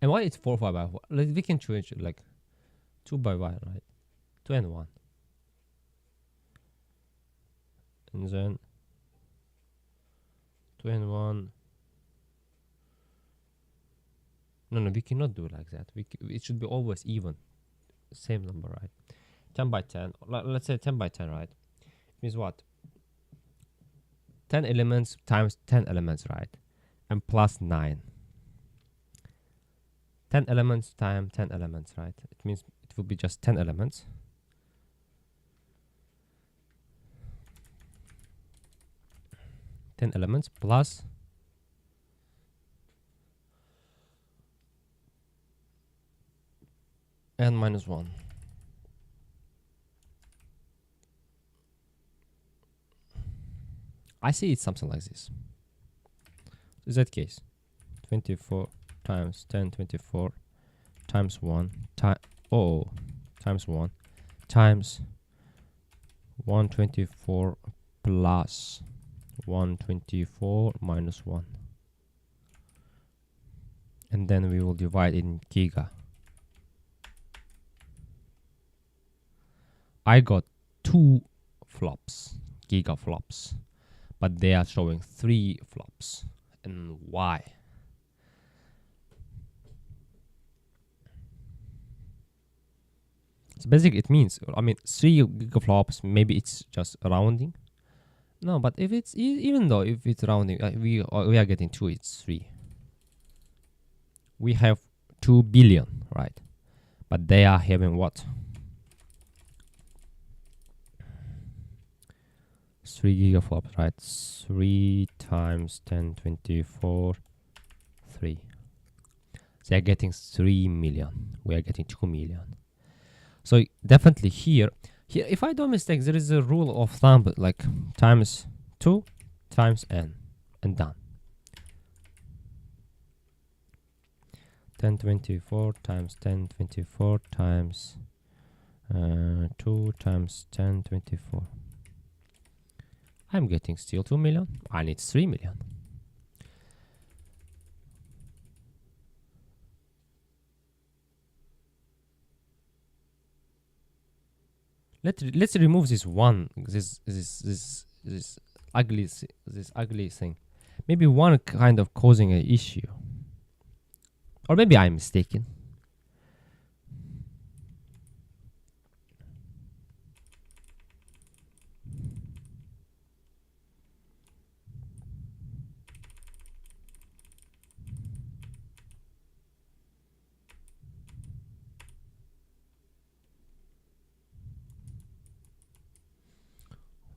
[SPEAKER 1] And why it's 4 by 4? We can change it like 2 by 1, right? 2 and 1. And then 2 and 1. No, we cannot do like that. It should be always even. Same number, right? 10 by 10. Let's say 10 by 10, right? Means what? 10 elements times 10 elements, right? And plus 9. 10 elements times 10 elements, right? It means it will be just 10 elements. Plus n minus 1. I see it's something like this. In that case, 24 times 10, 24 times 1 times 1 times 124 plus 124 minus 1. And then we will divide in giga. I got 2 flops, giga flops, but they are showing 3 flops. And why? So basically it means, 3 gigaflops, maybe it's just rounding. No, but if it's, even though if it's rounding, we are getting 2, it's 3. We have 2 billion, right? But they are having what? 3 gigaflops, right? 3 times 10, 24, 3. They are getting 3 million. We are getting 2 million. So definitely here, if I don't mistake, there is a rule of thumb, like times 2 times n, and done. 1024 times 1024 times 2 times 1024. I'm getting still 2 million. I need 3 million. Let's remove this one, this ugly thing. Maybe one kind of causing an issue, or maybe I'm mistaken.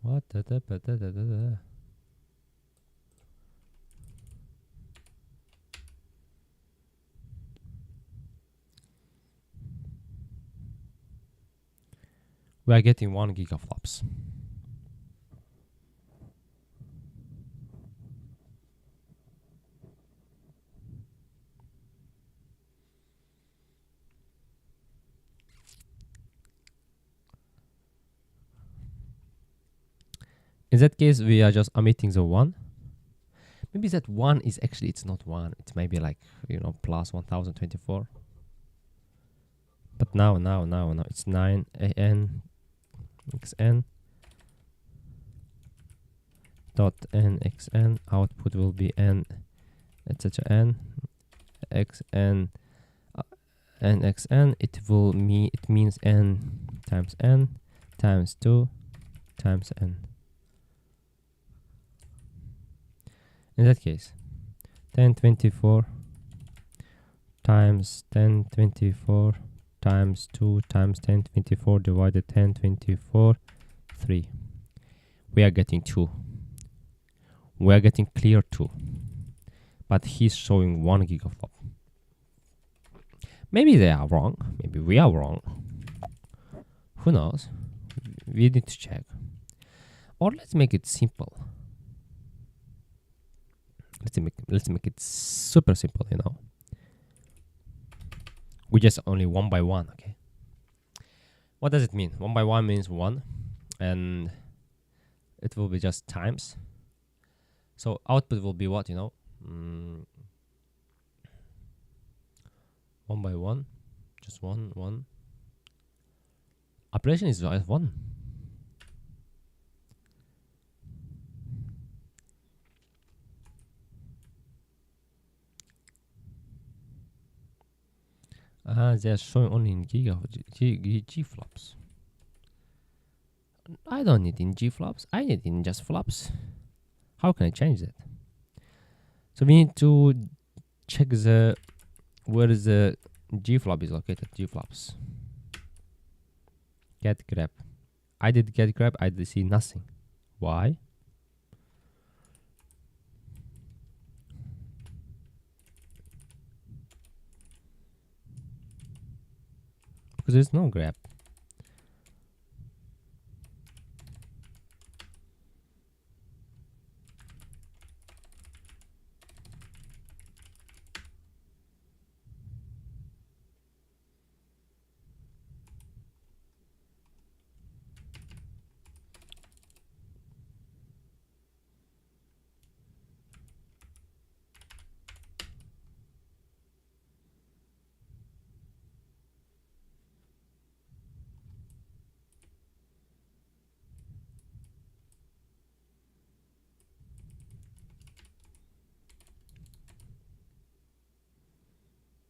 [SPEAKER 1] What? We are getting 1 gigaflops. In that case, we are just omitting the 1. Maybe that 1 is actually, it's not 1. It's maybe like, plus 1024. But now it's 9 n xn dot n xn. Output will be n, etc. n xn n xn. It means n times 2 times n. In that case, 1024 times 1024 times 2 times 1024 divided 1024, 3. We are getting 2. We are getting clear 2. But he's showing 1 gigaflop. Maybe they are wrong. Maybe we are wrong. Who knows? We need to check. Or let's make it simple. Let's make it super simple, We just only 1 by 1, okay? What does it mean? 1 by 1 means 1, and it will be just times. So output will be what, 1 by 1, just 1. Operation is 1. They are showing only in G flops. I don't need in G flops. I need in just flops. How can I change that? So we need to check where the G flop is located. G flops. Get grab. I did get grab. I did see nothing. Why? Because there's no grab.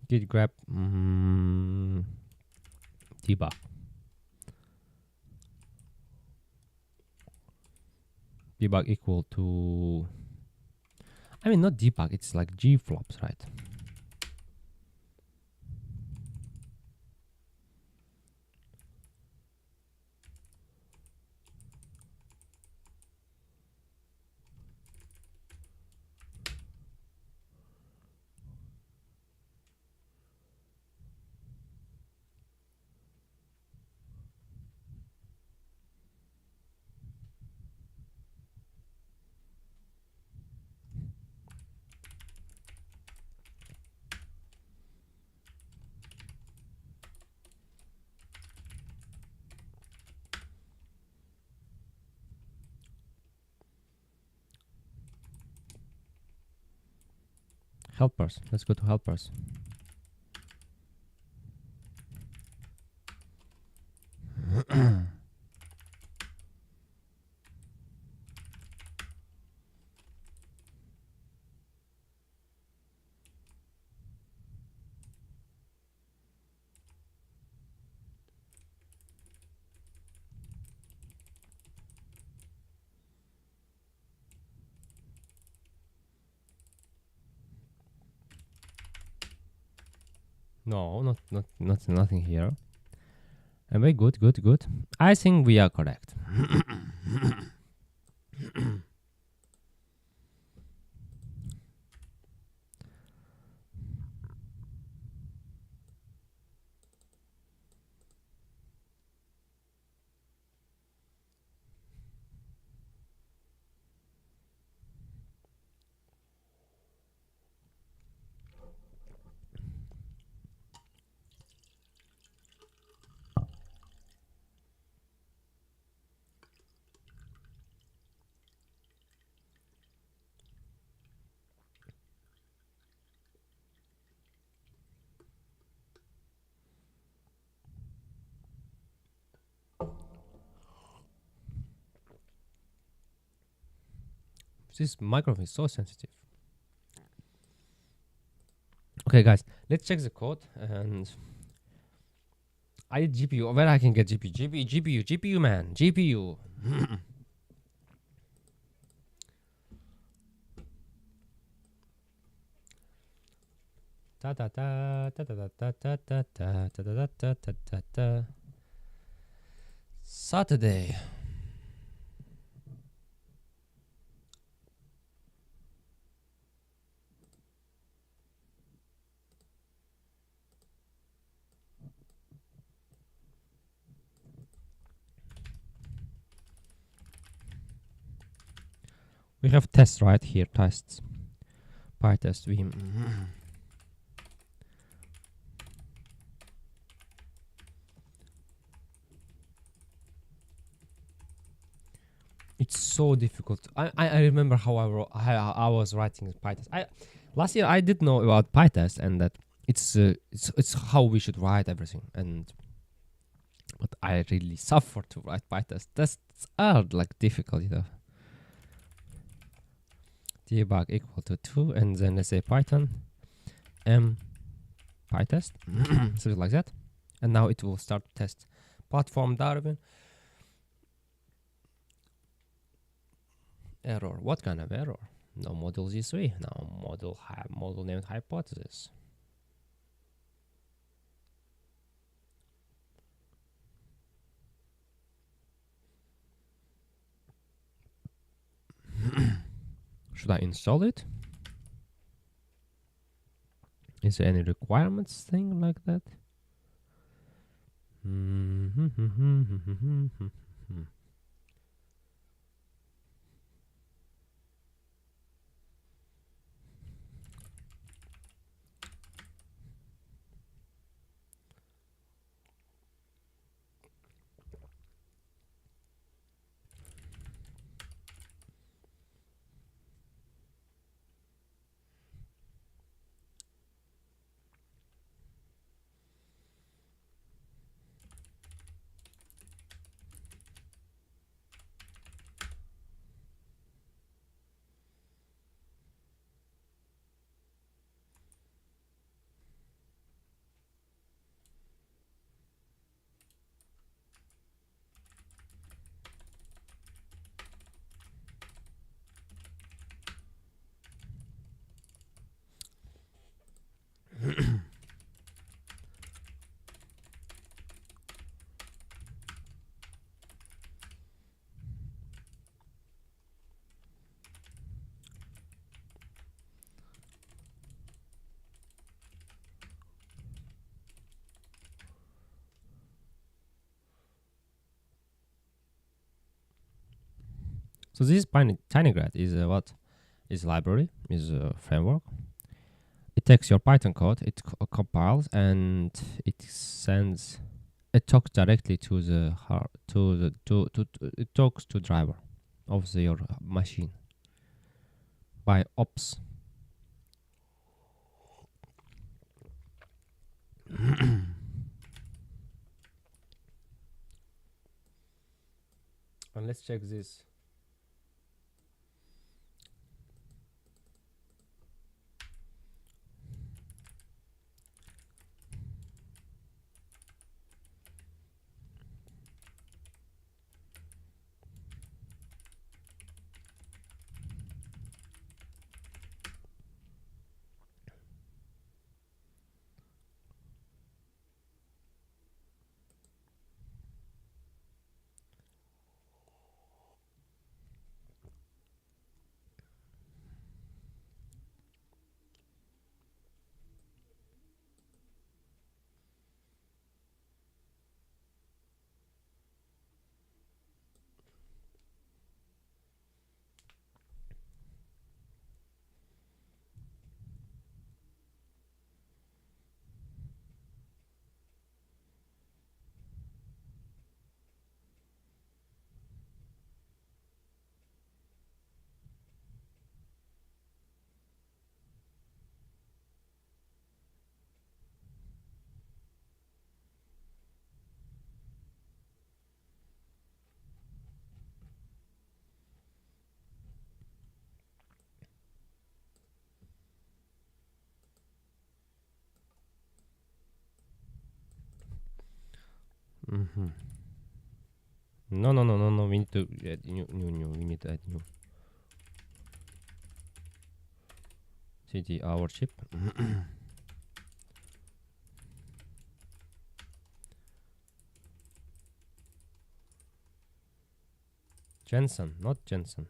[SPEAKER 1] Git grab debug. Debug equal to, I mean, not debug, it's like G flops, right? Helpers. Let's go to helpers. No, nothing here. Am I good? I think we are correct. This microphone is so sensitive. Okay, guys, let's check the code. And I need GPU. Where I can get GPU, man. GPU. Saturday. We have tests right here. Tests. PyTest Vim. It's so difficult. I remember how I was writing PyTest. Last year I did know about PyTest and that it's how we should write everything. But I really suffer to write PyTest. Tests are like difficult, you know. Debug equal to 2, and then let's say Python m PyTest, something like that. And now it will start to test platform Darwin. Error. What kind of error? No model Z3. No model named hypothesis. Should I install it? Is there any requirements thing like that? So this TinyGrad is what? Is library, is a framework. It takes your Python code, it compiles, and it sends. It talks directly to the it talks to driver of your machine by ops. And let's check this. No. We need to add new. We need to add new. CD our chip. Jensen, not Jensen.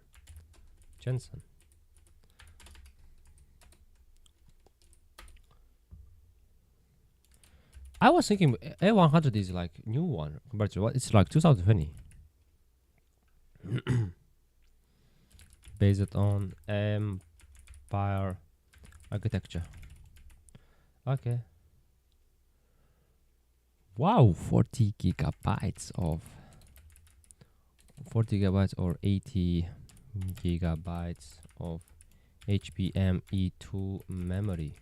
[SPEAKER 1] Jensen. I was thinking A100 is like new one compared to what it's like 2020. Based on Empire architecture. Okay. Wow, 40 gigabytes of 40 gigabytes or 80 gigabytes of HBM E2 memory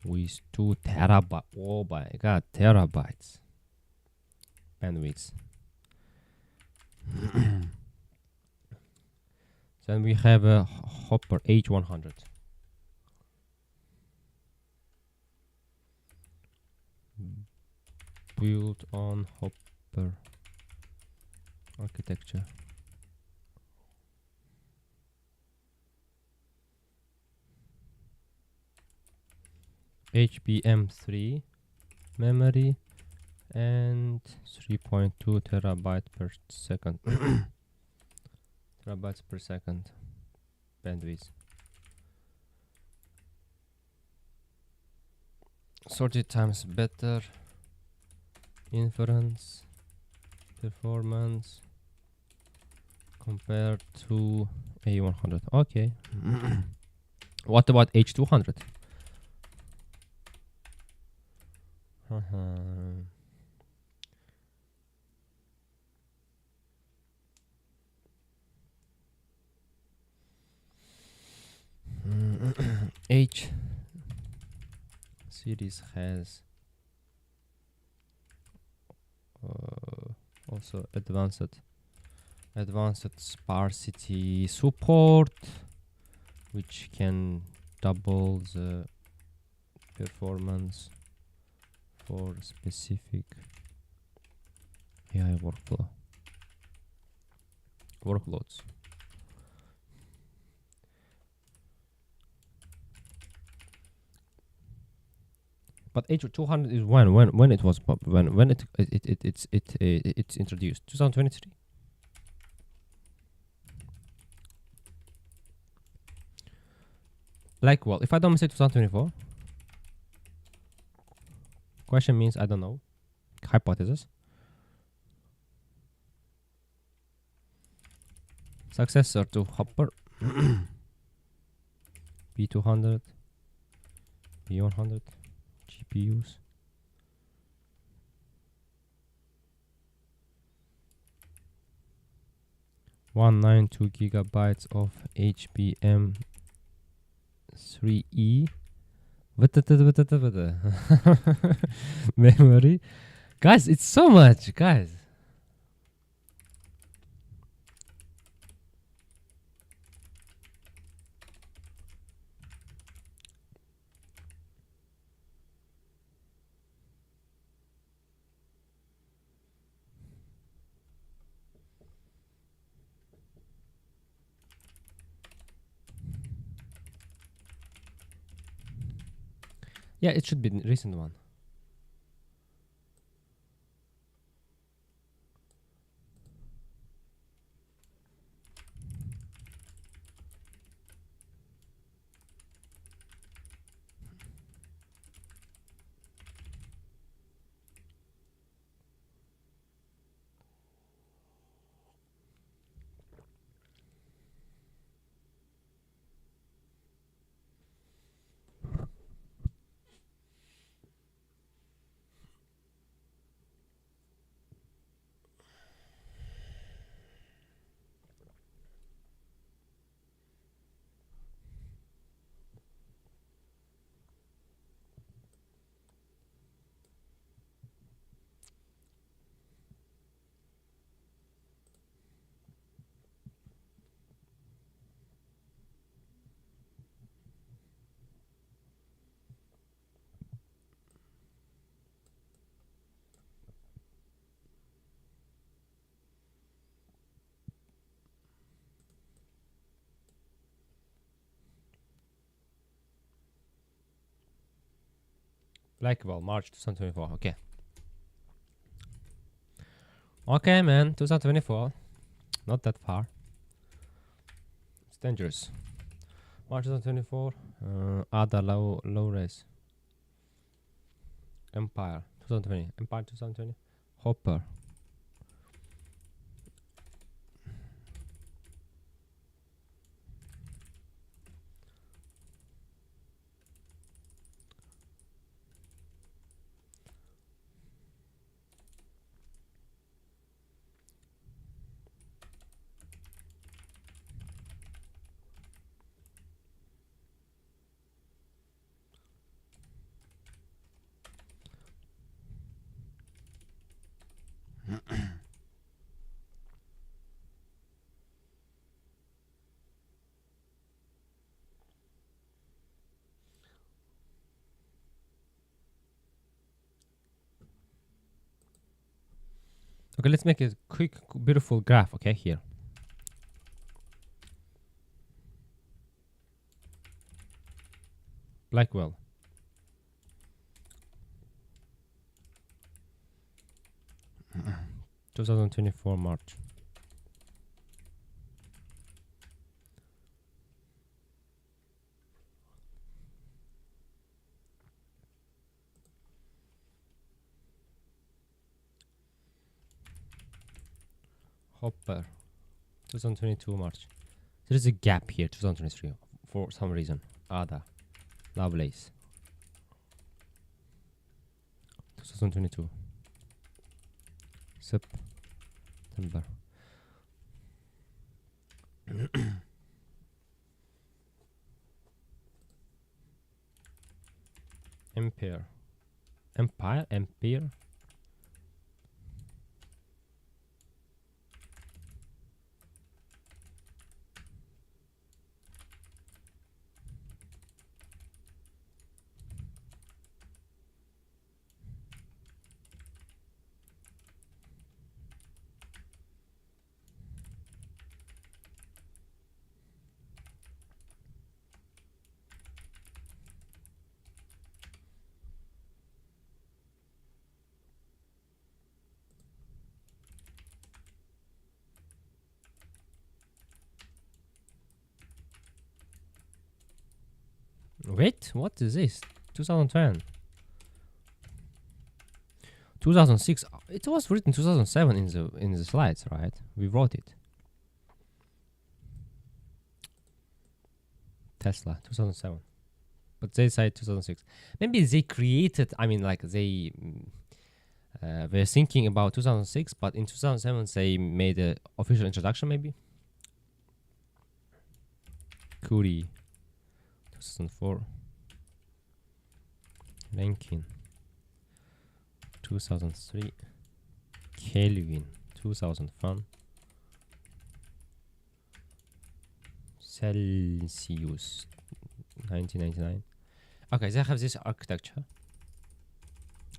[SPEAKER 1] with 2 terabytes. Oh my god, terabytes bandwidth. Then we have a Hopper H100. built on Hopper architecture. HBM3 memory and 3.2 terabyte per second terabytes per second bandwidth. Sorted times better inference performance compared to A100. Okay. What about H200? H series has also advanced sparsity support, which can double the performance for specific AI workloads. But H200 is when it was when it's introduced 2023. Like, well, if I don't say 2024, question means I don't know. Hypothesis. Successor to Hopper. B200, B100 GPUs. (192 gigabytes of HBM 3E memory. Guys, it's so much, guys. Yeah, it should be the recent one. Like, well, March 2024. Okay. Okay, man. 2024. Not that far. It's dangerous. March 2024. Ada Low-res. Empire 2020. Empire 2020. Hopper. Okay, let's make a quick, beautiful graph. Okay, here. Blackwell. Mm-hmm. 2024 March. Hopper. 2022 March. There is a gap here. 2023 for some reason. Ada. Lovelace. 2022. September. Empire. Empire. Wait, what is this? 2010. 2006. It was written 2007 in the slides, right? We wrote it. Tesla 2007, but they say 2006. Maybe they created. I mean, like they were thinking about 2006, but in 2007 they made an official introduction. Maybe. Curie 2004. Rankin 2003. Kelvin 2001. Celsius 1999. Okay, they have this architecture,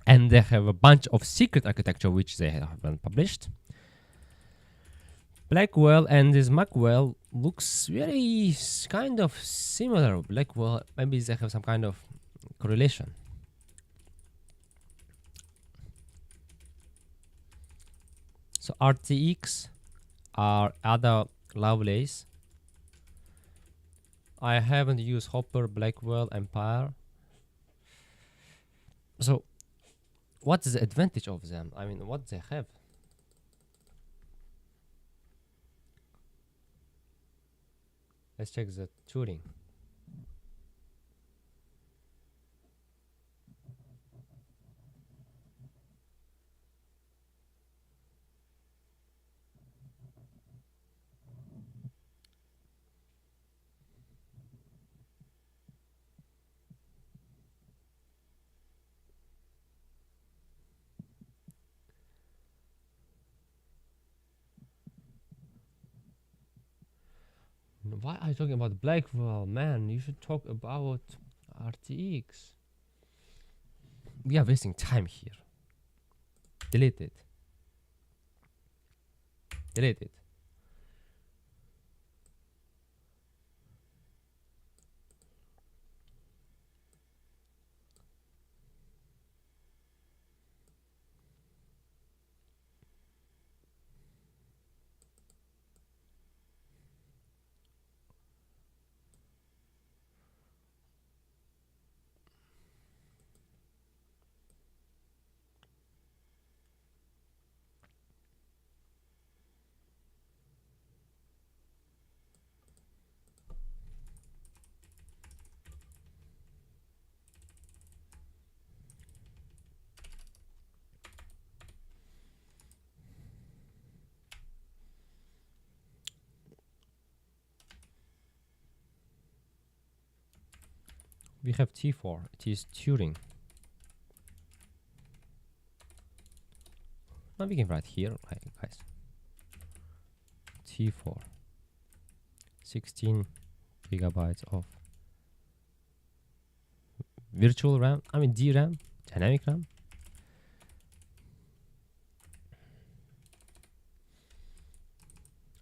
[SPEAKER 1] and they have a bunch of secret architecture which they haven't published. Blackwell and this Maxwell looks very kind of similar. Blackwell, maybe they have some kind of correlation. So RTX are Ada Lovelace. I haven't used Hopper, Blackwell, Empire. So what is the advantage of them? I mean, what they have? Let's check the Turing. Why are you talking about Blackwell, man? You should talk about RTX. We are wasting time here. Delete it. Delete it. We have T4. It is Turing. Now we can write here, okay, guys. T4. 16 gigabytes of virtual RAM. I mean DRAM, dynamic RAM.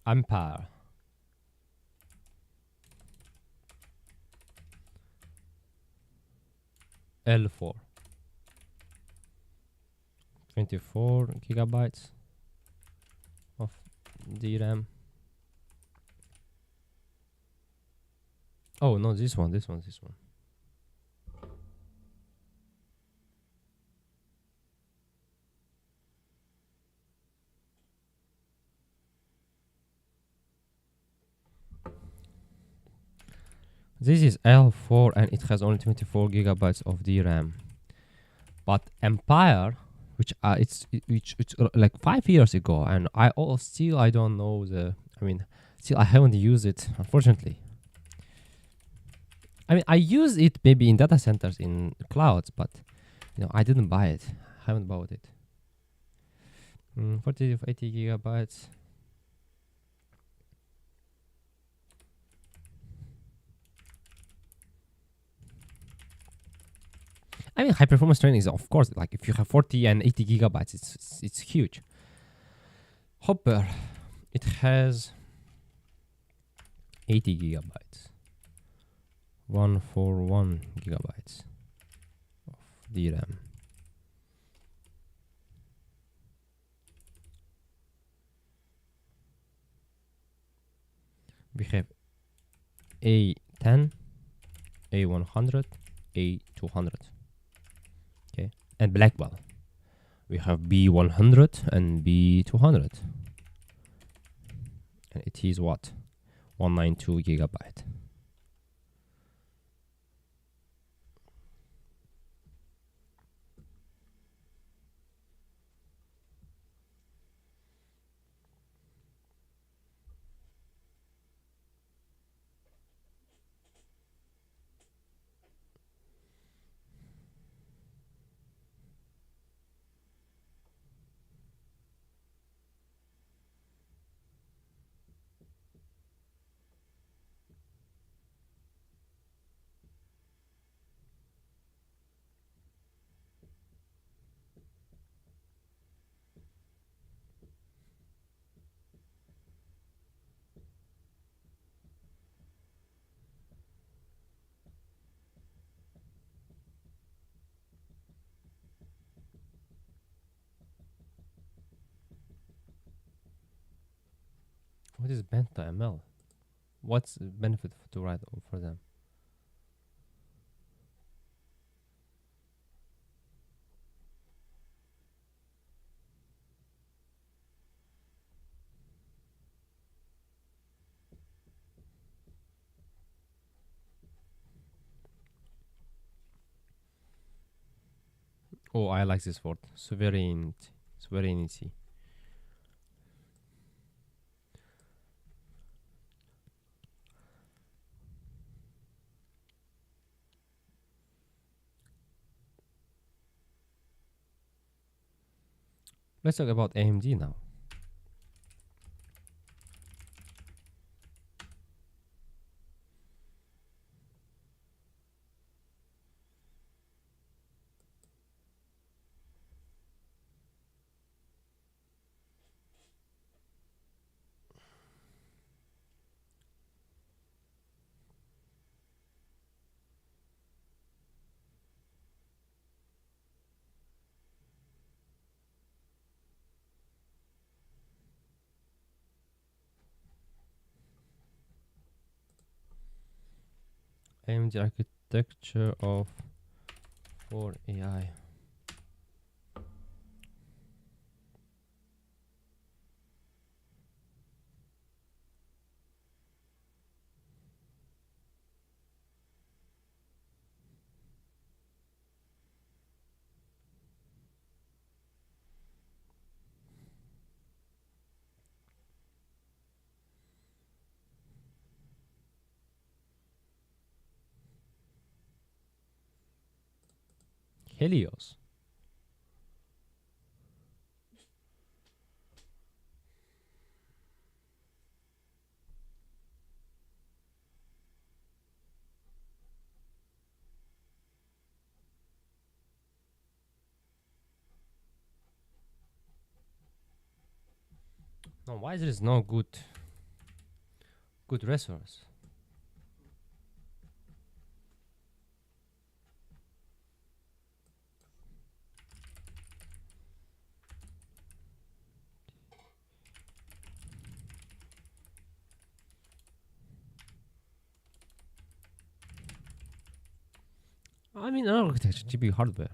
[SPEAKER 1] Ampere. L4. 24 gigabytes of DRAM. Oh no, this one. This is L4 and it has only 24 gigabytes of DRAM. But Empire, which it's like 5 years ago, and I don't know still I haven't used it, unfortunately. I mean, I use it maybe in data centers in clouds, but I didn't buy it. Haven't bought it. 40 of 80 gigabytes. I mean, high performance training is, of course, like if you have 40 and 80 gigabytes, it's huge. Hopper, it has 80 gigabytes. 141 gigabytes of DRAM. We have A10, A100, A200. Okay, and Blackwell. We have B100 and B200. And it is what? 192 gigabyte. What is Benta ML? What's the benefit to write for them? Oh, I like this word. Sovereignty. Let's talk about AMD now. AMD architecture for AI. Helios. No, why is there no good Good resource. I mean, architecture, GPU hardware.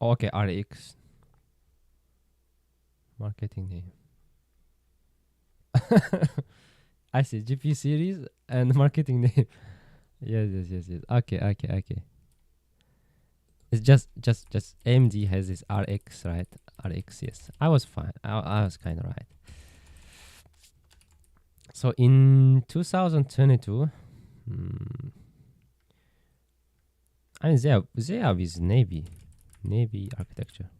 [SPEAKER 1] Okay, RX. Marketing name. I see GPU series and marketing name. Yes. Okay. It's just AMD has this RX, right? RX, yes. I was fine. I was kind of right. So in 2022, I mean, they have this Navy architecture.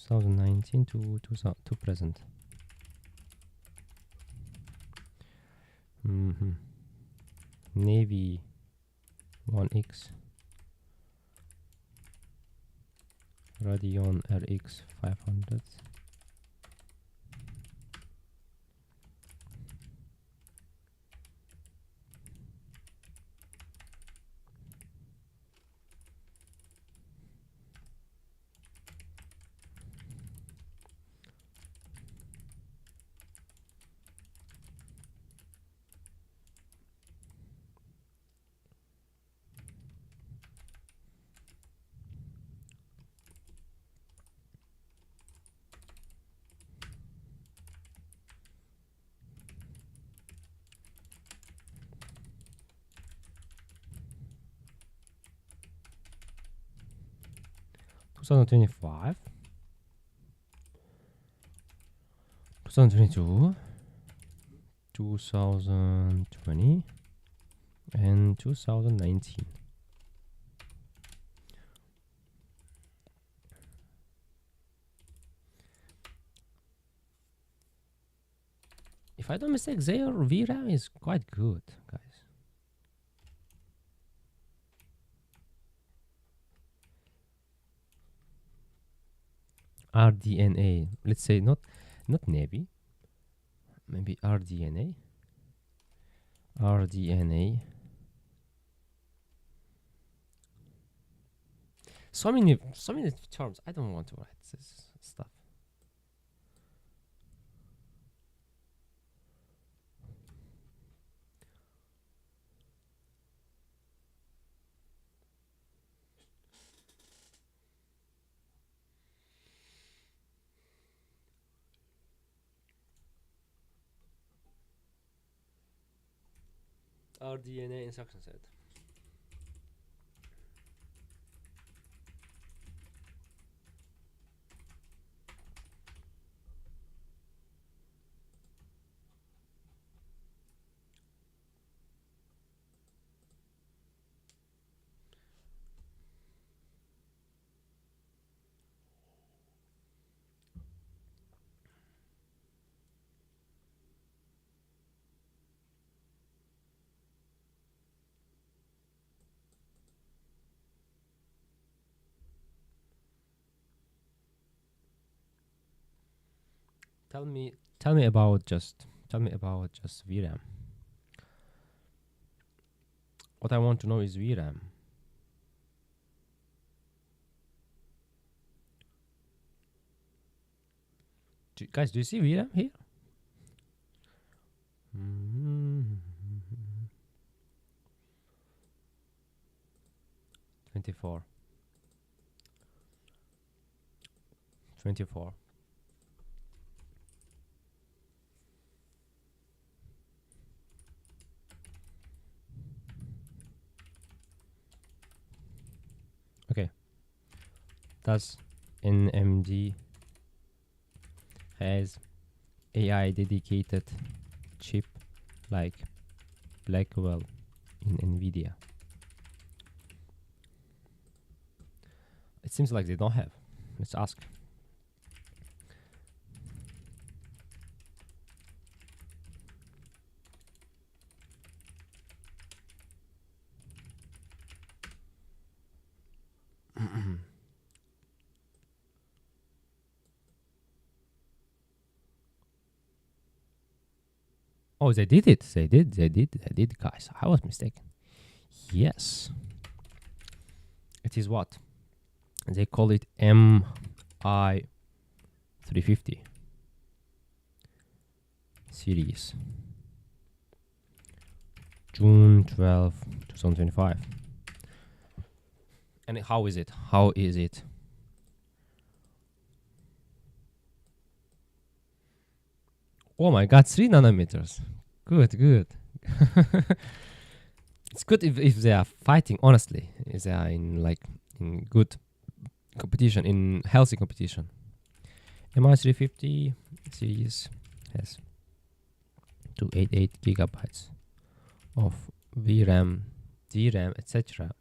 [SPEAKER 1] 2019 to present. Navy 1X, Radeon RX 500. Two 2022, 2020, and 2019. If I don't mistake, their VRAM is quite good, guys. RDNA. Let's say not Navy. Maybe RDNA. RDNA. So many terms. I don't want to write this stuff. RDNA instruction set. Tell me about just VRAM. What I want to know is VRAM. Guys, do you see VRAM here? 24. 24. Does NMD has AI dedicated chip like Blackwell in NVIDIA? It seems like they don't have. Let's ask. Oh, they did it. They did, guys. I was mistaken. Yes. It is what? They call it MI 350 series. June 12, 2025. And how is it? How is it? Oh my god, 3 nanometers. Good, good. It's good if they are fighting honestly. If they are in good competition, in healthy competition. MI 350 series has 288 gigabytes of VRAM, DRAM, etc.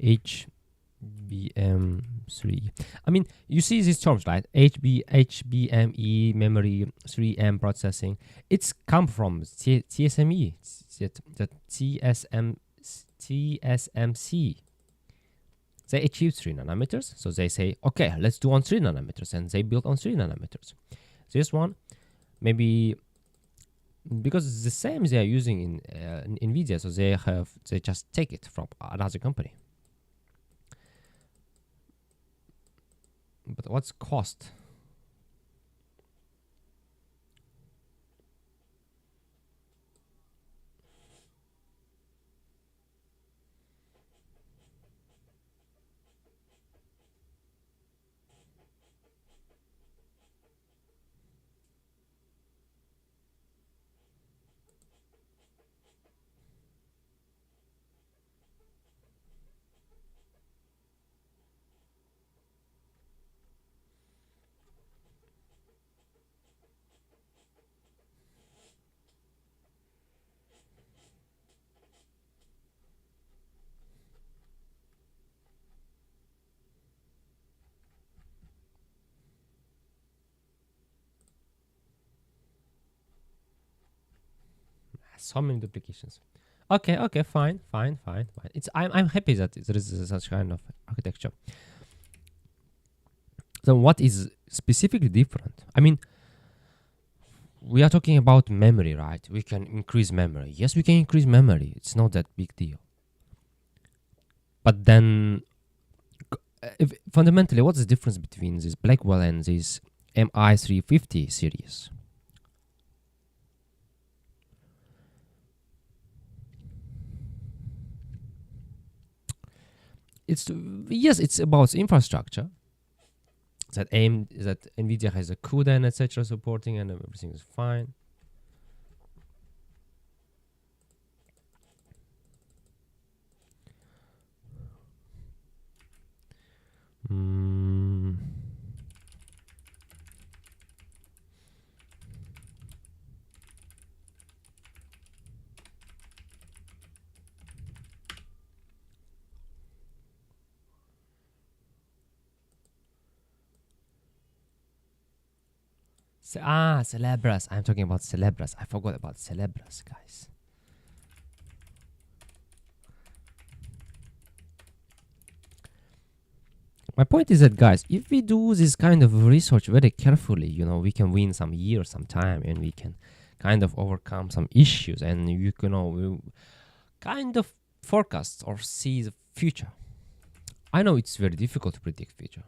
[SPEAKER 1] HBM3. I mean, you see these terms, right? HBME memory, 3M processing. It's come from TSME, the TSMC. They achieved 3 nanometers, so they say, okay, let's do on 3 nanometers, and they build on 3 nanometers. This one, maybe because it's the same they are using in NVIDIA, so they just take it from another company. But what's cost? So many duplications. Okay, fine. It's I'm happy that there is such kind of architecture. So what is specifically different? I mean, we are talking about memory, right? We can increase memory. Yes, we can increase memory. It's not that big deal. But then, fundamentally, what's the difference between this Blackwell and this MI 350 series? It's about infrastructure. That NVIDIA has a CUDA and etc. supporting, and everything is fine. Celebras. I'm talking about Celebras. I forgot about Celebras, guys. My point is that, guys, if we do this kind of research very carefully, we can win some years, some time, and we can kind of overcome some issues, and we kind of forecast or see the future. I know it's very difficult to predict future.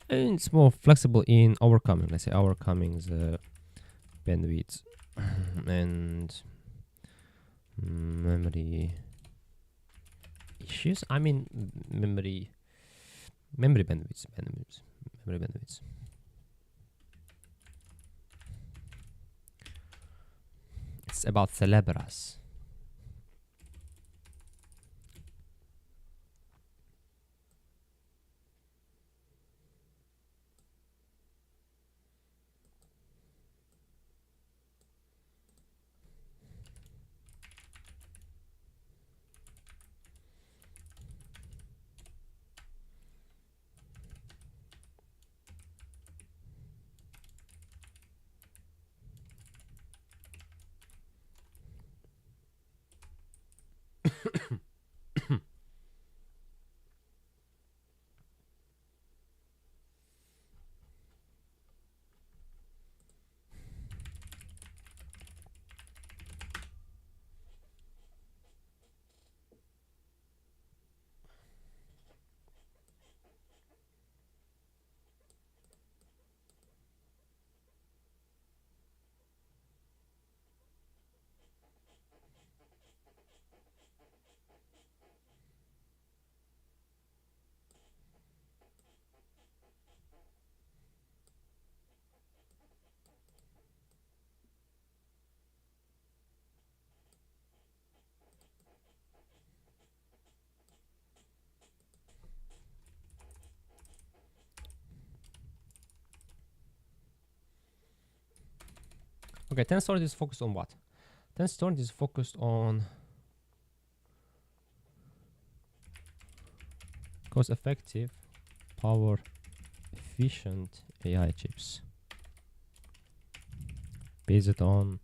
[SPEAKER 1] And it's more flexible in overcoming, let's say, overcoming the bandwidth and memory issues. I mean, memory bandwidth. It's about Celebras. Okay, Tenstorrent is focused on what? Tenstorrent is focused on cost-effective, power-efficient AI chips based on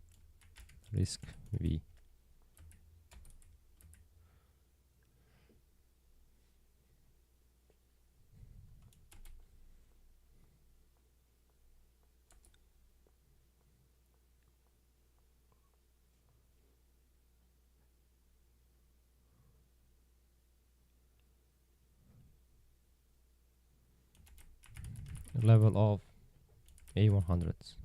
[SPEAKER 1] RISC-V. Level of A100s.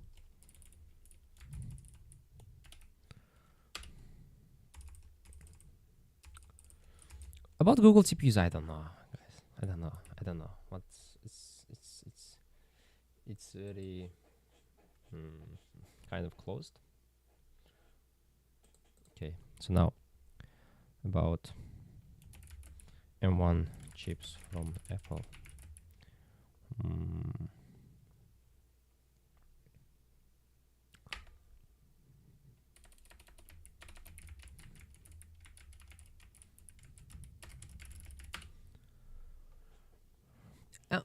[SPEAKER 1] About Google CPUs, I don't know, guys. I don't know. It's very kind of closed. Okay, so now about M1 chips from Apple.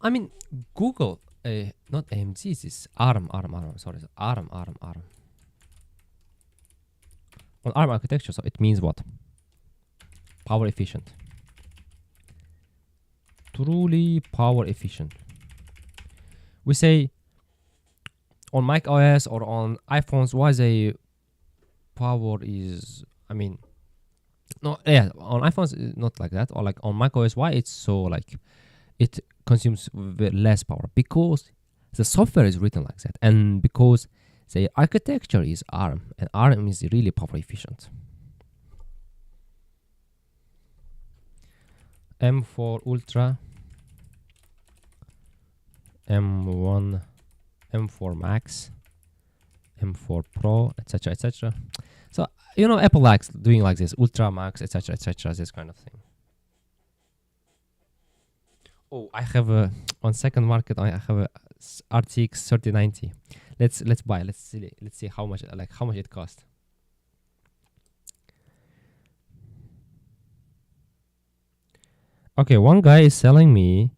[SPEAKER 1] I mean, Google, not AMD, this is ARM, sorry, ARM. On ARM architecture, so it means what? Power efficient. Truly power efficient. We say on Mac OS or on iPhones, why the power is, I mean, no, yeah, on iPhones not like that, or like on Mac OS, why it's so like it consumes less power? Because the software is written like that, and because the architecture is ARM, and ARM is really power efficient. M4 Ultra, M1, M4 Max, M4 Pro, etc. So you know, Apple likes doing like this, Ultra Max, etc, this kind of thing. Oh, I have a on second market. I have a RTX 3090. Let's buy. Let's see how much it costs. Okay, one guy is selling me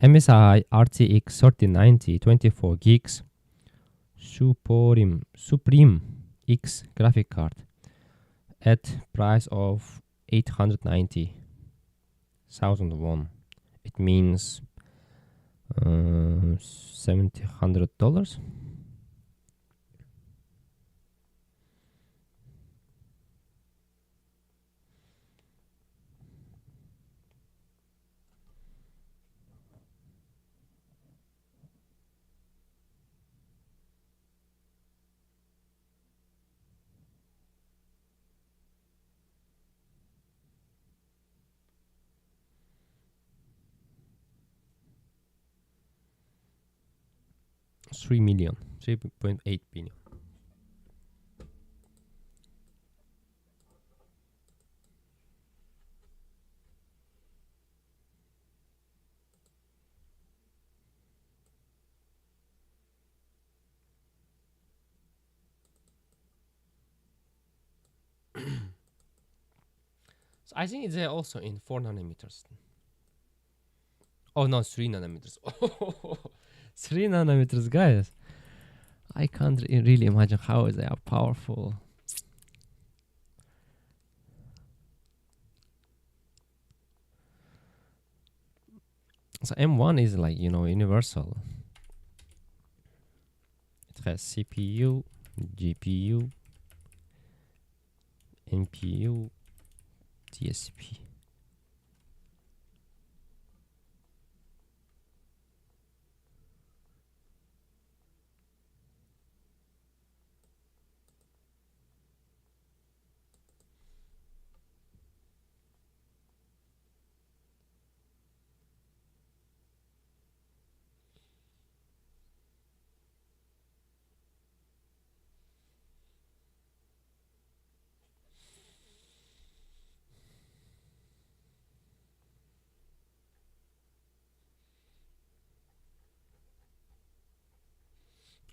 [SPEAKER 1] MSI RTX 3090 24 gigs Supreme X graphic card at price of 890,000 won. It means $700. 3 million, 3.8 billion. So I think it's also in 4 nanometers. Oh no, 3 nanometers. 3 nanometers, guys. I can't really imagine how they are powerful. So M1 is like, universal. It has CPU, GPU, NPU, DSP.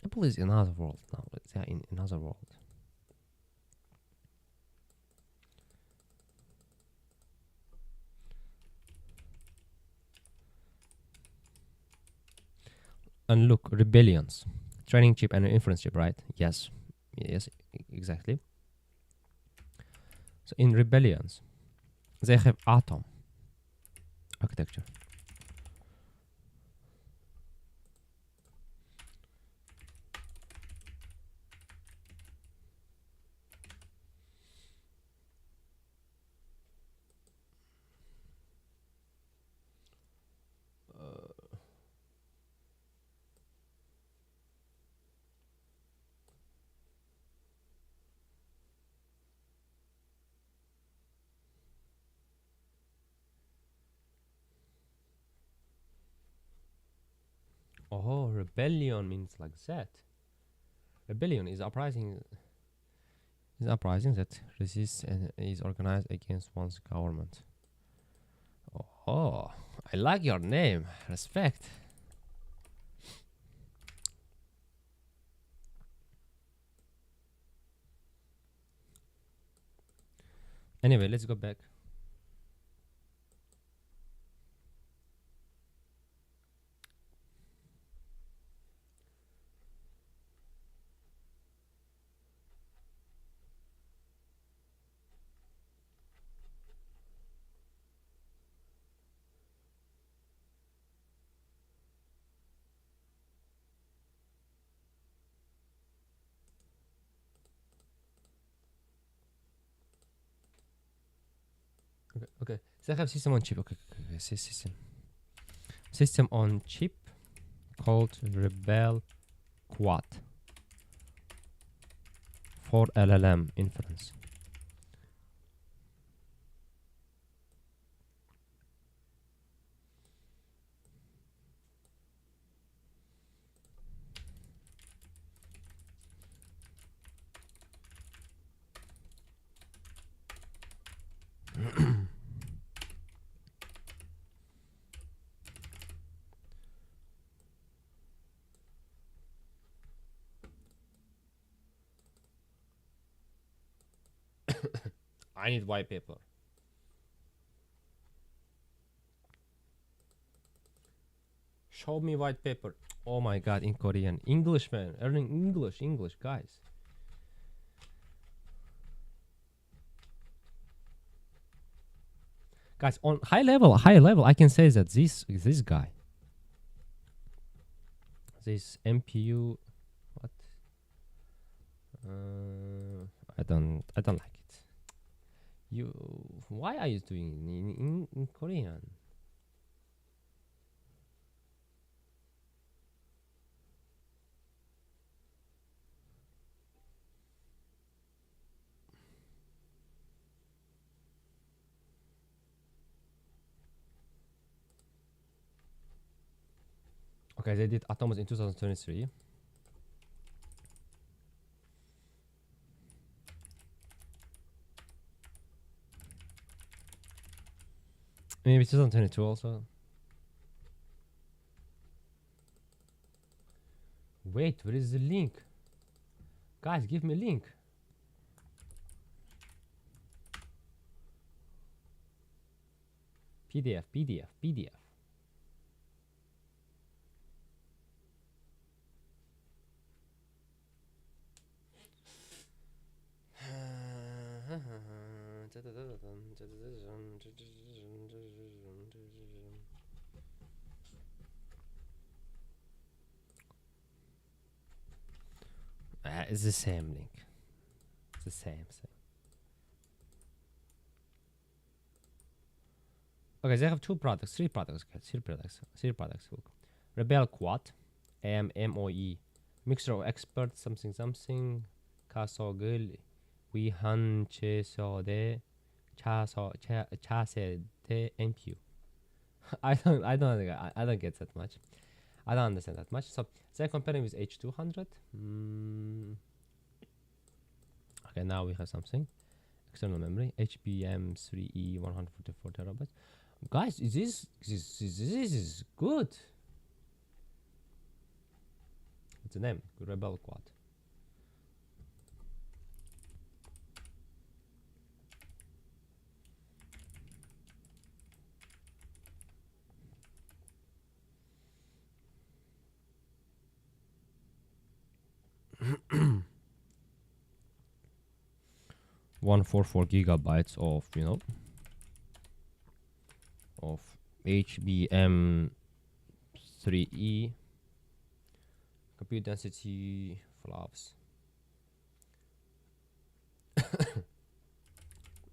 [SPEAKER 1] Apple is in another world now. They are in another world. And look, rebellions, training chip and inference chip, right? Yes, exactly. So in rebellions, they have Atom architecture. Oh, rebellion means like that. Rebellion is uprising. Is uprising that resists and is organized against one's government. Oh, I like your name. Respect. Anyway, let's go back. Okay. So I have system on chip. Okay. System on chip called Rebel Quad for LLM inference. I need white paper. Show me white paper. Oh my god, in Korean. English, man. Learning English, guys. Guys, on high level, I can say that this guy, this MPU, what? I don't like it. Why are you doing it in Korean? Okay, they did Atomos in 2023. Maybe 2022 also. Wait, where is the link? Guys, give me a link. PDF, PDF, PDF. It's the same link. It's the same. Okay, they have three products. Three products. Look. Rebel Quad, AMMOE, mixture of expert something something, Kasogul, Wihan Chesode, Chase de NQ. I don't get that much. I don't understand that much. So they're comparing with H200. Okay, now we have something. External memory, HBM3E 144 terabytes. Guys, this is good. What's the name? Rebel Quad. One 4 gigabytes of of HBM3E compute density flops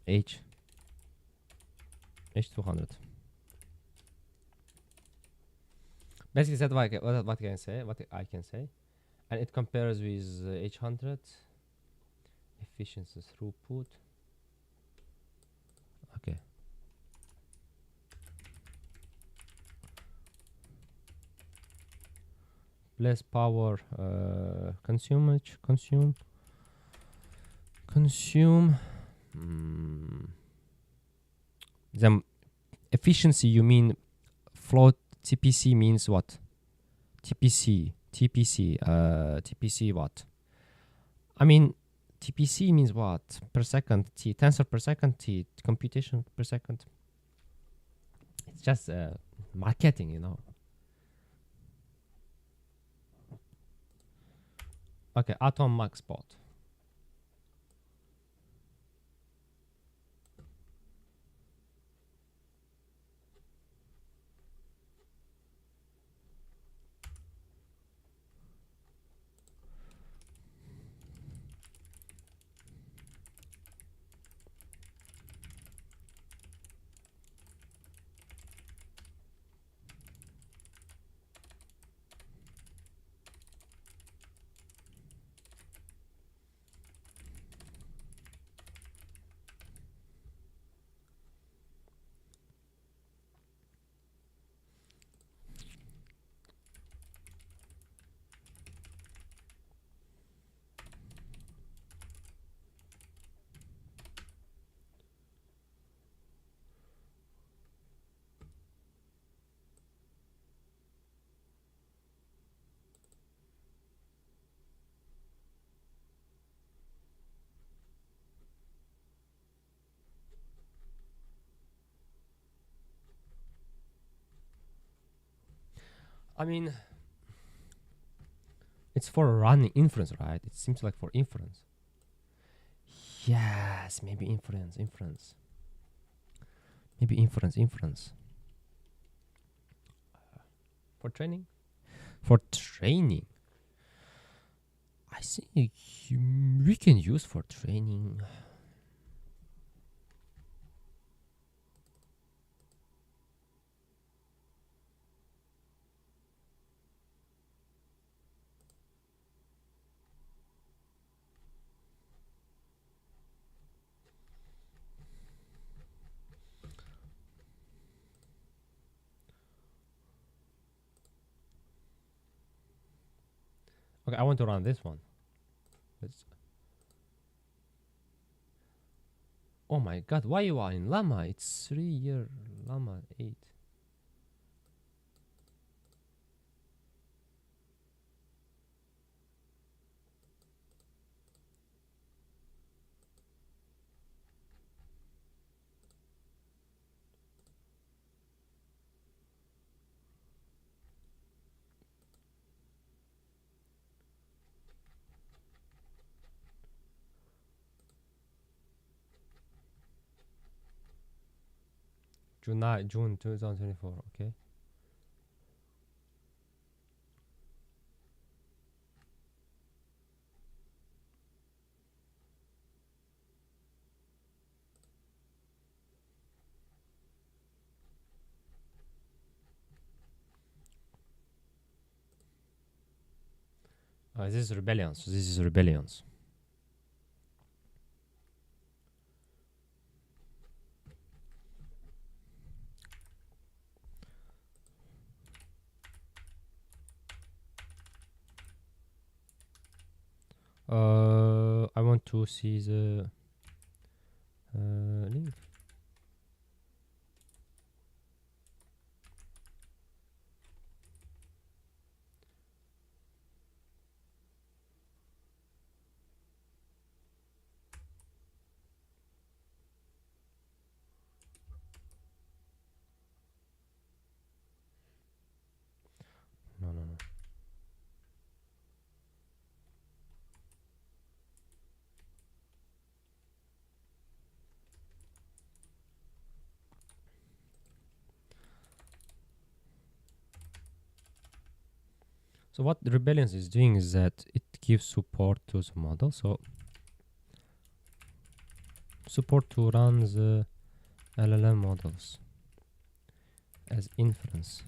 [SPEAKER 1] H200. Basically, that's what I can say, and it compares with H100 efficiency throughput. Okay. Less power consume. The efficiency, you mean float TPC means what? TPC what? I mean TPC means what? Per second T, tensor per second T, computation per second. It's just marketing, Okay, Atom Max Bot. I mean, it's for running inference, right? It seems like for inference. Yes, maybe inference. Maybe inference. For training? For training. I think we can use for training. Okay, I want to run this one. Let's Oh my god, why you are in Llama? It's 3 year Llama 8. June 2024, okay. This is rebellions. This is rebellions. I want to see the link. No. So what the rebellions is doing is that it gives support to the model. So support to run the LLM models as inference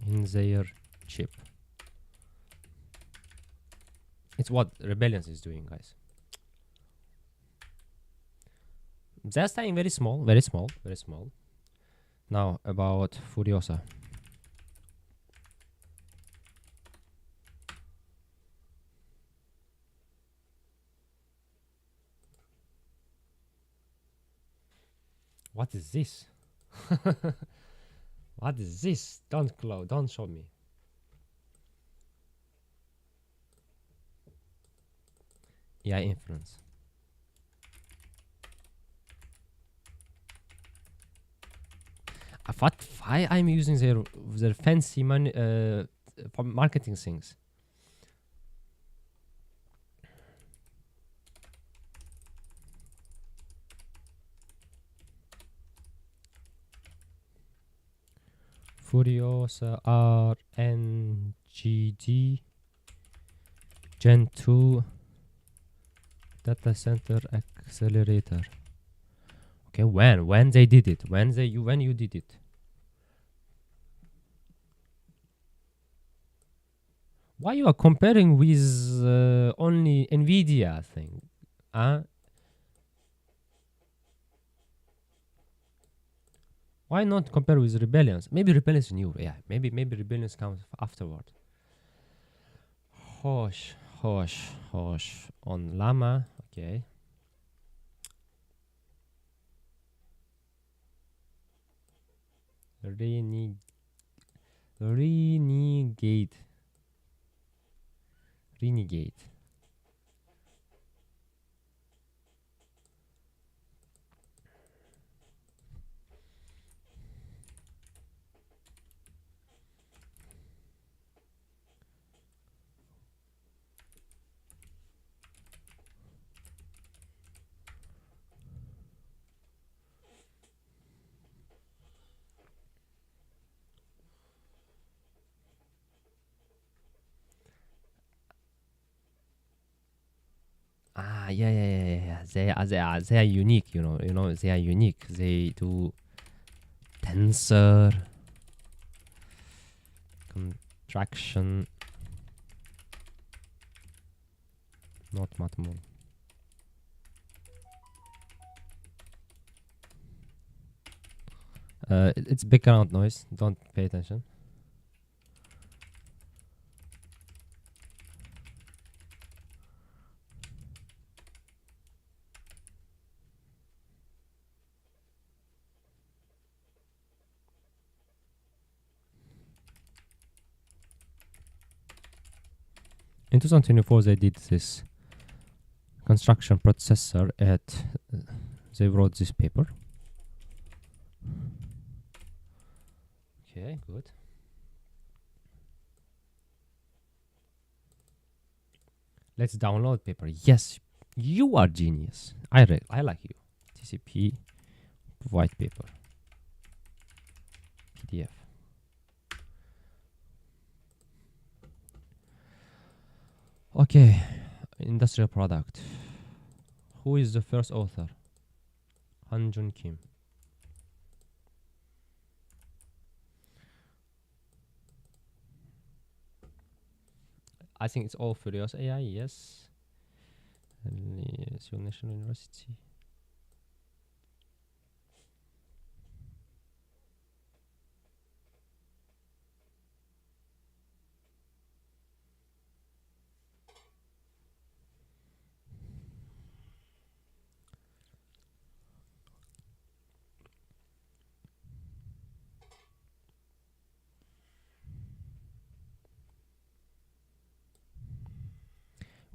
[SPEAKER 1] in their chip. It's what rebellions is doing, guys. That's time very small. Now about Furiosa. What is this? What is this? Don't show me. AI inference. Why I'm using their fancy marketing things. Furiosa RNGD Gen 2 Data Center Accelerator. Okay, when they did it? When you did it? Why you are comparing with only Nvidia thing? Why not compare with Rebellions? Maybe Rebellions is new. Yeah, maybe Rebellions comes afterward. Hosh on Llama. Okay. Renegade. Yeah. They are unique, you know, they are unique. They do tensor contraction, not matmul. It's background noise. Don't pay attention. In 2024, they did this construction processor at. They wrote this paper. Okay, good. Let's download paper. Yes, you are genius. I like you. TCP white paper. PDF. Okay, industrial product. Who is the first author? Hanjun Kim. I think it's all Furious AI, yes. Seoul National University.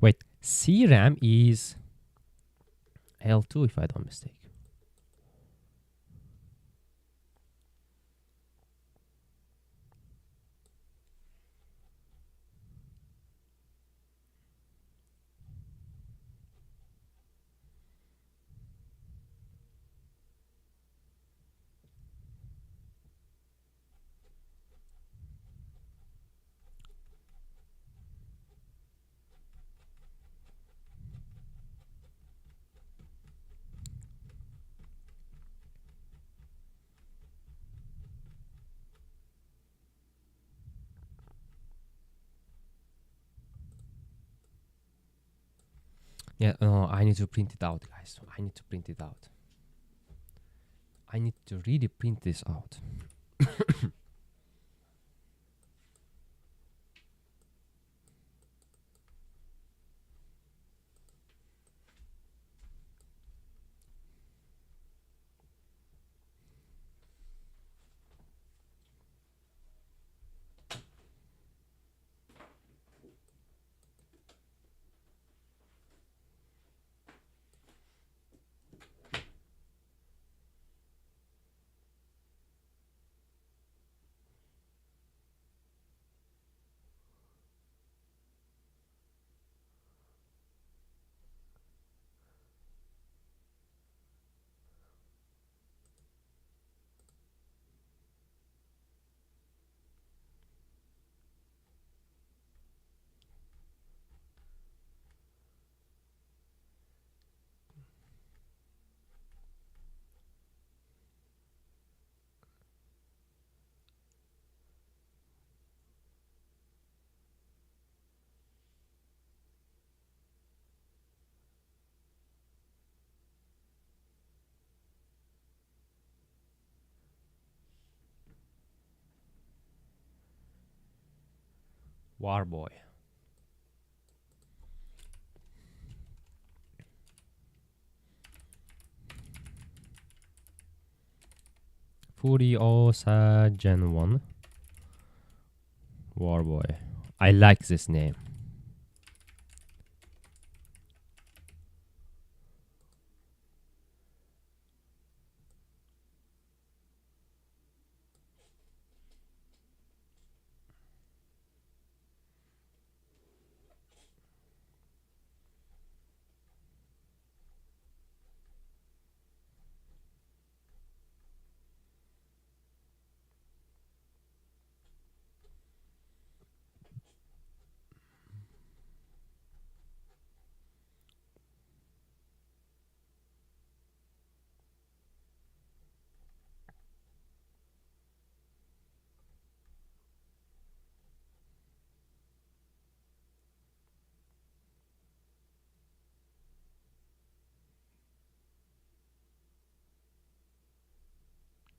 [SPEAKER 1] Wait, CRAM is L2 if I don't mistake. Yeah, no, I need to print it out, guys. I need to print it out. I need to really print this out. Warboy. Furiosa Gen 1. Warboy. I like this name.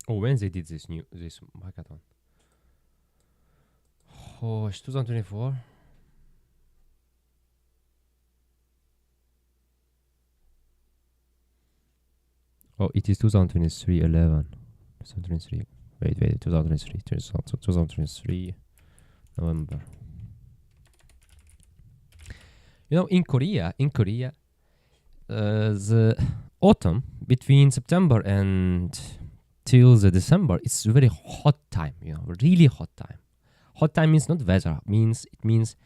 [SPEAKER 1] Oh, when they did this hackathon? Oh, it's 2024. Oh, it is 2023, 11. 2023. Wait, 2023. 2023, November. In Korea, the autumn between September and till the December, it's very hot time. Really hot time. Hot time means not weather. It means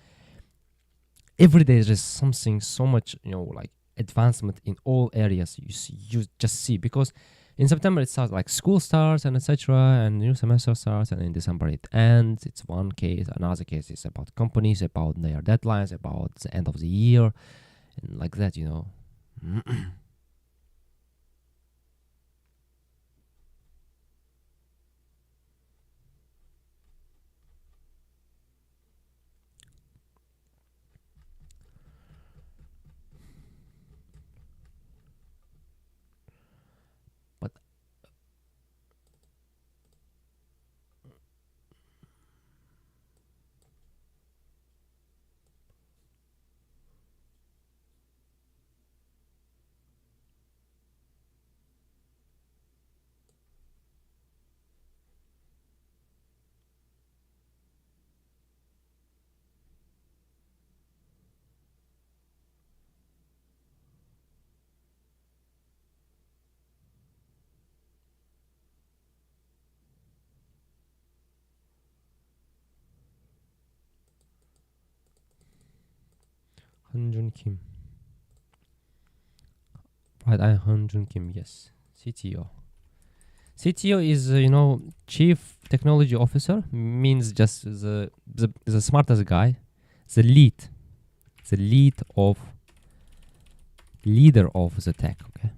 [SPEAKER 1] every day there is something so much like advancement in all areas. You just see because in September it starts like school starts and etc. and new semester starts, and in December it ends. It's one case. Another case is about companies, about their deadlines, about the end of the year, and like that. 汉中 Kim. Right, I Hanjun Kim, yes. CTO. CTO is, Chief Technology Officer, means just the smartest guy, the leader of the tech, okay?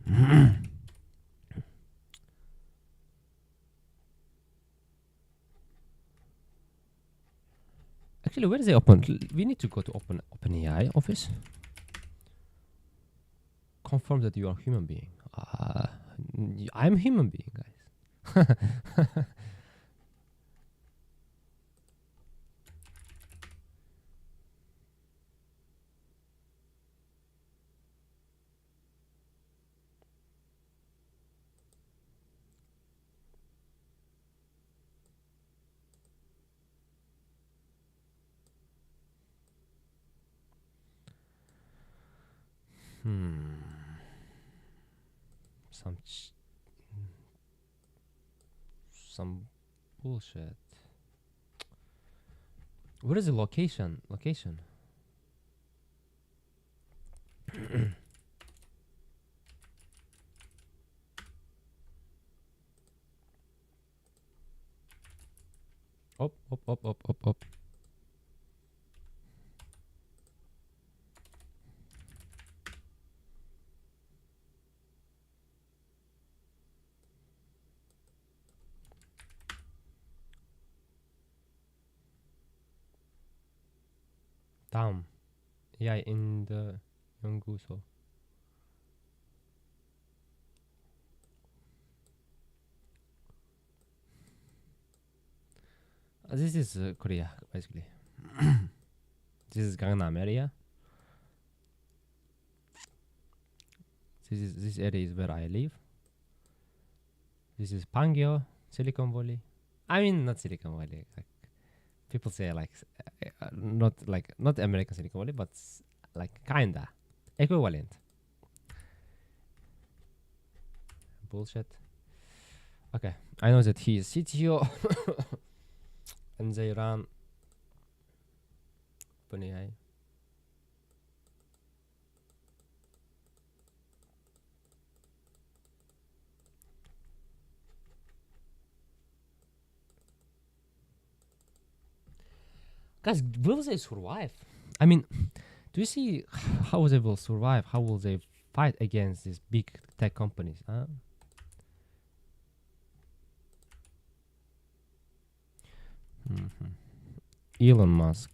[SPEAKER 1] Actually, where is the open? We need to go to OpenAI office. Confirm that you are a human being. I'm a human being, guys. Some some bullshit. Where is the location? Up. Down. Yeah, in the Yonguso. This is Korea, basically. This is Gangnam area. This area is where I live. This is Pangyo, Silicon Valley. I mean, not Silicon Valley. Like people say, not American Silicon Valley, but like kinda equivalent. Bullshit. Okay, I know that he is CTO, and they run OpenAI. Guys, will they survive? I mean, do you see how they will survive? How will they fight against these big tech companies? Huh? Elon Musk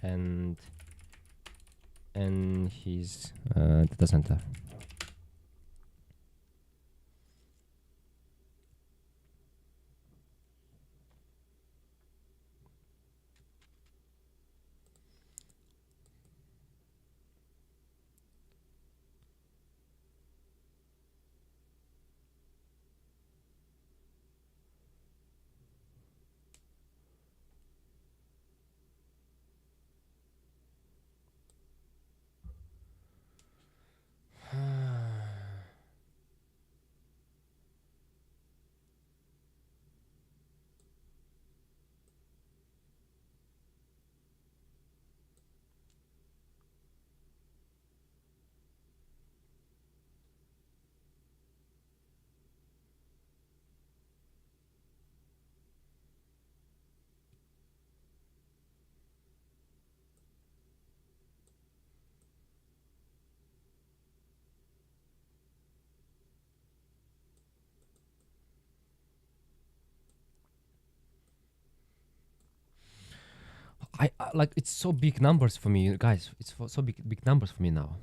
[SPEAKER 1] and his data center. like it's so big numbers for me, guys. It's so big numbers for me now.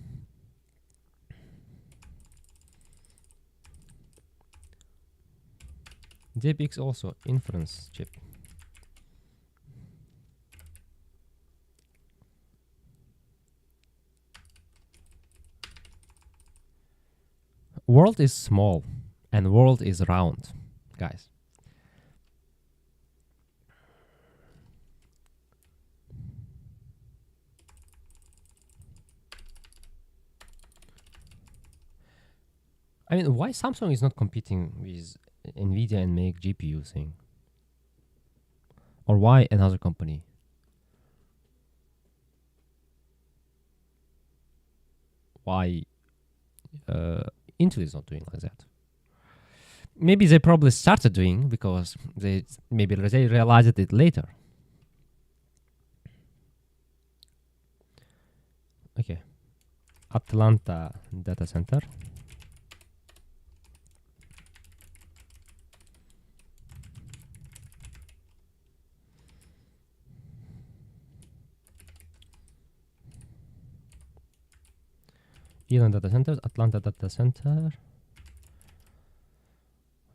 [SPEAKER 1] JPX also inference chip. World is small and world is round, guys. I mean, why Samsung is not competing with Nvidia and make GPU thing? Or why another company? Why Intel is not doing like that? Maybe they probably started doing because they realized it later. Okay, Atlanta data center. Elon data centers, Atlanta data center.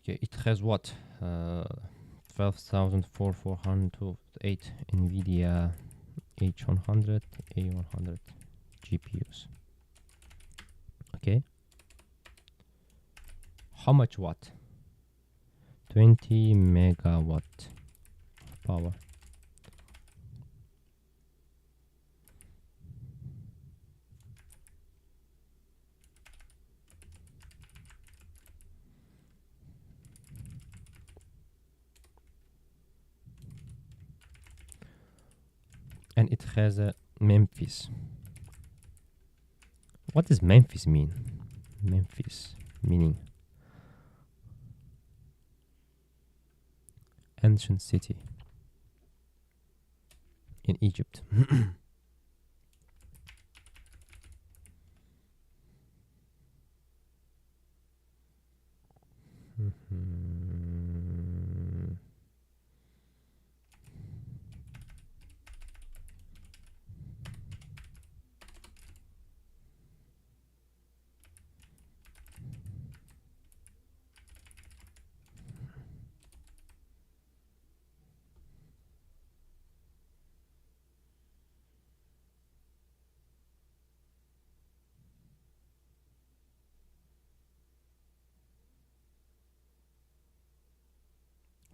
[SPEAKER 1] Okay, it has what? 12,408 NVIDIA H100, A100 GPUs. Okay. How much watt? 20 megawatt power. And it has a Memphis. What does Memphis mean? Memphis meaning ancient city in Egypt.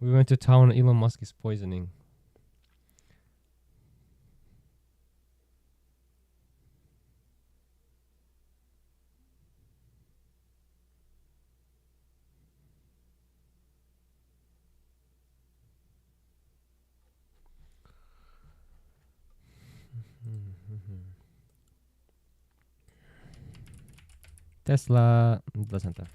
[SPEAKER 1] We went to town. Elon Musk is poisoning. Tesla data center.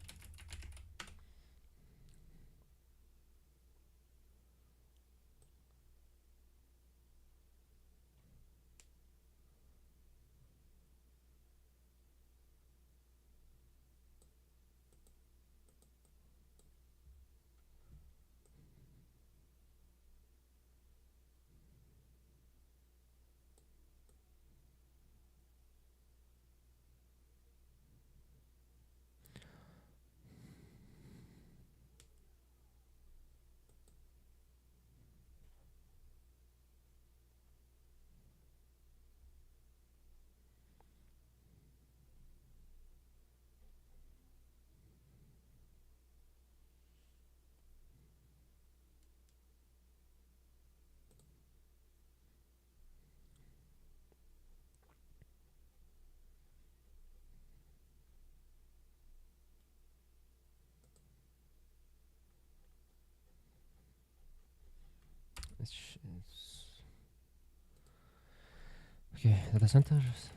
[SPEAKER 1] Okay, data centers.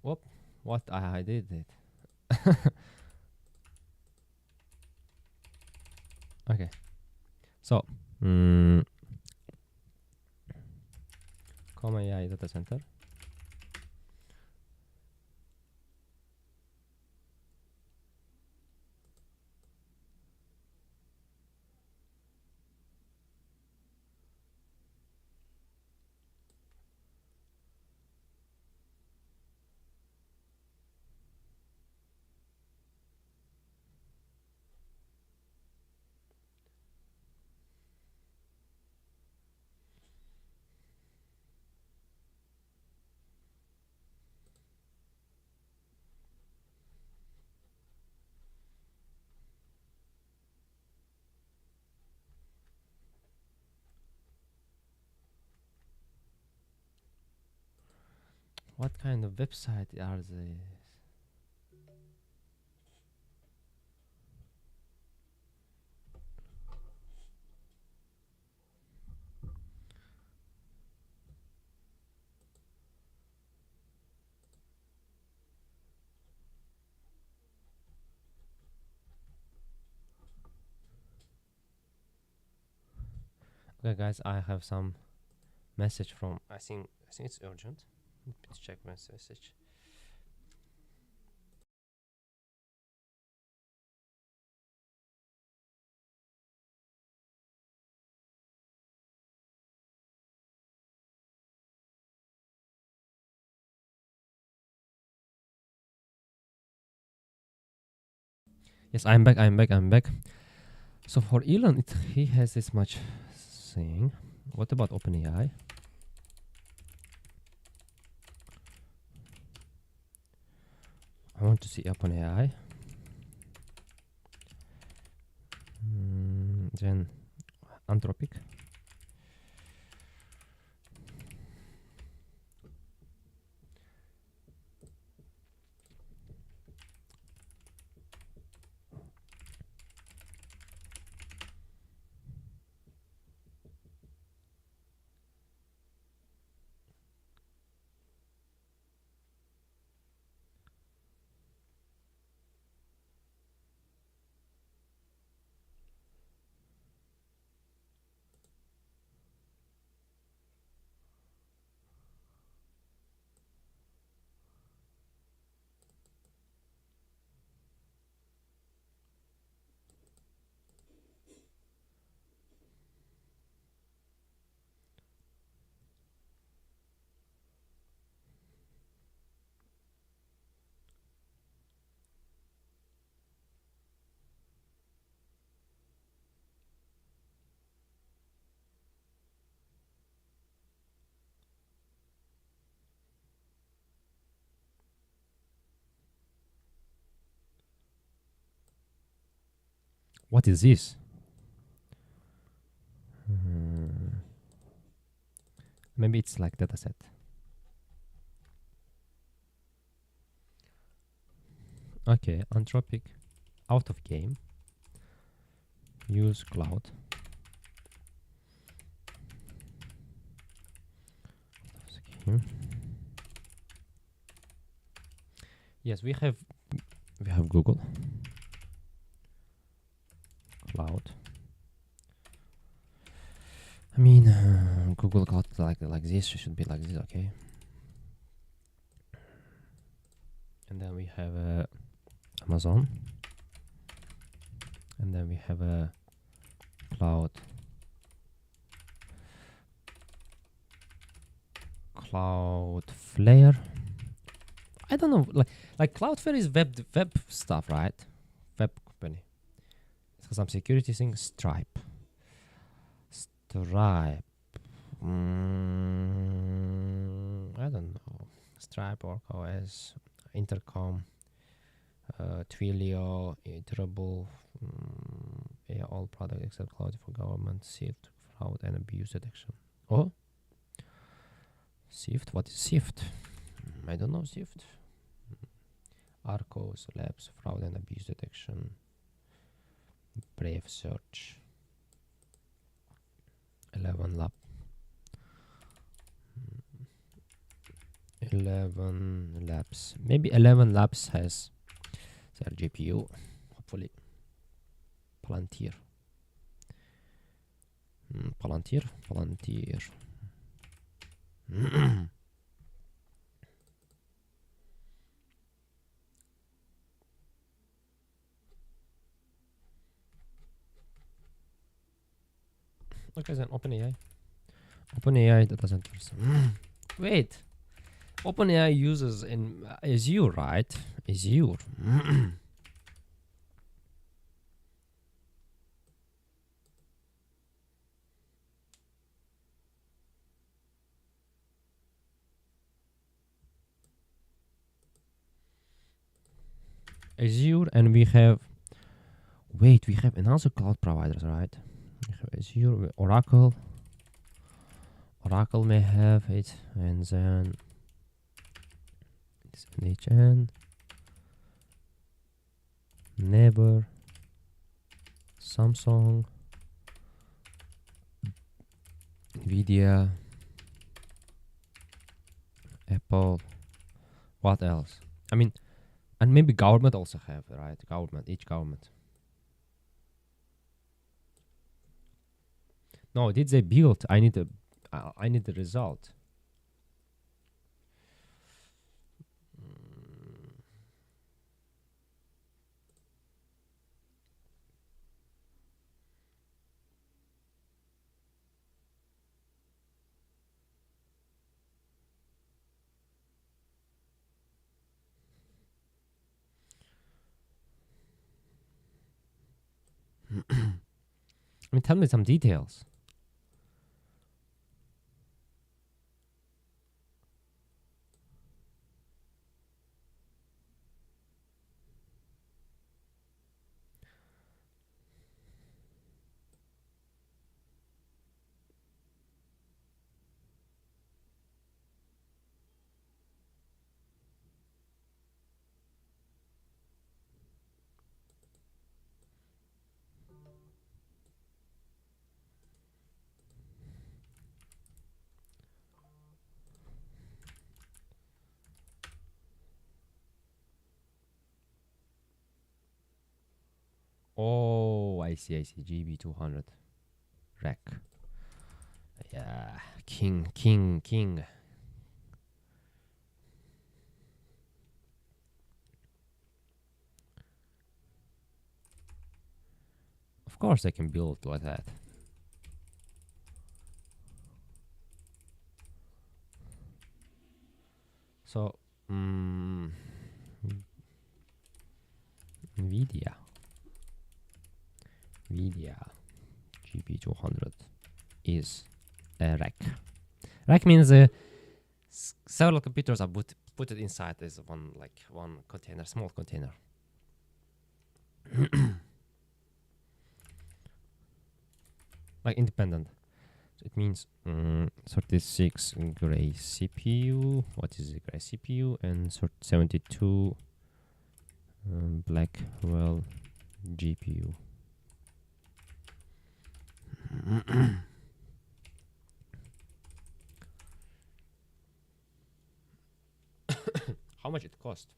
[SPEAKER 1] Whoop. What? I did it. Okay. So, Comma AI data center. What kind of website are they? Okay, guys, I have some message from. I think it's urgent. Let's check my message. Yes, I'm back. So for Elon, he has this much saying. What about OpenAI? I want to see OpenAI. Then Anthropic. What is this? Maybe it's like dataset. Okay, Anthropic, out of game. Use cloud. Yes, we have Google Cloud. I mean, Google Cloud like this should be like this, okay? And then we have Amazon, and then we have a Cloudflare. I don't know, like Cloudflare is web stuff, right? Web company. It has some security thing. Stripe. I don't know. Stripe, OS, Intercom, Twilio, Iterable, all products except cloud for government, SIFT, fraud and abuse detection. Oh, SIFT. What is SIFT? I don't know SIFT. Arcos Labs, fraud and abuse detection. Brave Search. 11 Labs. Maybe 11 Labs has their GPU. Hopefully. Palantir. Palantir. Okay, then OpenAI. OpenAI data centers. Wait. OpenAI uses in Azure, right? Azure. Azure, and we have. Wait, we have another cloud providers, right? We have Azure, Oracle may have it, and then It's NHN. Never. Samsung. Nvidia. Apple. What else? I mean, and maybe government also have, right? Government, each government. No, did they build? I need the result. I mean, tell me some details. Oh, I see. GB200 rack. Yeah, king. Of course, I can build like that. So, Nvidia GB200 is a rack. Rack means several computers are put it inside as one container, small container. Like independent. So it means 36 gray CPU. What is a gray CPU? And 72 Blackwell GPU. How much it cost?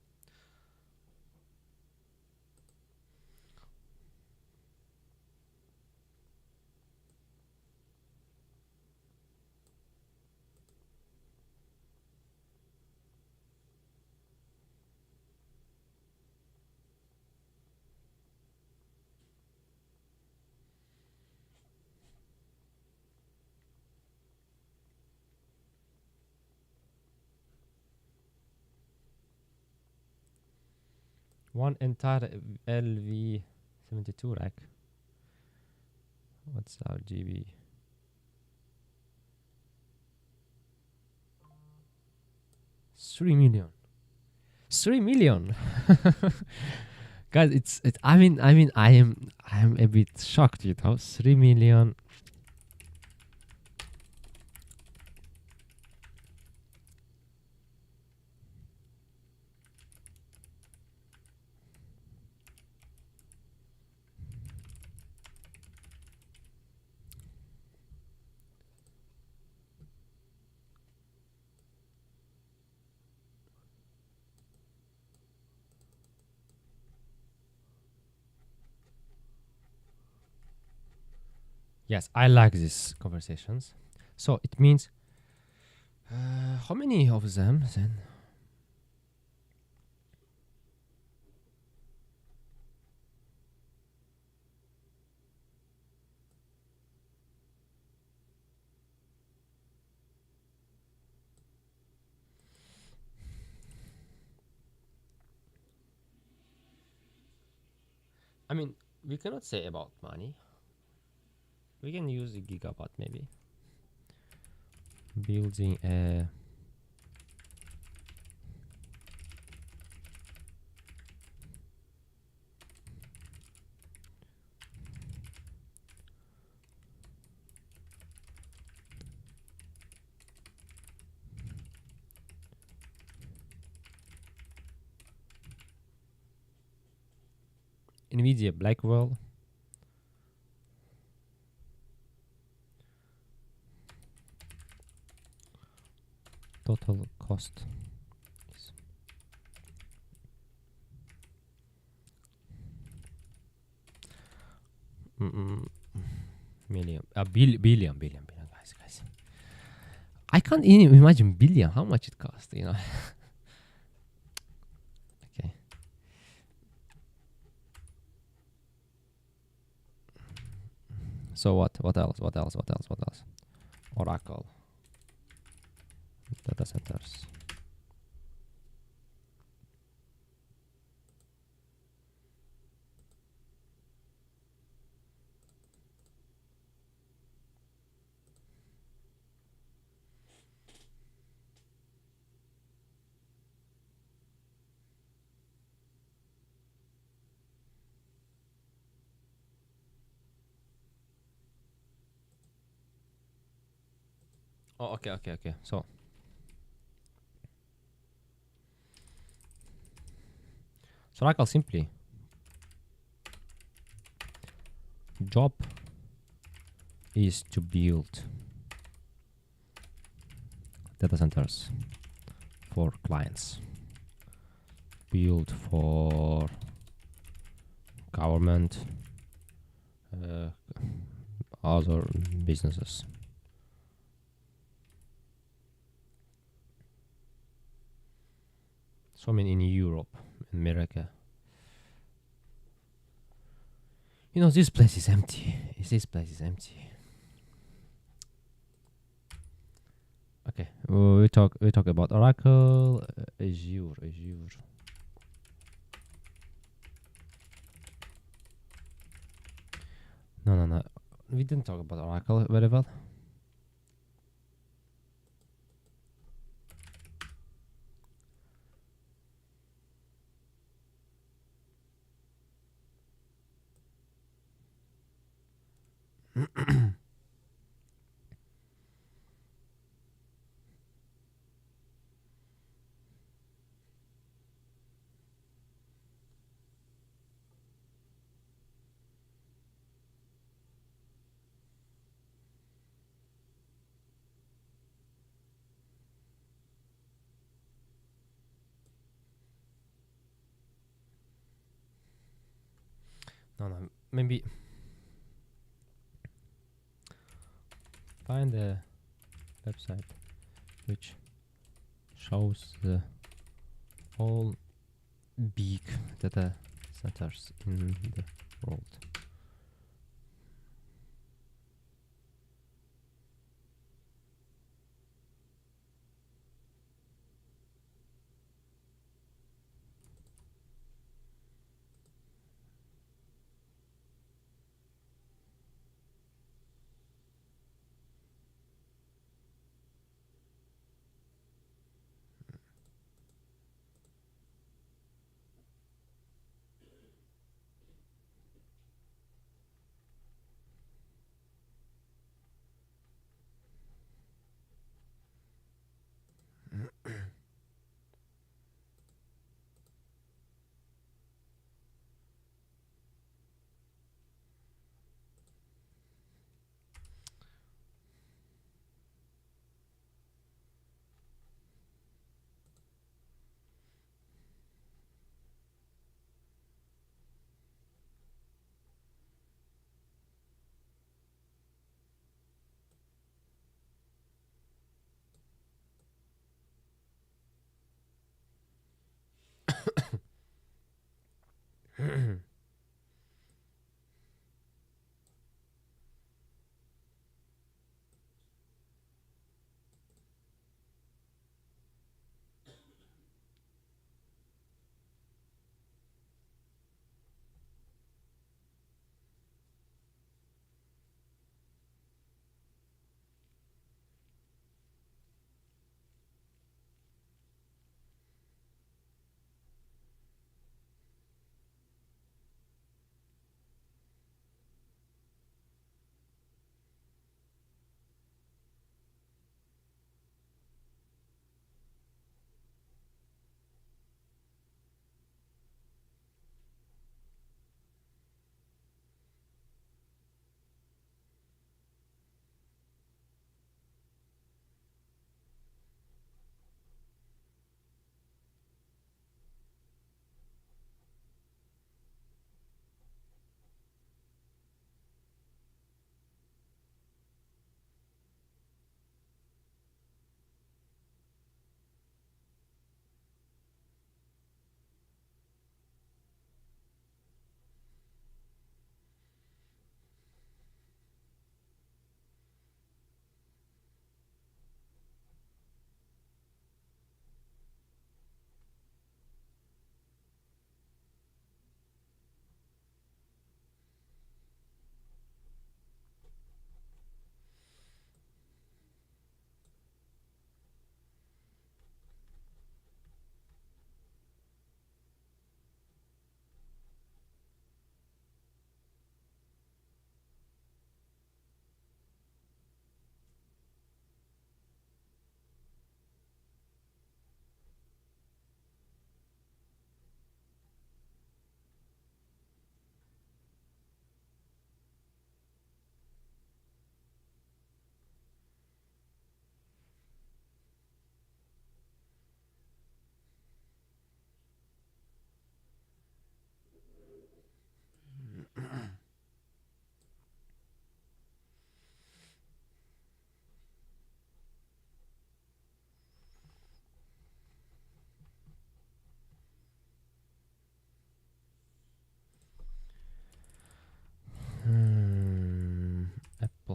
[SPEAKER 1] One entire LV72 rack. What's our GB? $3 million. Guys, I am a bit shocked, 3 million. Yes, I like these conversations. So it means how many of them then? I mean, we cannot say about money. We can use a gigabyte maybe. Building a NVIDIA Blackwell. Total cost is million, billion, guys. I can't even imagine billion, how much it costs, you know. Okay. So what else? Oracle data centers. Oh, okay. So Oracle simply job is to build data centers for clients, build for government, other businesses. So many in Europe, America. You know, this place is empty. Okay, we talk about Oracle, Azure. No. We didn't talk about Oracle very well. No, maybe find a website which shows the all big data centers in the world.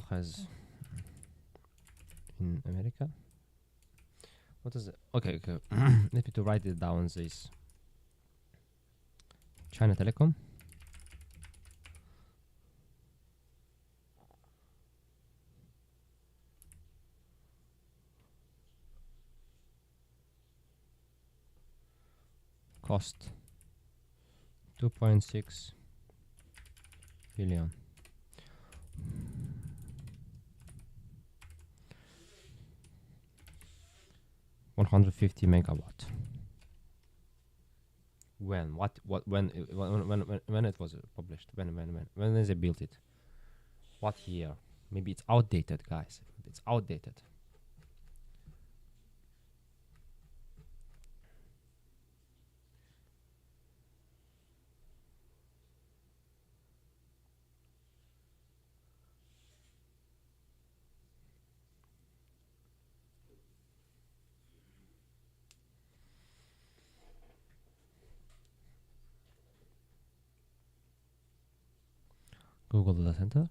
[SPEAKER 1] has in America. What is it? Okay. Let me to write it down. This China Telecom. Cost 2.6 billion. $150 megawatt. When? When it was published? When they built it? What year? Maybe it's outdated, guys. It's outdated. Google Data Center.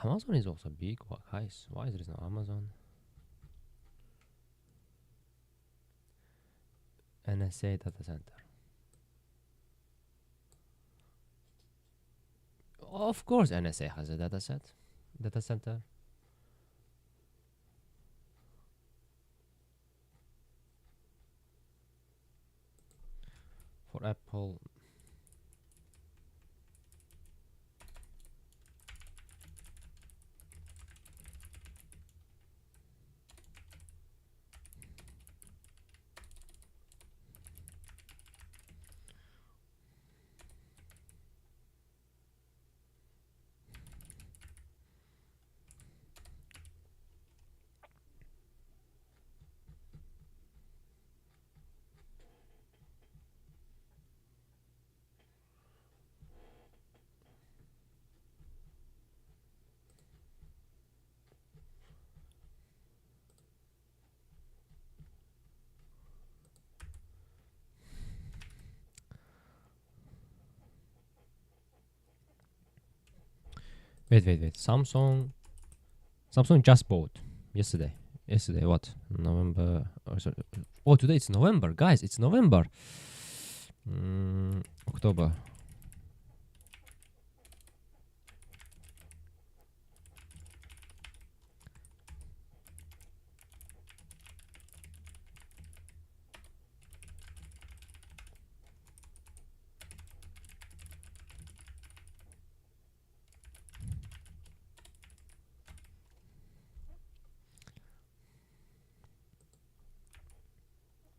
[SPEAKER 1] Amazon is also big, guys. Why is there no Amazon? NSA data center. Of course, NSA has a data center. For Apple. Wait. Samsung just bought yesterday. What? November. Oh, today it's November, guys. It's November. October.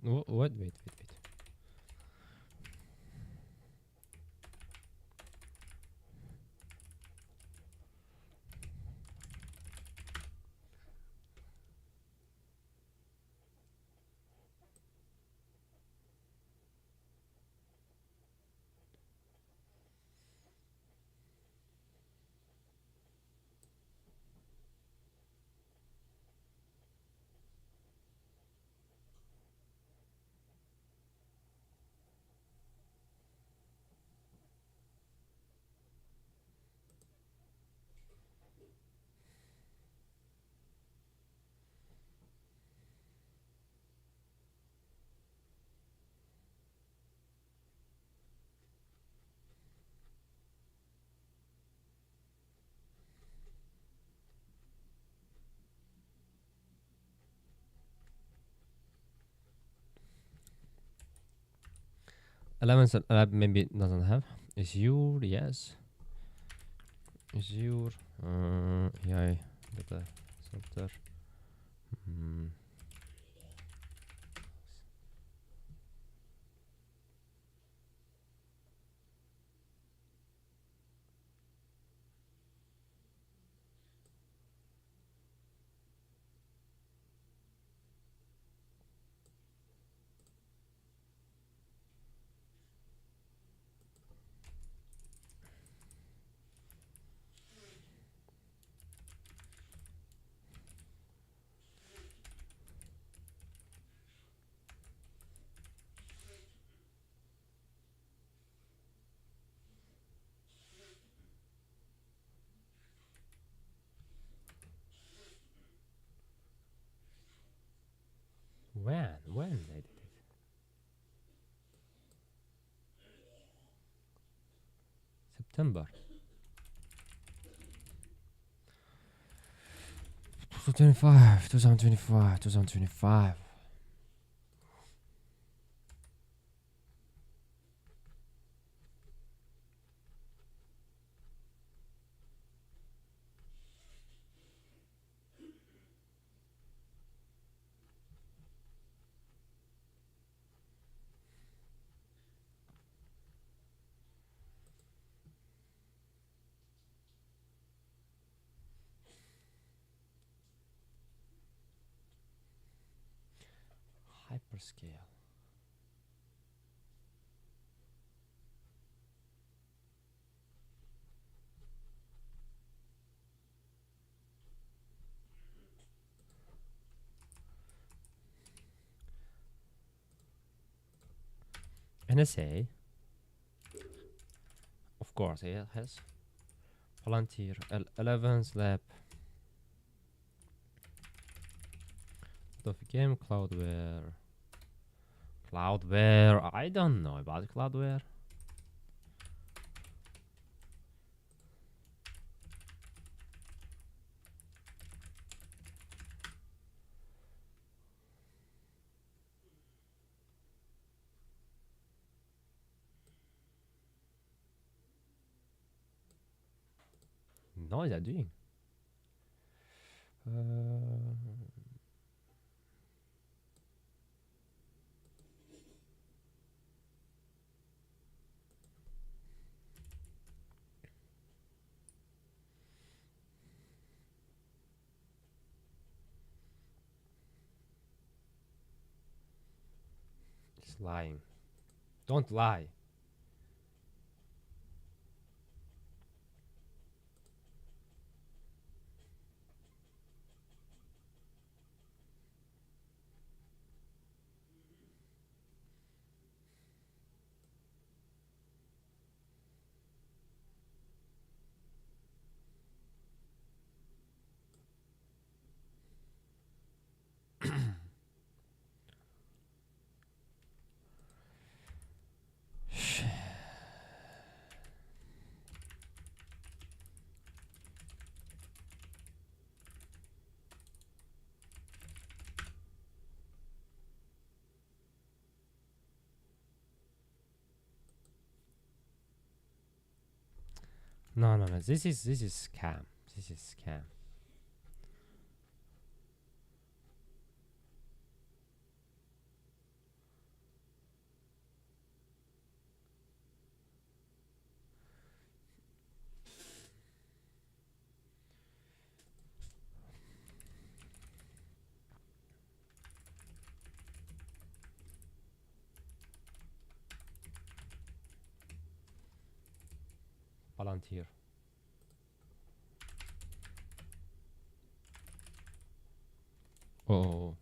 [SPEAKER 1] What? Wait. Maybe doesn't have. Azure, yes. Azure, AI data center. September 2025. Hyperscale. NSA, of course, it has Palantir 11's lab of game Cloudware. I don't know about Cloudware. No, they're doing. It's lying. Don't lie. No. This is scam. This is scam. Palantir. Oh.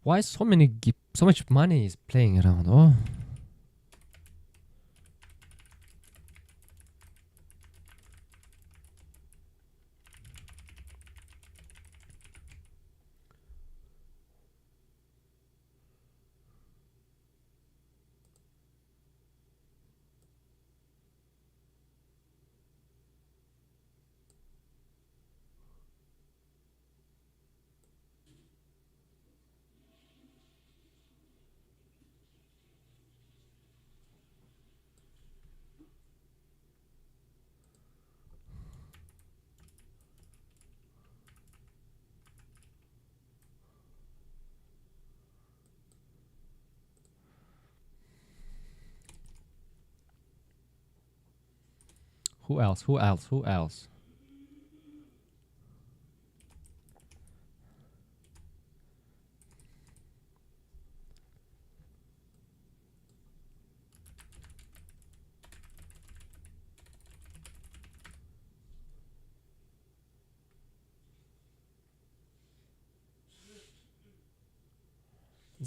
[SPEAKER 1] Why so much money is playing around? Oh. Who else?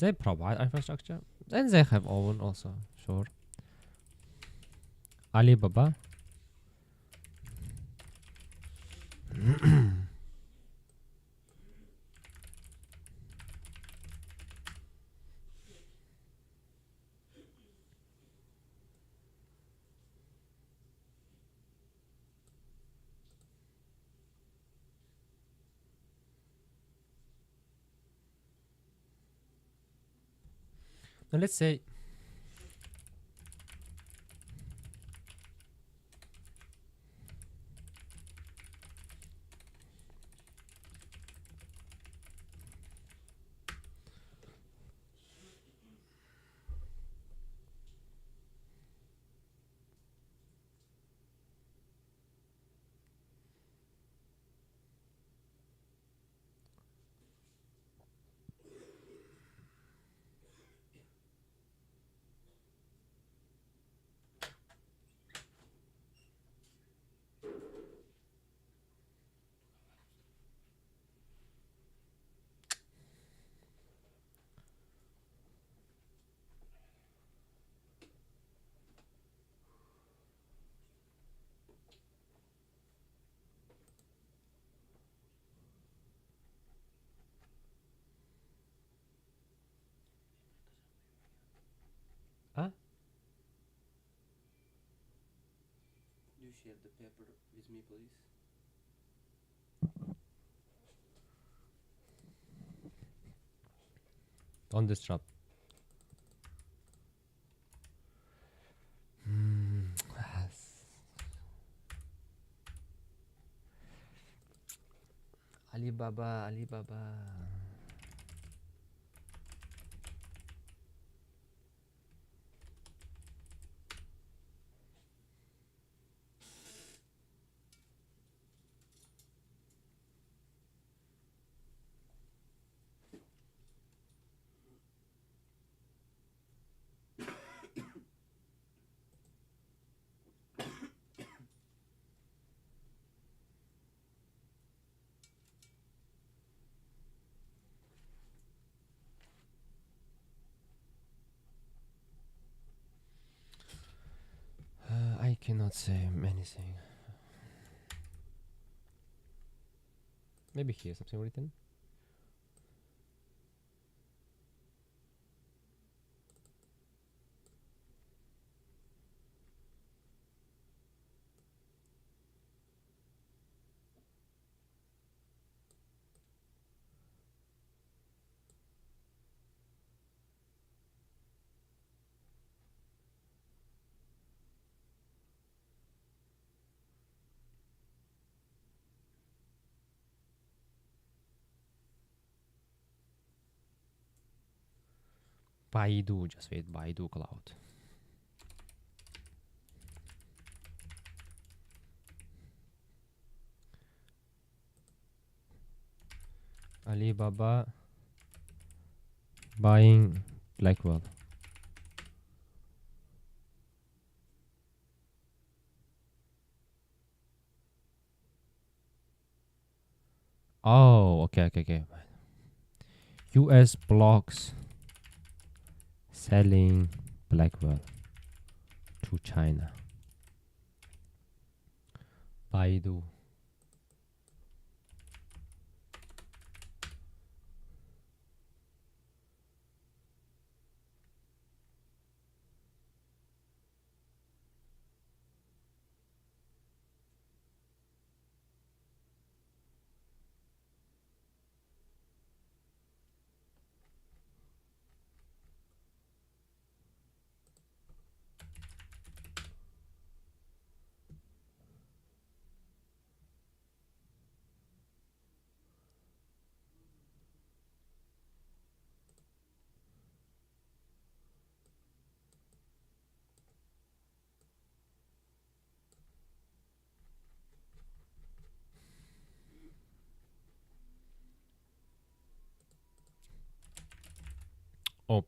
[SPEAKER 1] They provide infrastructure. Then they have own also. Sure. Alibaba. Now let's say huh? Do you share the paper with me, please? Don't disrupt. Alibaba, Alibaba. I cannot say anything. Maybe here something written. Baidu, just wait. Baidu Cloud. Alibaba buying Blackwell. Oh, okay. US blocks selling Blackwell to China. Baidu. Oh,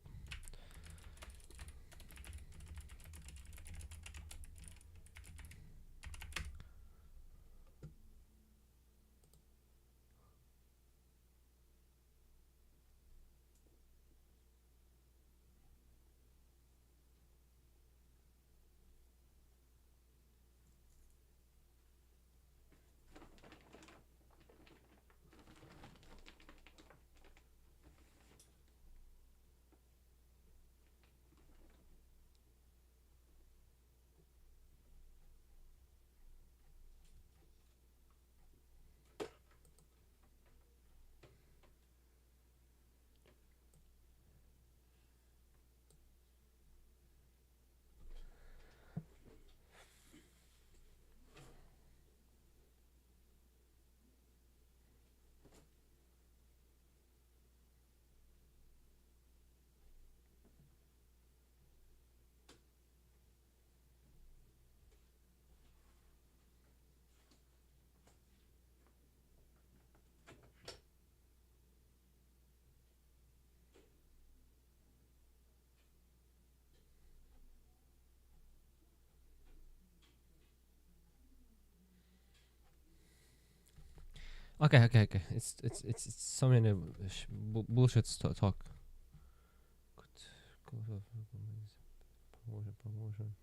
[SPEAKER 1] Okay. It's so many bullshit talk. Promotion.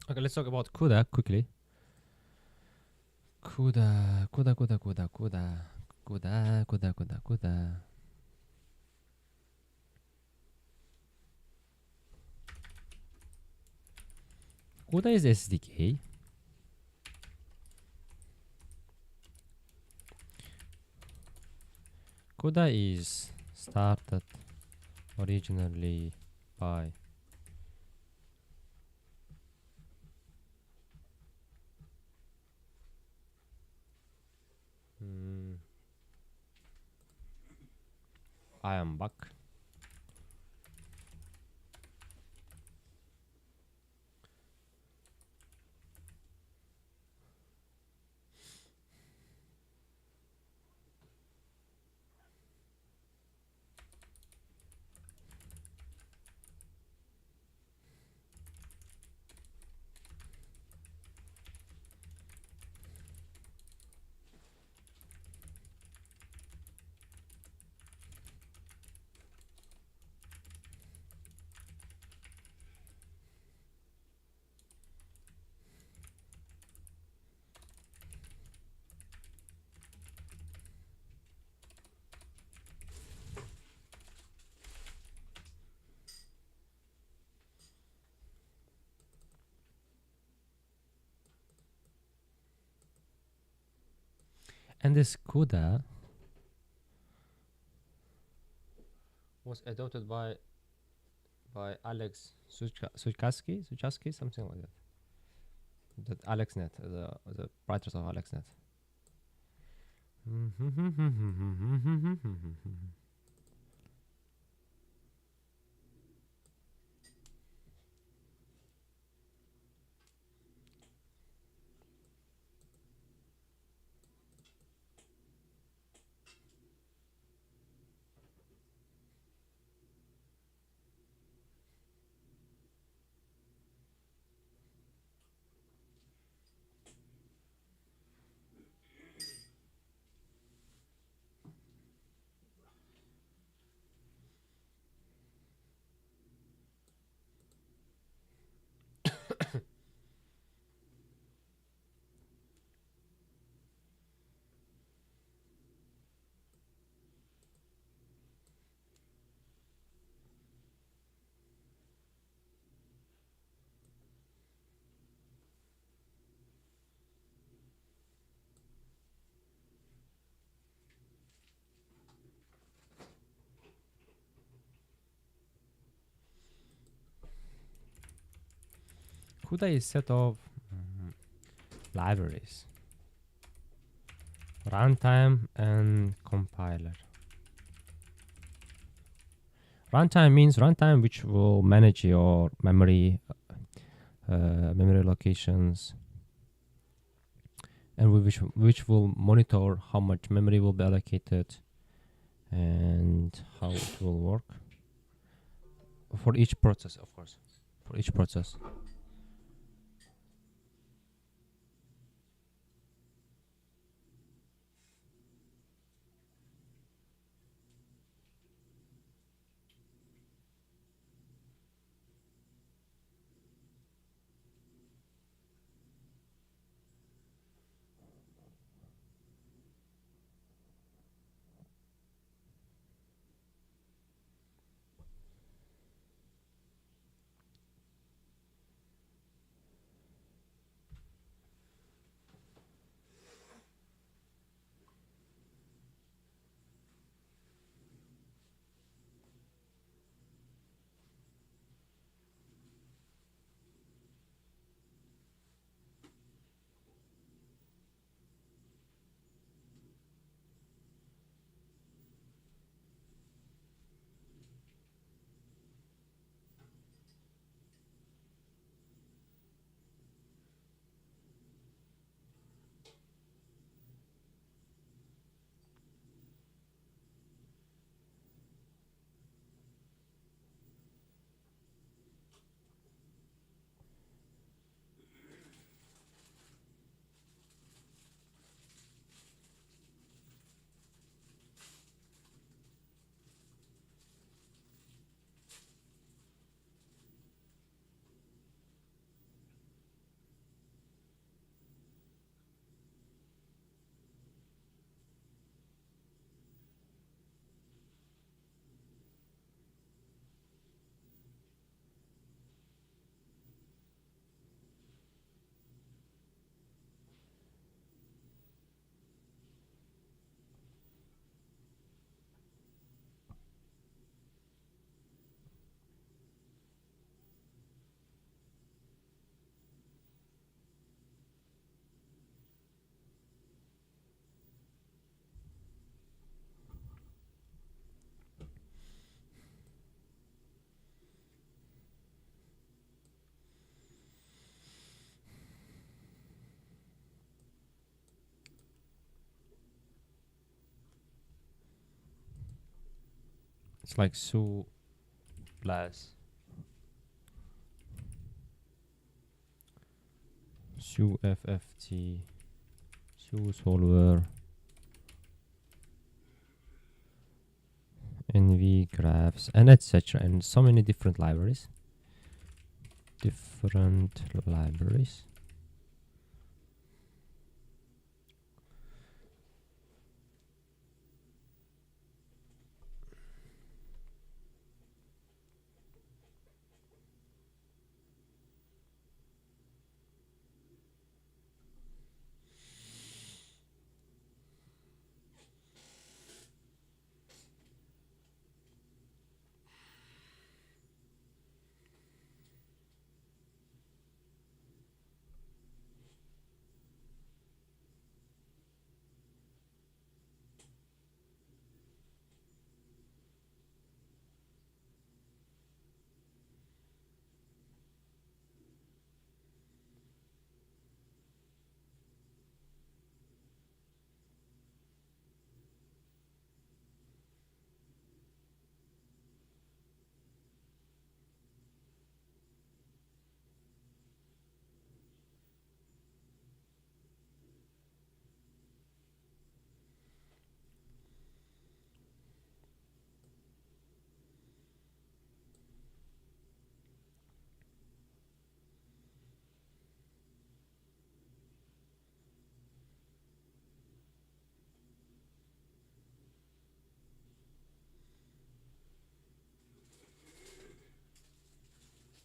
[SPEAKER 1] Okay, let's talk about CUDA quickly. CUDA. CUDA is SDK. CUDA is started originally by mm, I am back. And this CUDA was adopted by Alex Suchasky, something like that. That AlexNet, the writers of AlexNet. CUDA is set of libraries, runtime and compiler. Runtime means runtime which will manage your memory locations, and which will monitor how much memory will be allocated and how it will work for each process, of course, for each process. It's like SU plus SU FFT, SU solver, NV graphs, and etc. And so many different libraries.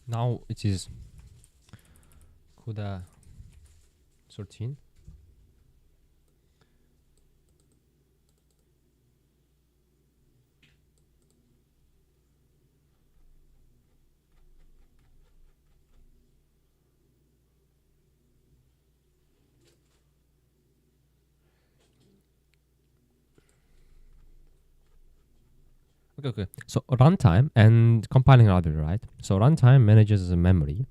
[SPEAKER 1] Now it is CUDA 13. Okay. So runtime and compiling library, right? So runtime manages the memory,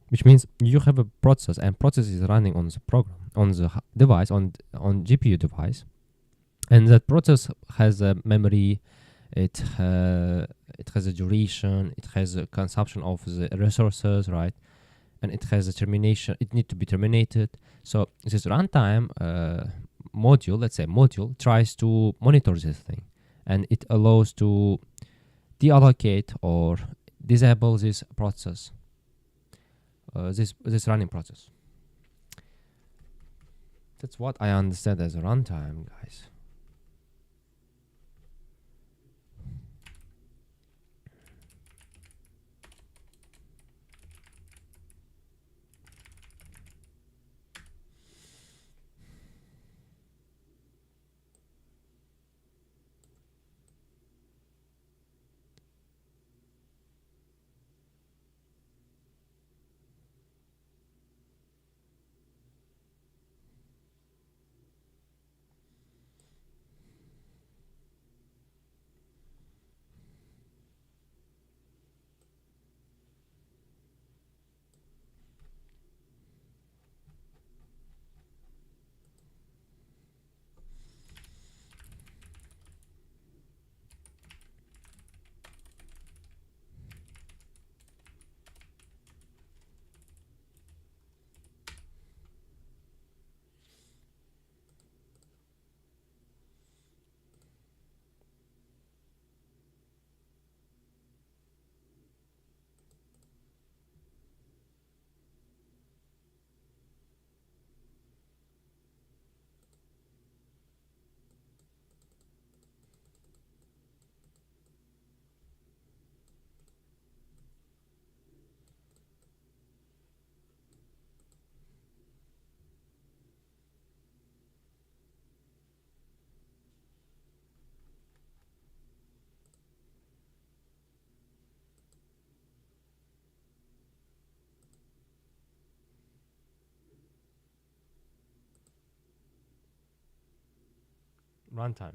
[SPEAKER 1] which means you have a process, and process is running on the program, on the device, on GPU device, and that process has a memory. It has a duration. It has a consumption of the resources, right? And it has a termination. It need to be terminated. So this runtime module, let's say module, tries to monitor this thing, and it allows to deallocate or disable this process, this running process. That's what I understand as a runtime, guys. Runtime.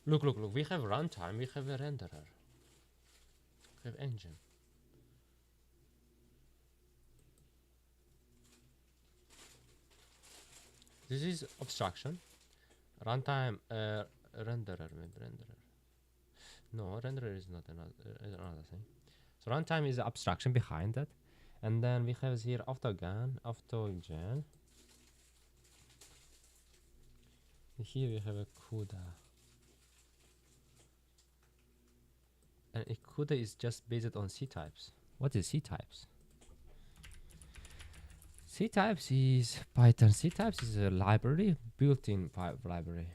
[SPEAKER 1] Look, look, look. We have runtime. We have a renderer. We have engine. This is abstraction. Runtime renderer. Maybe renderer. No, renderer is not another thing. So runtime is the abstraction behind that, and then we have here Autogen. Here we have a CUDA. And a CUDA is just based on C types. What is C types? C types is Python. C types is a library, built-in library.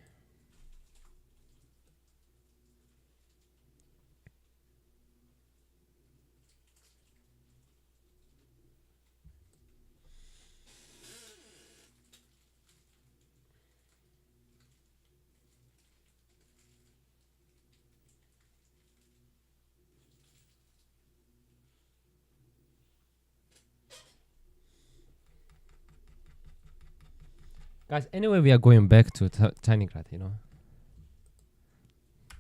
[SPEAKER 1] Guys, anyway, we are going back to TinyGrad, you know.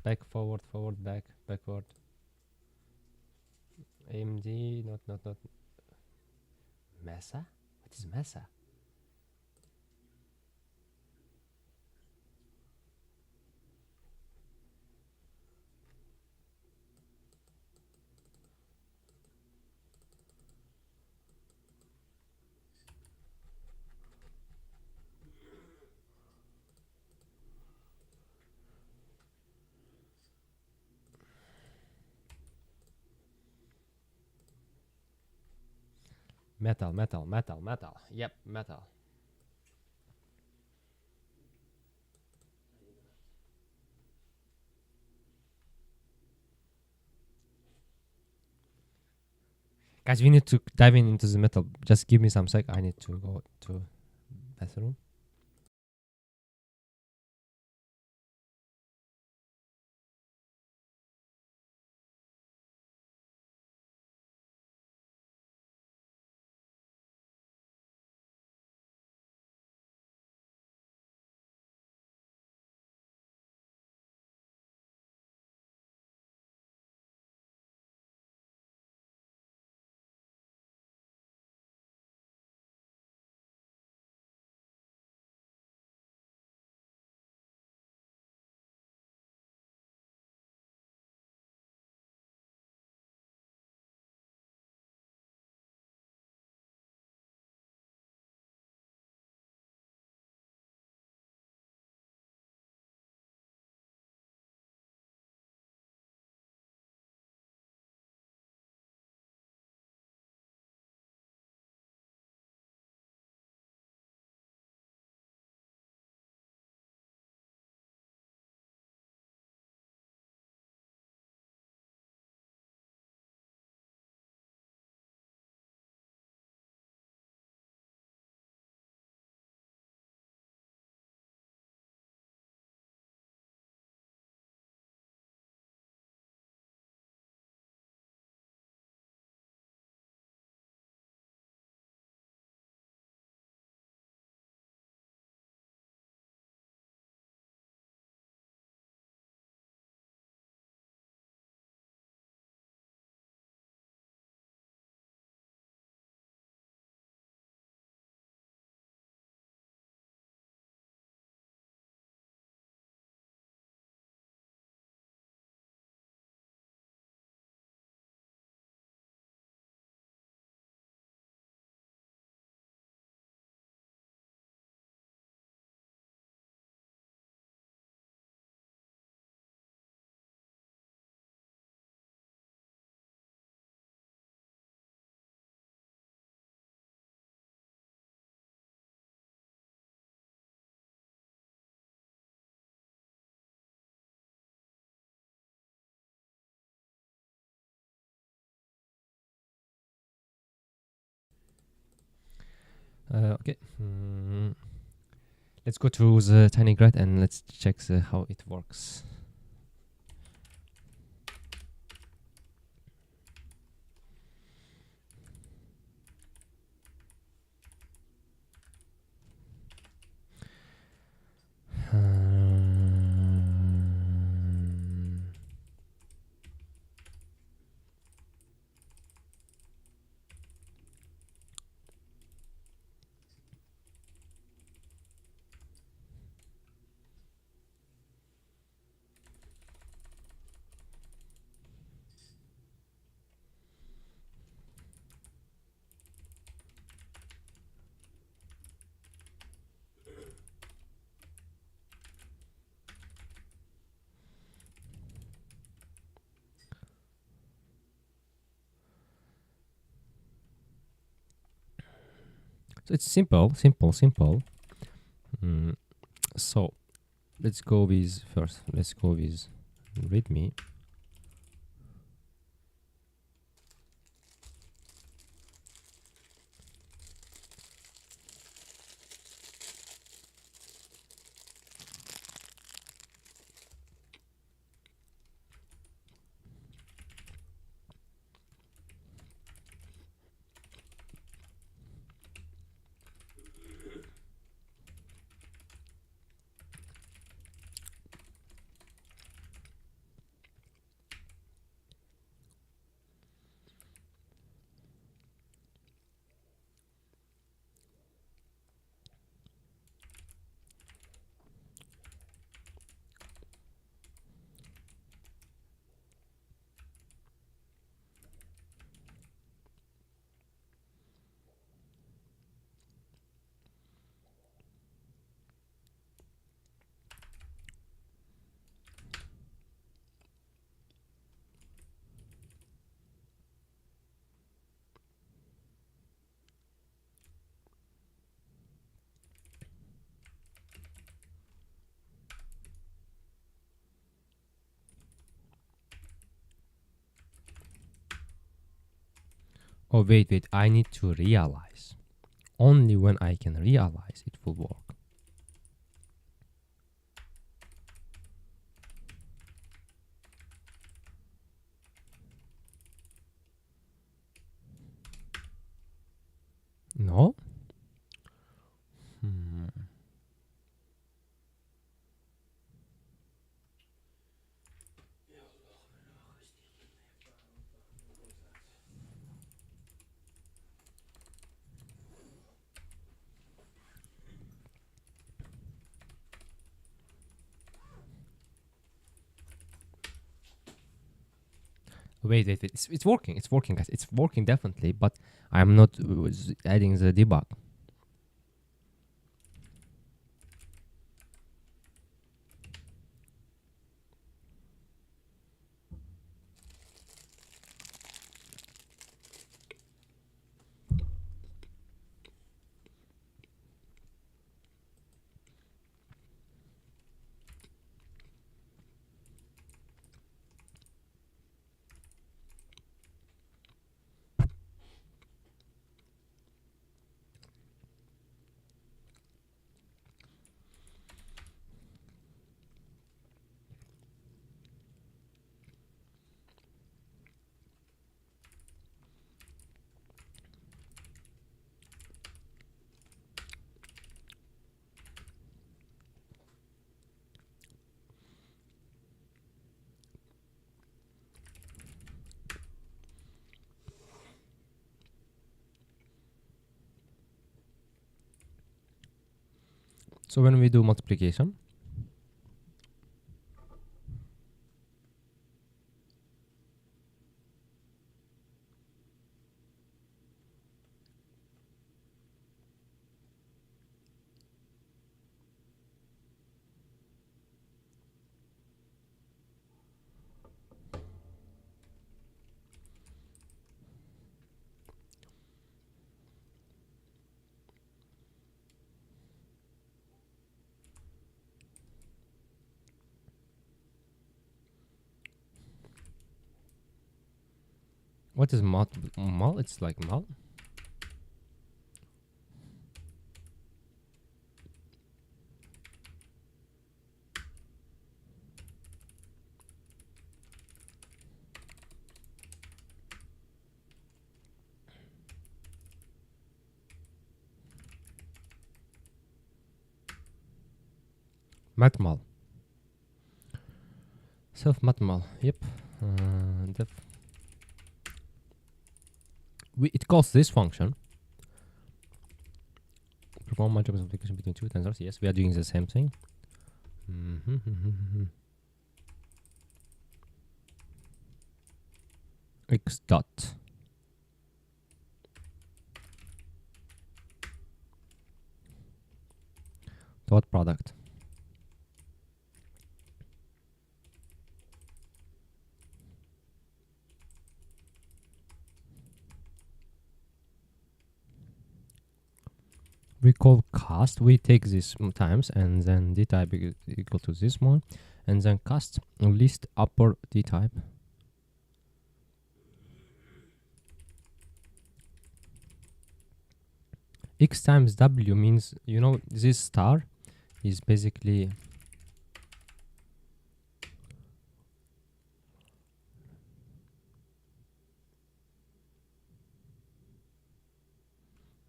[SPEAKER 1] Back, forward, forward, back, backward. AMD, not. Mesa? What is Mesa? Metal, metal, metal, metal. Yep, metal. Guys, we need to dive into the metal. Just give me some sec. I need to go to bathroom. Okay. Let's go to the tiny grid and let's check how it works. So it's simple. So let's go with first. Let's go with readme. Oh, wait. I need to realize. Only when I can realize it will work. No? Wait. It's working. It's working, guys. It's working definitely, but I'm not adding the debug. So when we do multiplication, what is mul? It's like mul. Matmal. Self matmal. Yep. Def. It calls this function. Perform multiple multiplication between two tensors. Yes, we are doing the same thing. X dot. Dot product. We call cast. We take this times and then d type equal to this one, and then cast list upper d type. X times w means, you know, this star is basically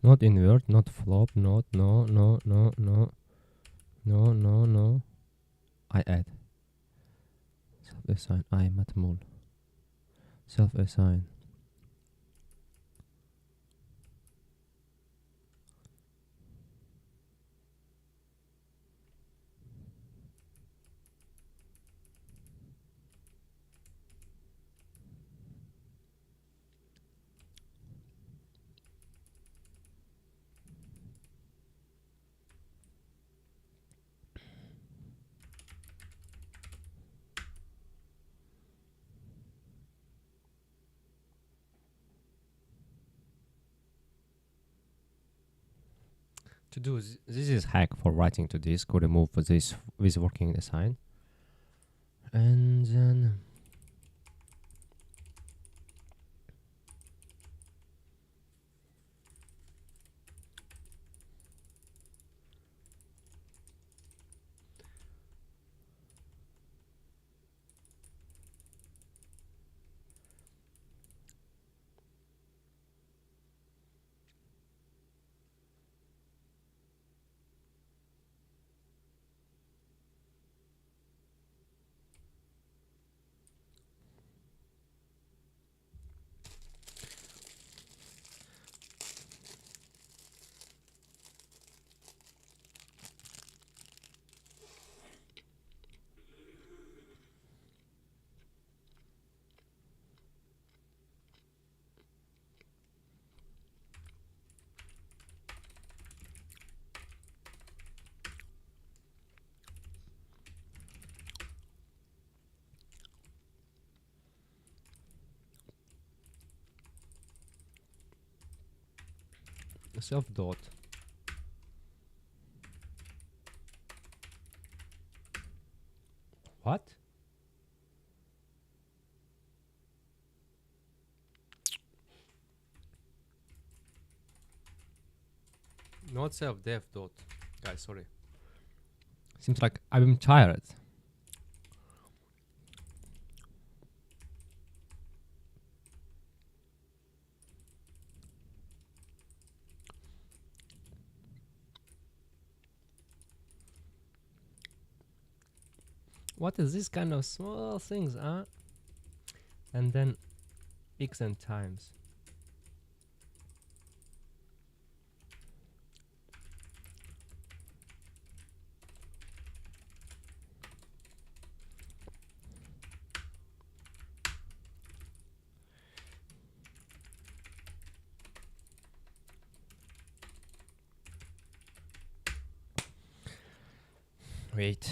[SPEAKER 1] not invert, not flop, not no. I add self assign I matmul self assign. To do this is hack for writing to disk. Go remove this with working assign, and then Self dot. What? Not self dev dot. Guys, sorry. Seems like I'm tired. What is this kind of small things, huh? And then x and times. Wait.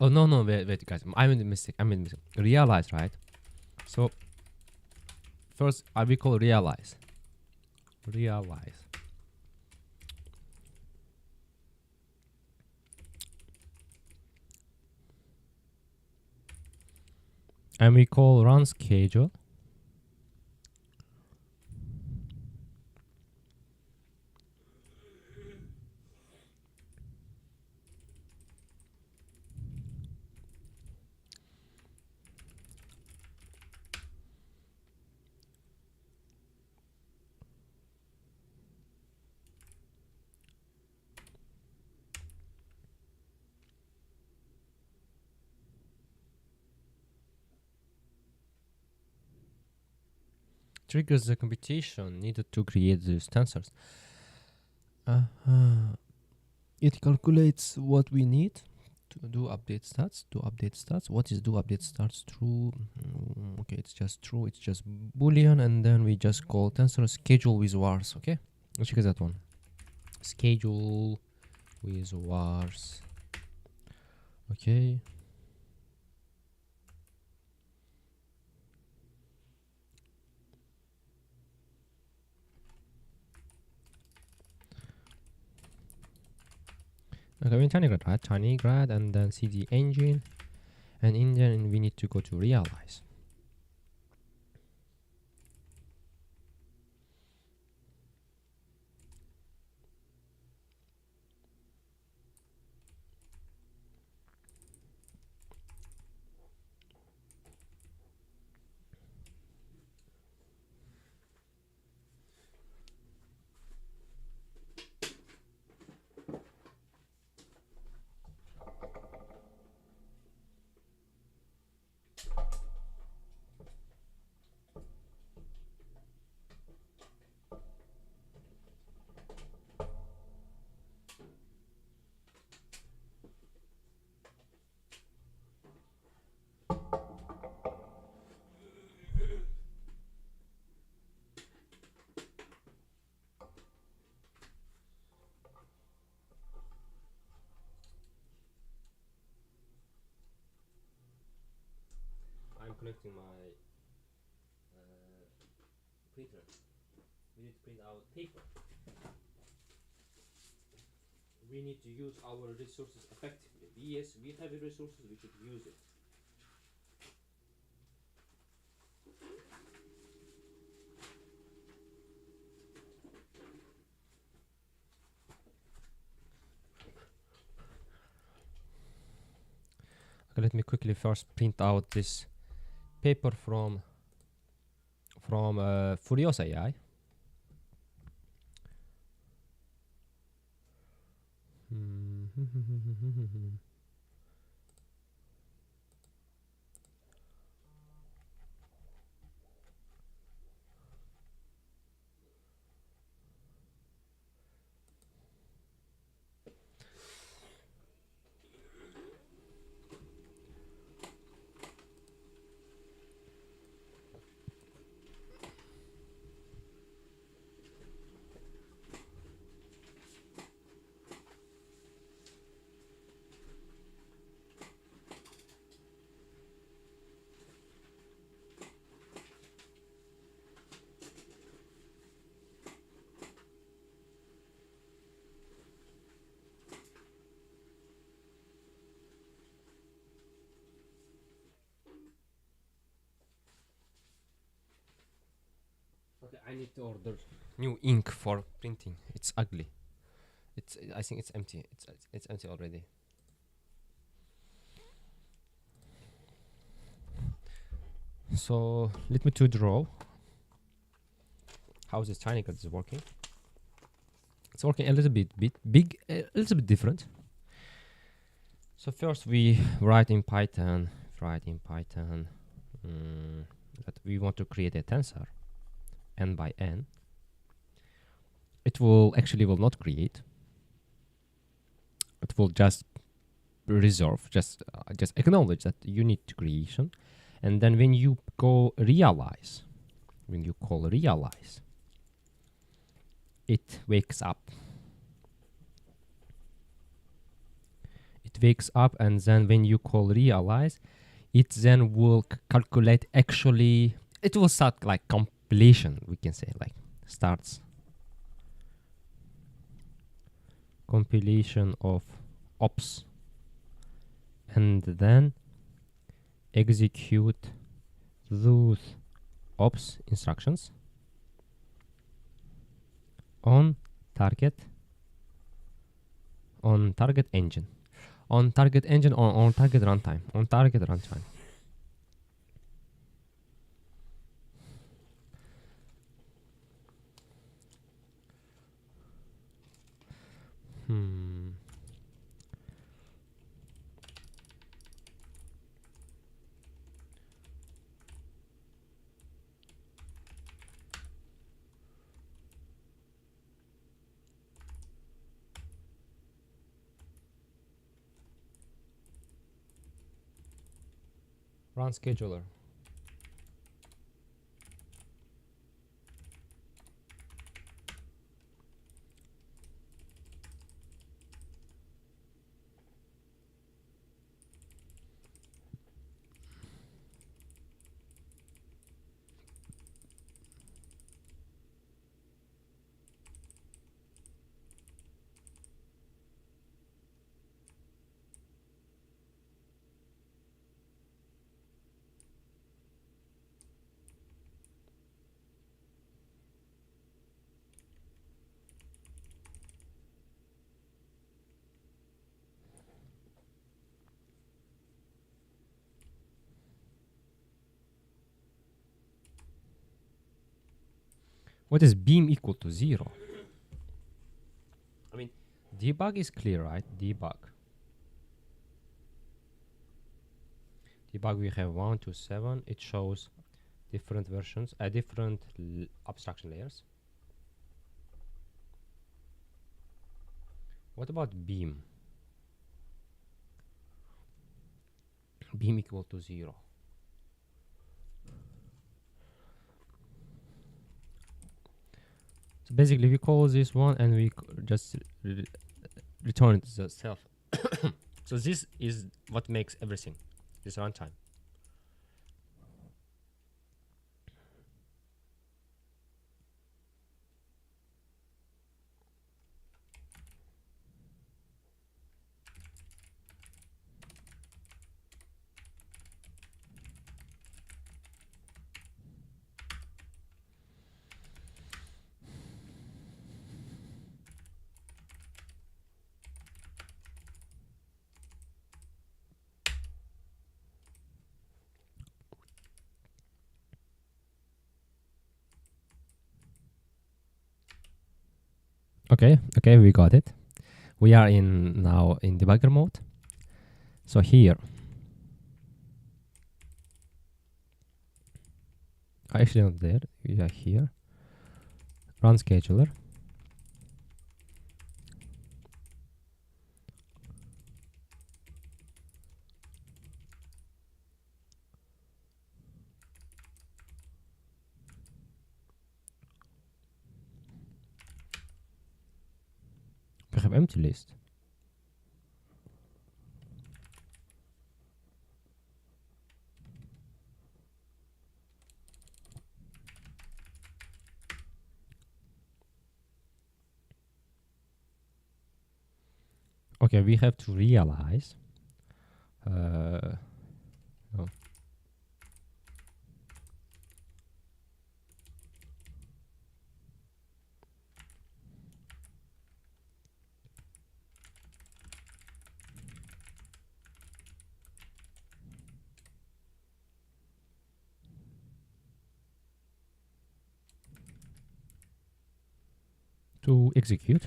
[SPEAKER 1] Oh no, wait guys, I made a mistake. Realize, right? So first I will call realize. And we call run schedule. Triggers the computation needed to create these tensors. It calculates what we need to do update stats. What is do update stats? True. Okay, it's just true. It's just boolean, and then we just call tensor schedule with vars. Okay, let's check that one. Schedule with vars. Okay. Okay, in TinyGrad, right? TinyGrad, and then CD engine, and in there we need to go to realize. I'm connecting my printer. We need to print out paper. We need to use our resources effectively. Yes, we have resources, we should use it. let me quickly first print out this paper from Furiosa AI. Okay, I need to order new ink for printing. It's ugly. I think it's empty. It's empty already. So let me to draw. How this tiny cut is working? It's working a little bit big, a little bit different. So first we write in Python that we want to create a tensor n by n. It will not create. It will just reserve, just acknowledge that you need creation, and then when you call realize, it wakes up. And then when you call realize, it then will calculate. Actually, it will start like compilation. We can say like starts compilation of ops, and then execute those ops instructions on target engine, or on target runtime, run scheduler. What is beam equal to 0? I mean, debug is clear, right? Debug we have 1 to 7. It shows different versions, different abstraction layers. What about beam? Beam equal to 0. So basically we call this one and we just return the self. So this is what makes everything, this runtime. Okay, we got it. We are in now in debugger mode. So here, actually not there. We are here. Run scheduler. We have empty list. Okay, we have to realize. Oh. To execute.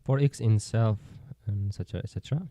[SPEAKER 1] For x in self, and etc. etc.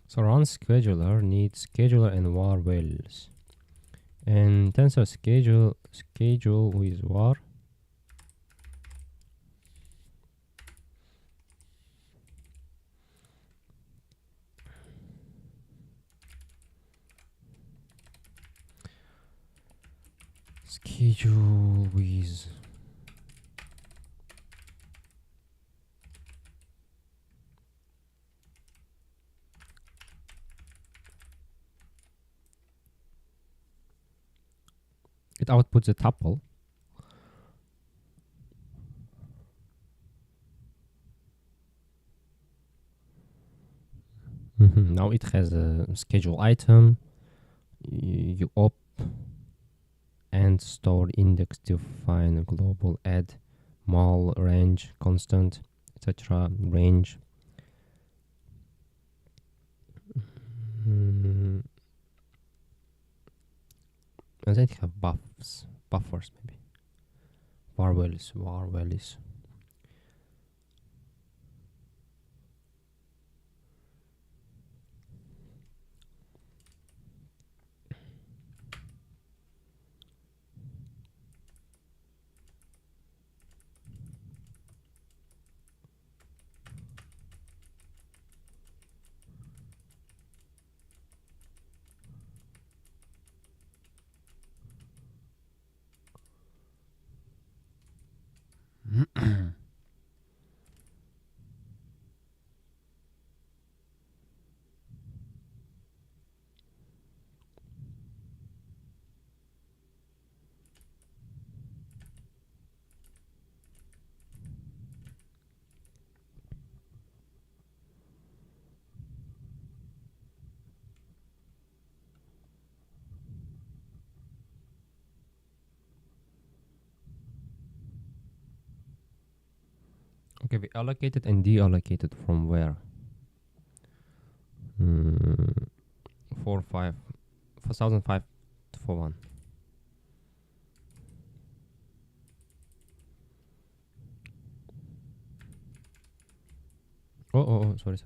[SPEAKER 1] So run scheduler needs scheduler and var values. And tensor schedule with var. Schedule with it outputs a tuple. Now it has a schedule item. You op and store index define global add mul range constant etc range. And then you have buffers maybe. Var values. Okay, we allocated and deallocated from where? 4005 for one. Sorry.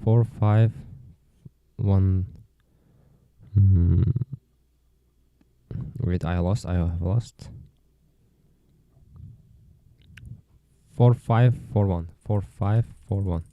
[SPEAKER 1] 451. Wait, I have lost. 4541.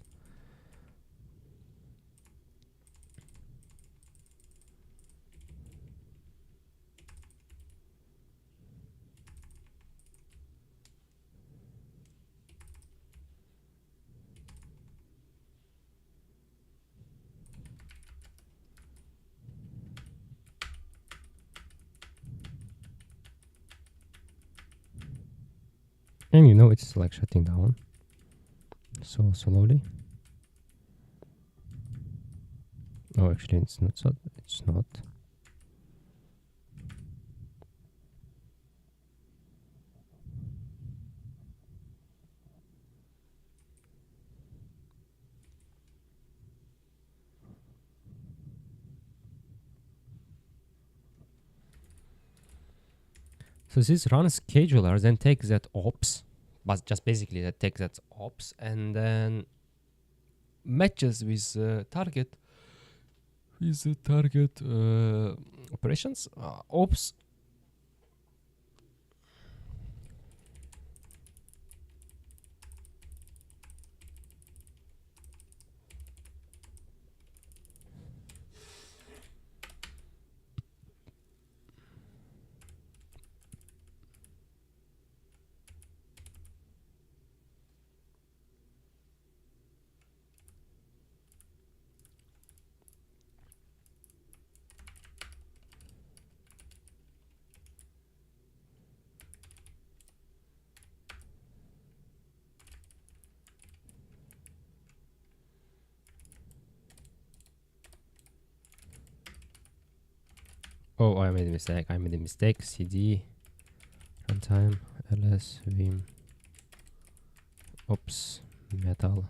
[SPEAKER 1] And you know it's like shutting down so slowly. Oh, actually, it's not. So it's not. So this run scheduler then takes that ops, but just basically that takes that ops and then matches with target operations ops. Oh, I made a mistake. CD runtime ls vim ops metal.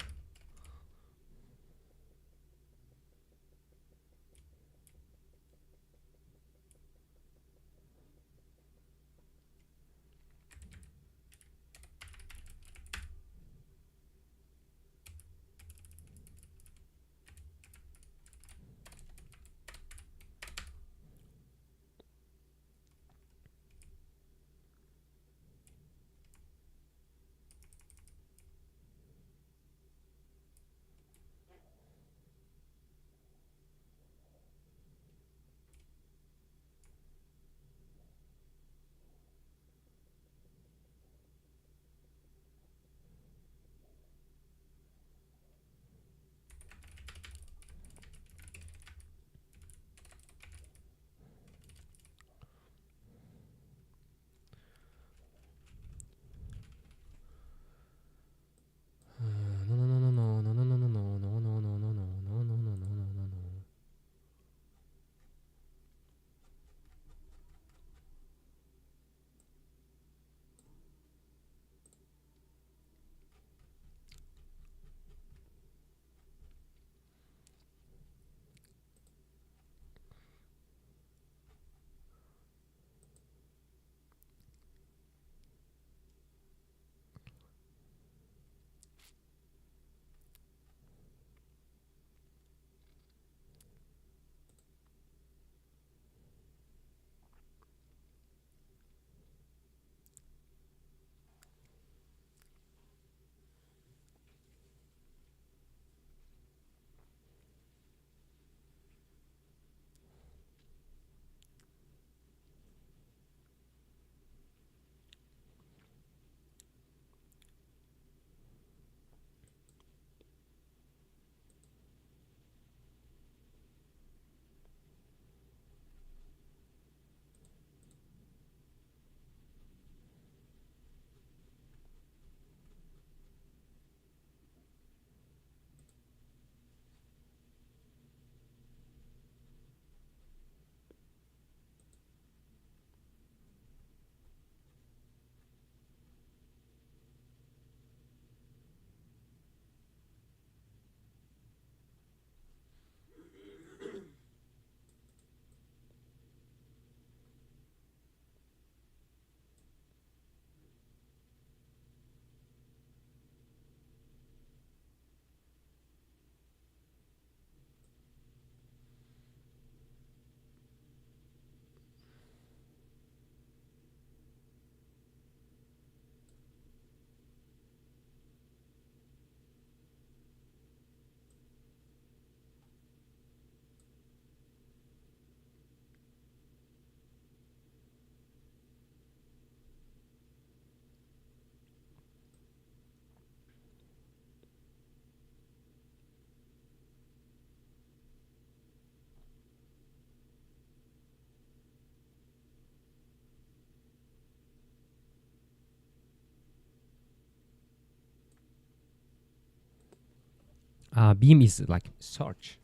[SPEAKER 1] Beam is like search.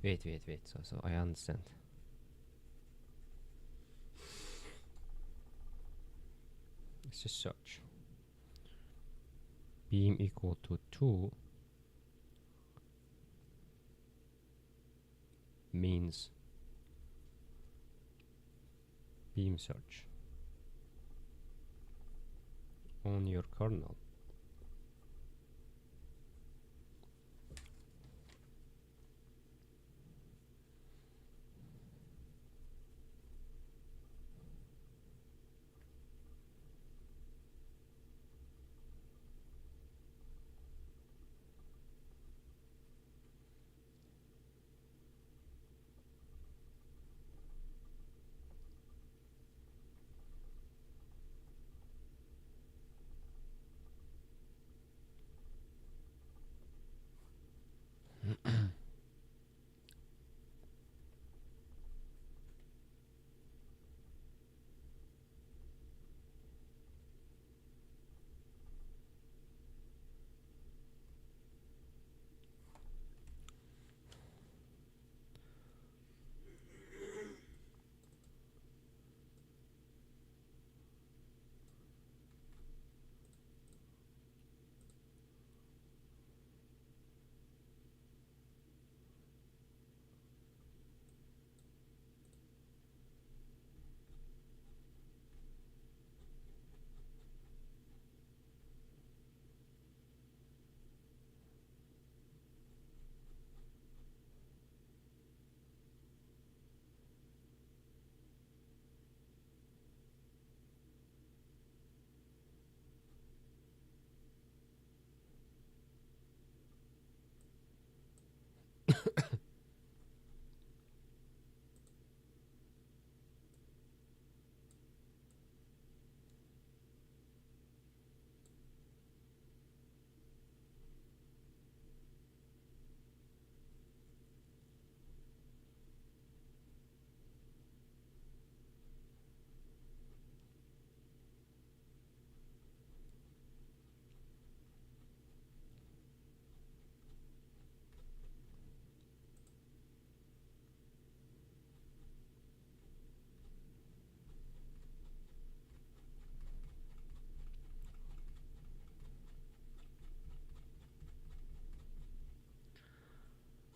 [SPEAKER 1] Wait. So I understand. It's just search. Beam equal to 2 means beam search on your kernel.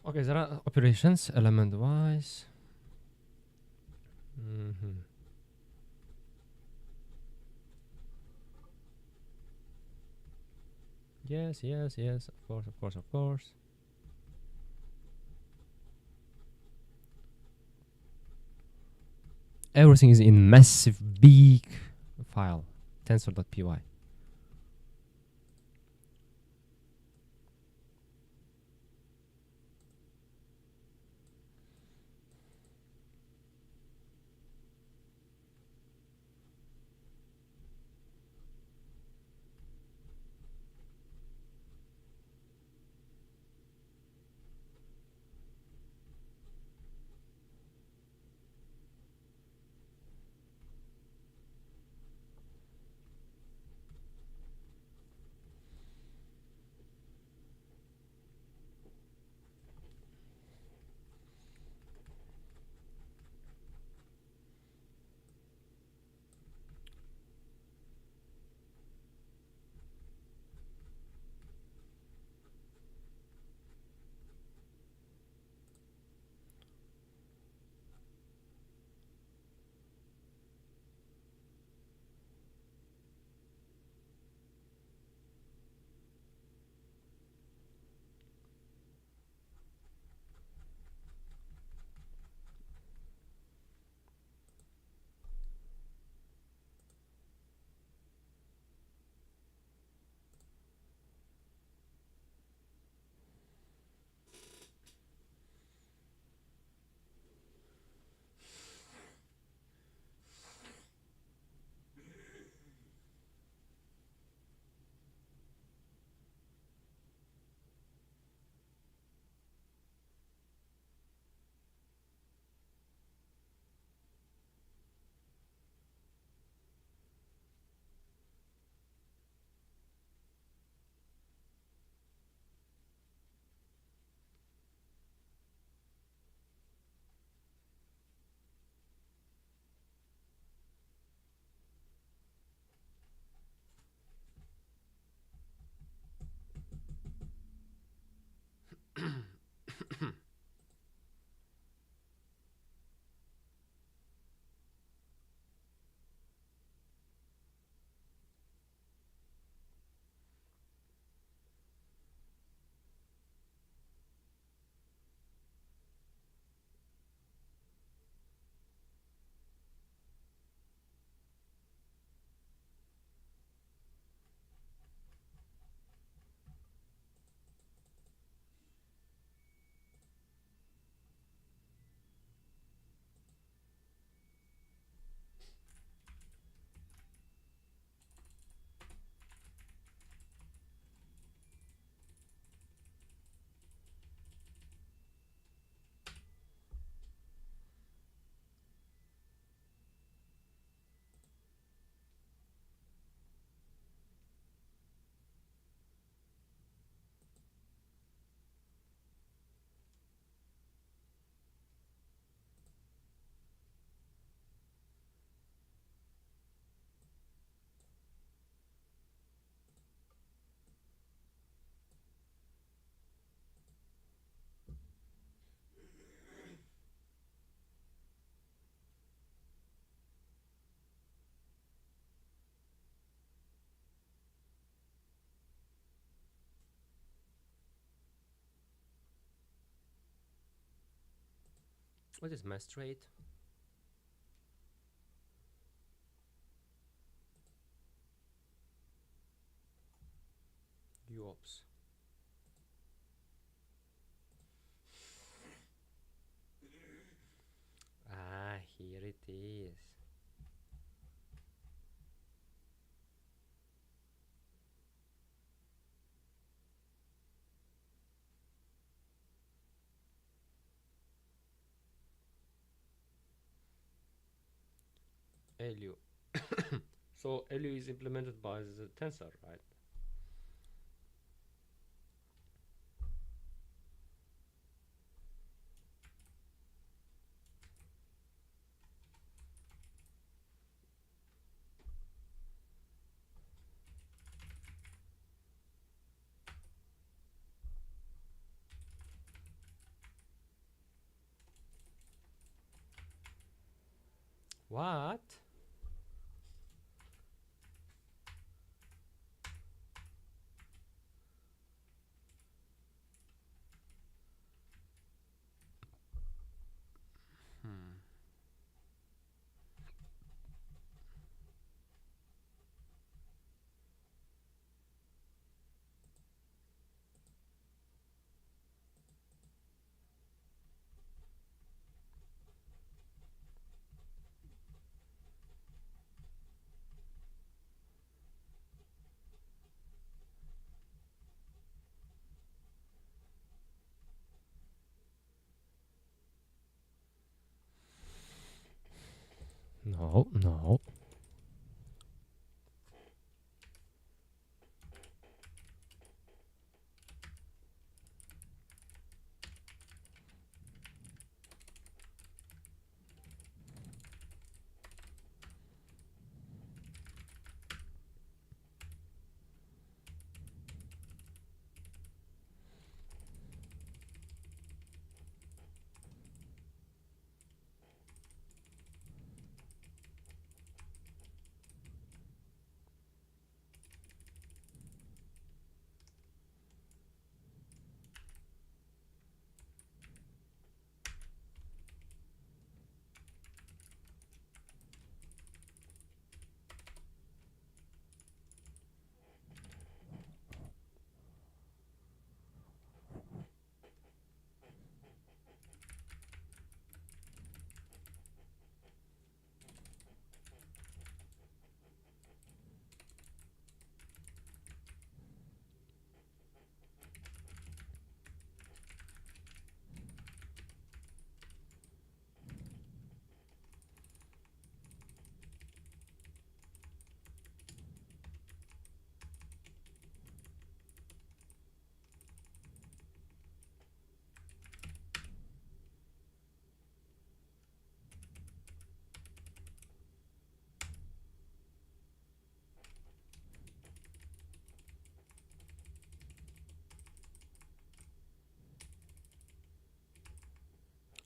[SPEAKER 1] Okay, there are operations element wise. Yes, of course. Everything is in massive big file, tensor.py. What is mastrate? Yops. Ah, here it is. LU. So LU is implemented by the tensor, right? What? Hmm. No, no.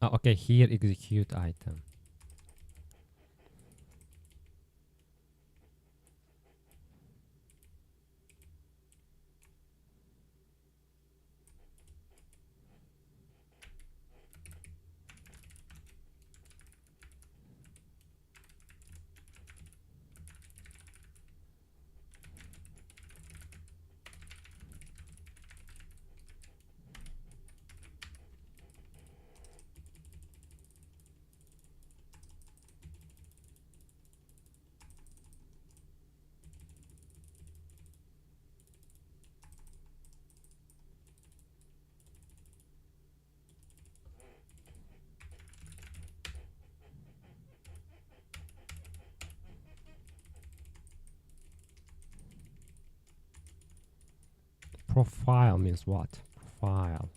[SPEAKER 1] Okay, here execute item. Profile means what? Profile.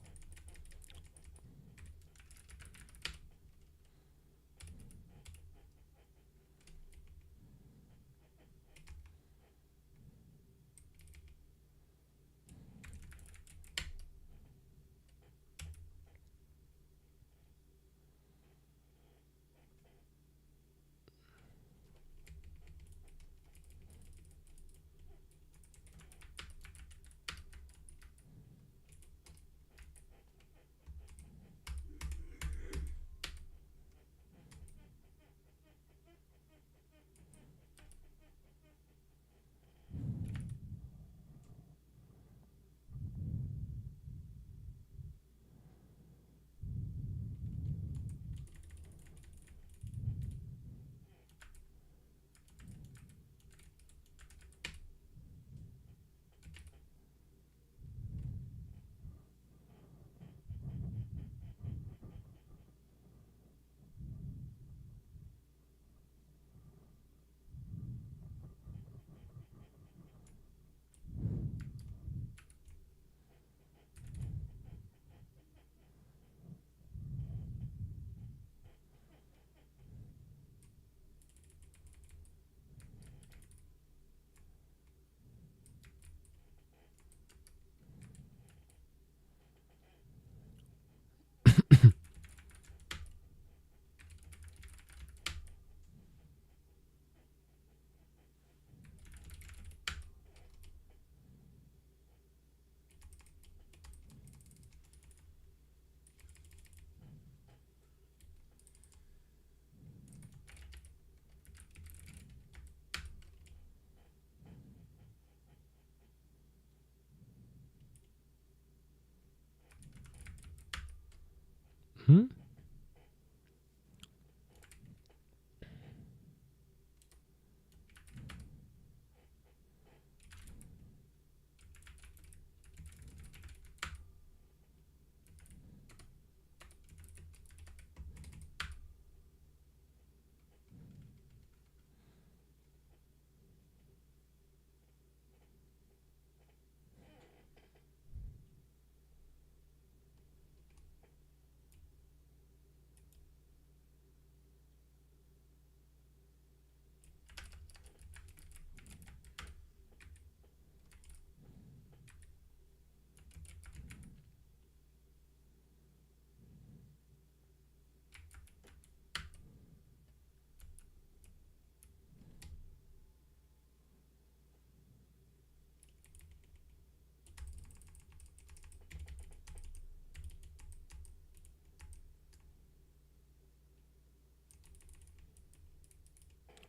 [SPEAKER 1] Hmm?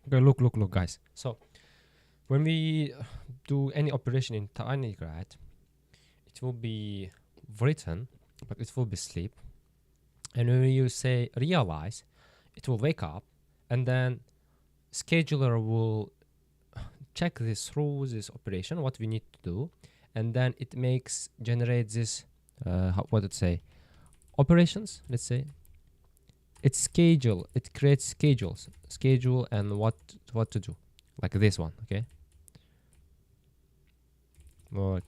[SPEAKER 1] Okay, look, guys. So when we do any operation in TinyGrad, it will be written, but it will be sleep. And when you say realize, it will wake up, and then scheduler will check this through this operation, what we need to do, and then it generates this, what did it say, operations, let's say. It creates schedule and what to do, like this one, okay? Right.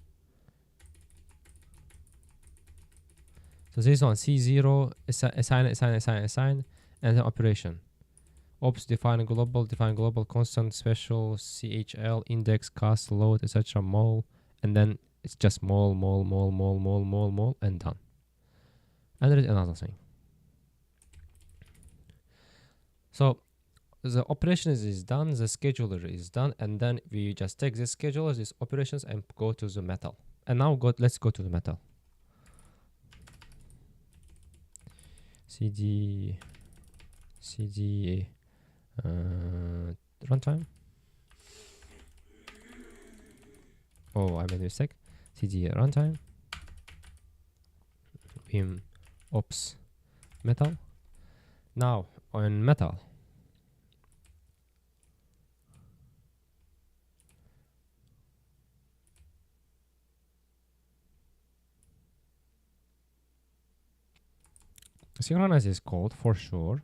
[SPEAKER 1] So this one, C0, assign, and then operation. Ops, define global, constant, special, CHL, index, cast, load, etc. mol, and then it's just mol, and done. And there is another thing. So the operation is done, the scheduler is done, and then we just take this scheduler, these operations, and go to the metal. And now let's go to the metal. CD runtime. Oh, I made a mistake. CD runtime. Vim ops metal. Now on metal. Synchronize is called for sure.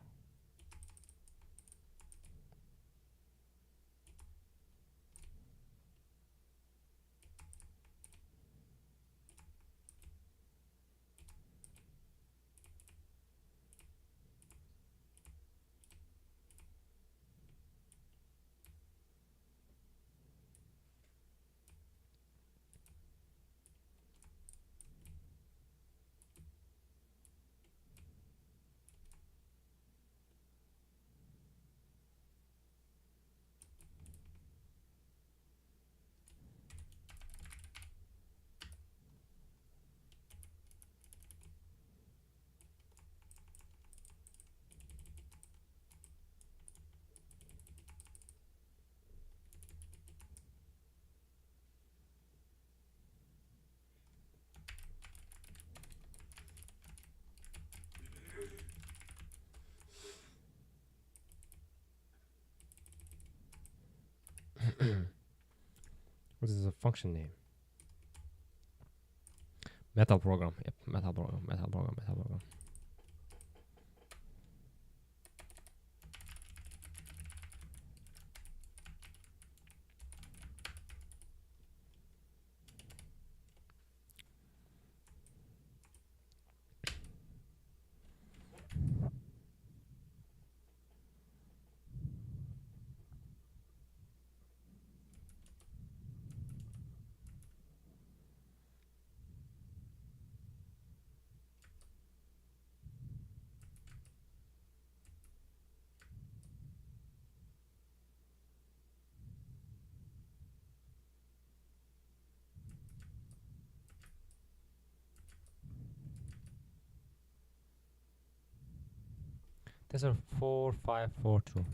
[SPEAKER 1] What is the function name? Metal program. Yep, metal program. These are 4542.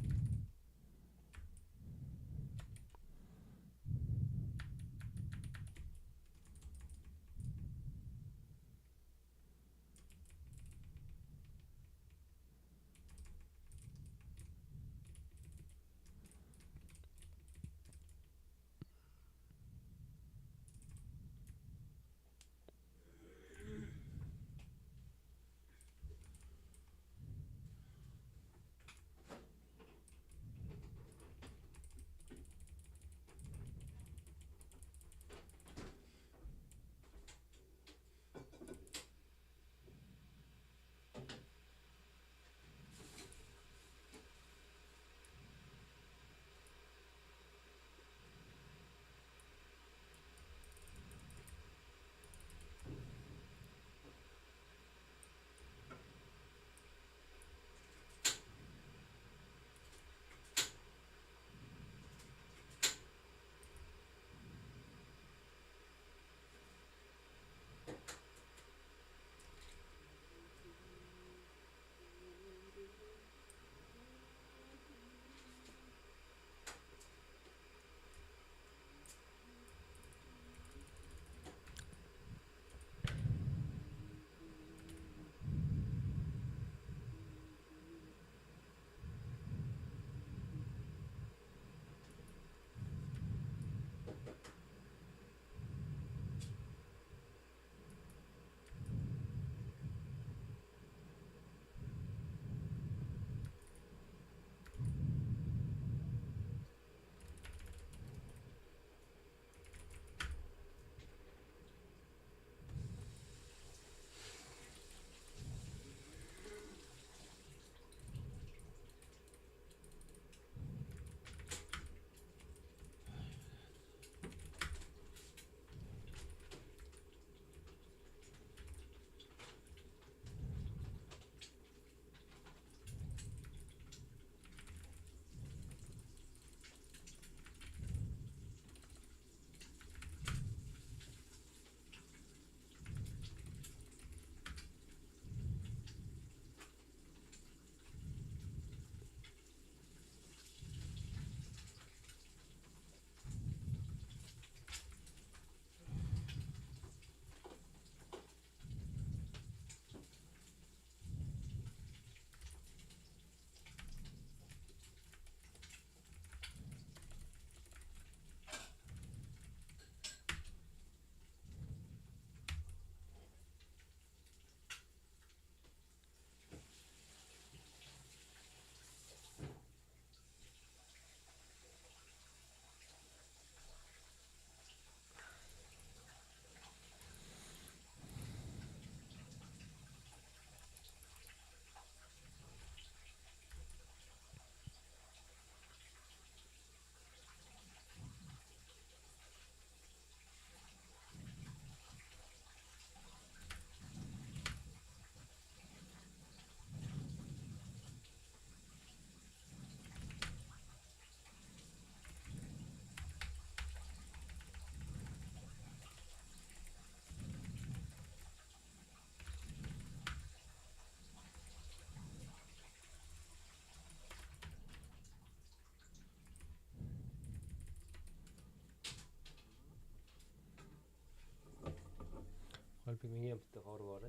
[SPEAKER 1] menga ham bitta xor bor.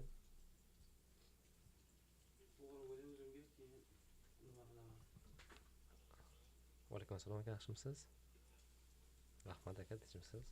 [SPEAKER 1] Alaykum assalom aka, yaxshimisiz? Rahmat aka, tinchmisiz?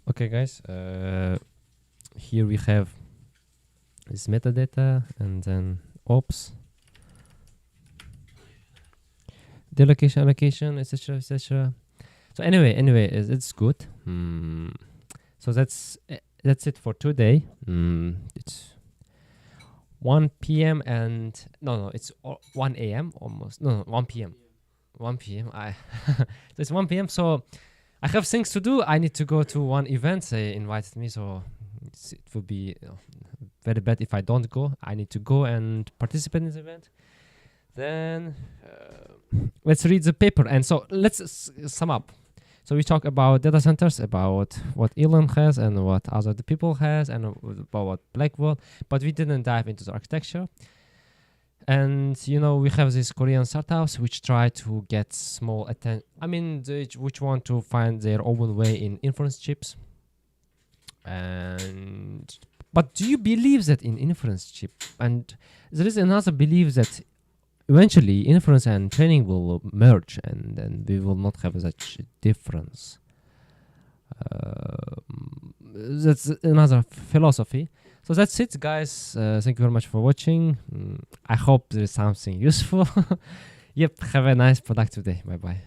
[SPEAKER 1] Okay guys, here we have this metadata and then ops, delocation, allocation, etc, etc. So anyway, it's good. So that's it for today. It's 1 p.m. and no, it's 1 a.m. almost. No, 1 p.m. 1 p.m. So it's 1 p.m. So I have things to do. I need to go to one event. They invited me, so it would be very bad if I don't go. I need to go and participate in this event. Then let's read the paper. And so let's sum up. So we talk about data centers, about what Elon has and what other people has, and about what Blackwell. But we didn't dive into the architecture. And we have these Korean startups which try to get small which want to find their own way in inference chips. But do you believe that in inference chip? And there is another belief that eventually inference and training will merge, and then we will not have such difference. That's another philosophy. So that's it, guys. Thank you very much for watching. I hope there is something useful. Yep, have a nice productive day. Bye bye.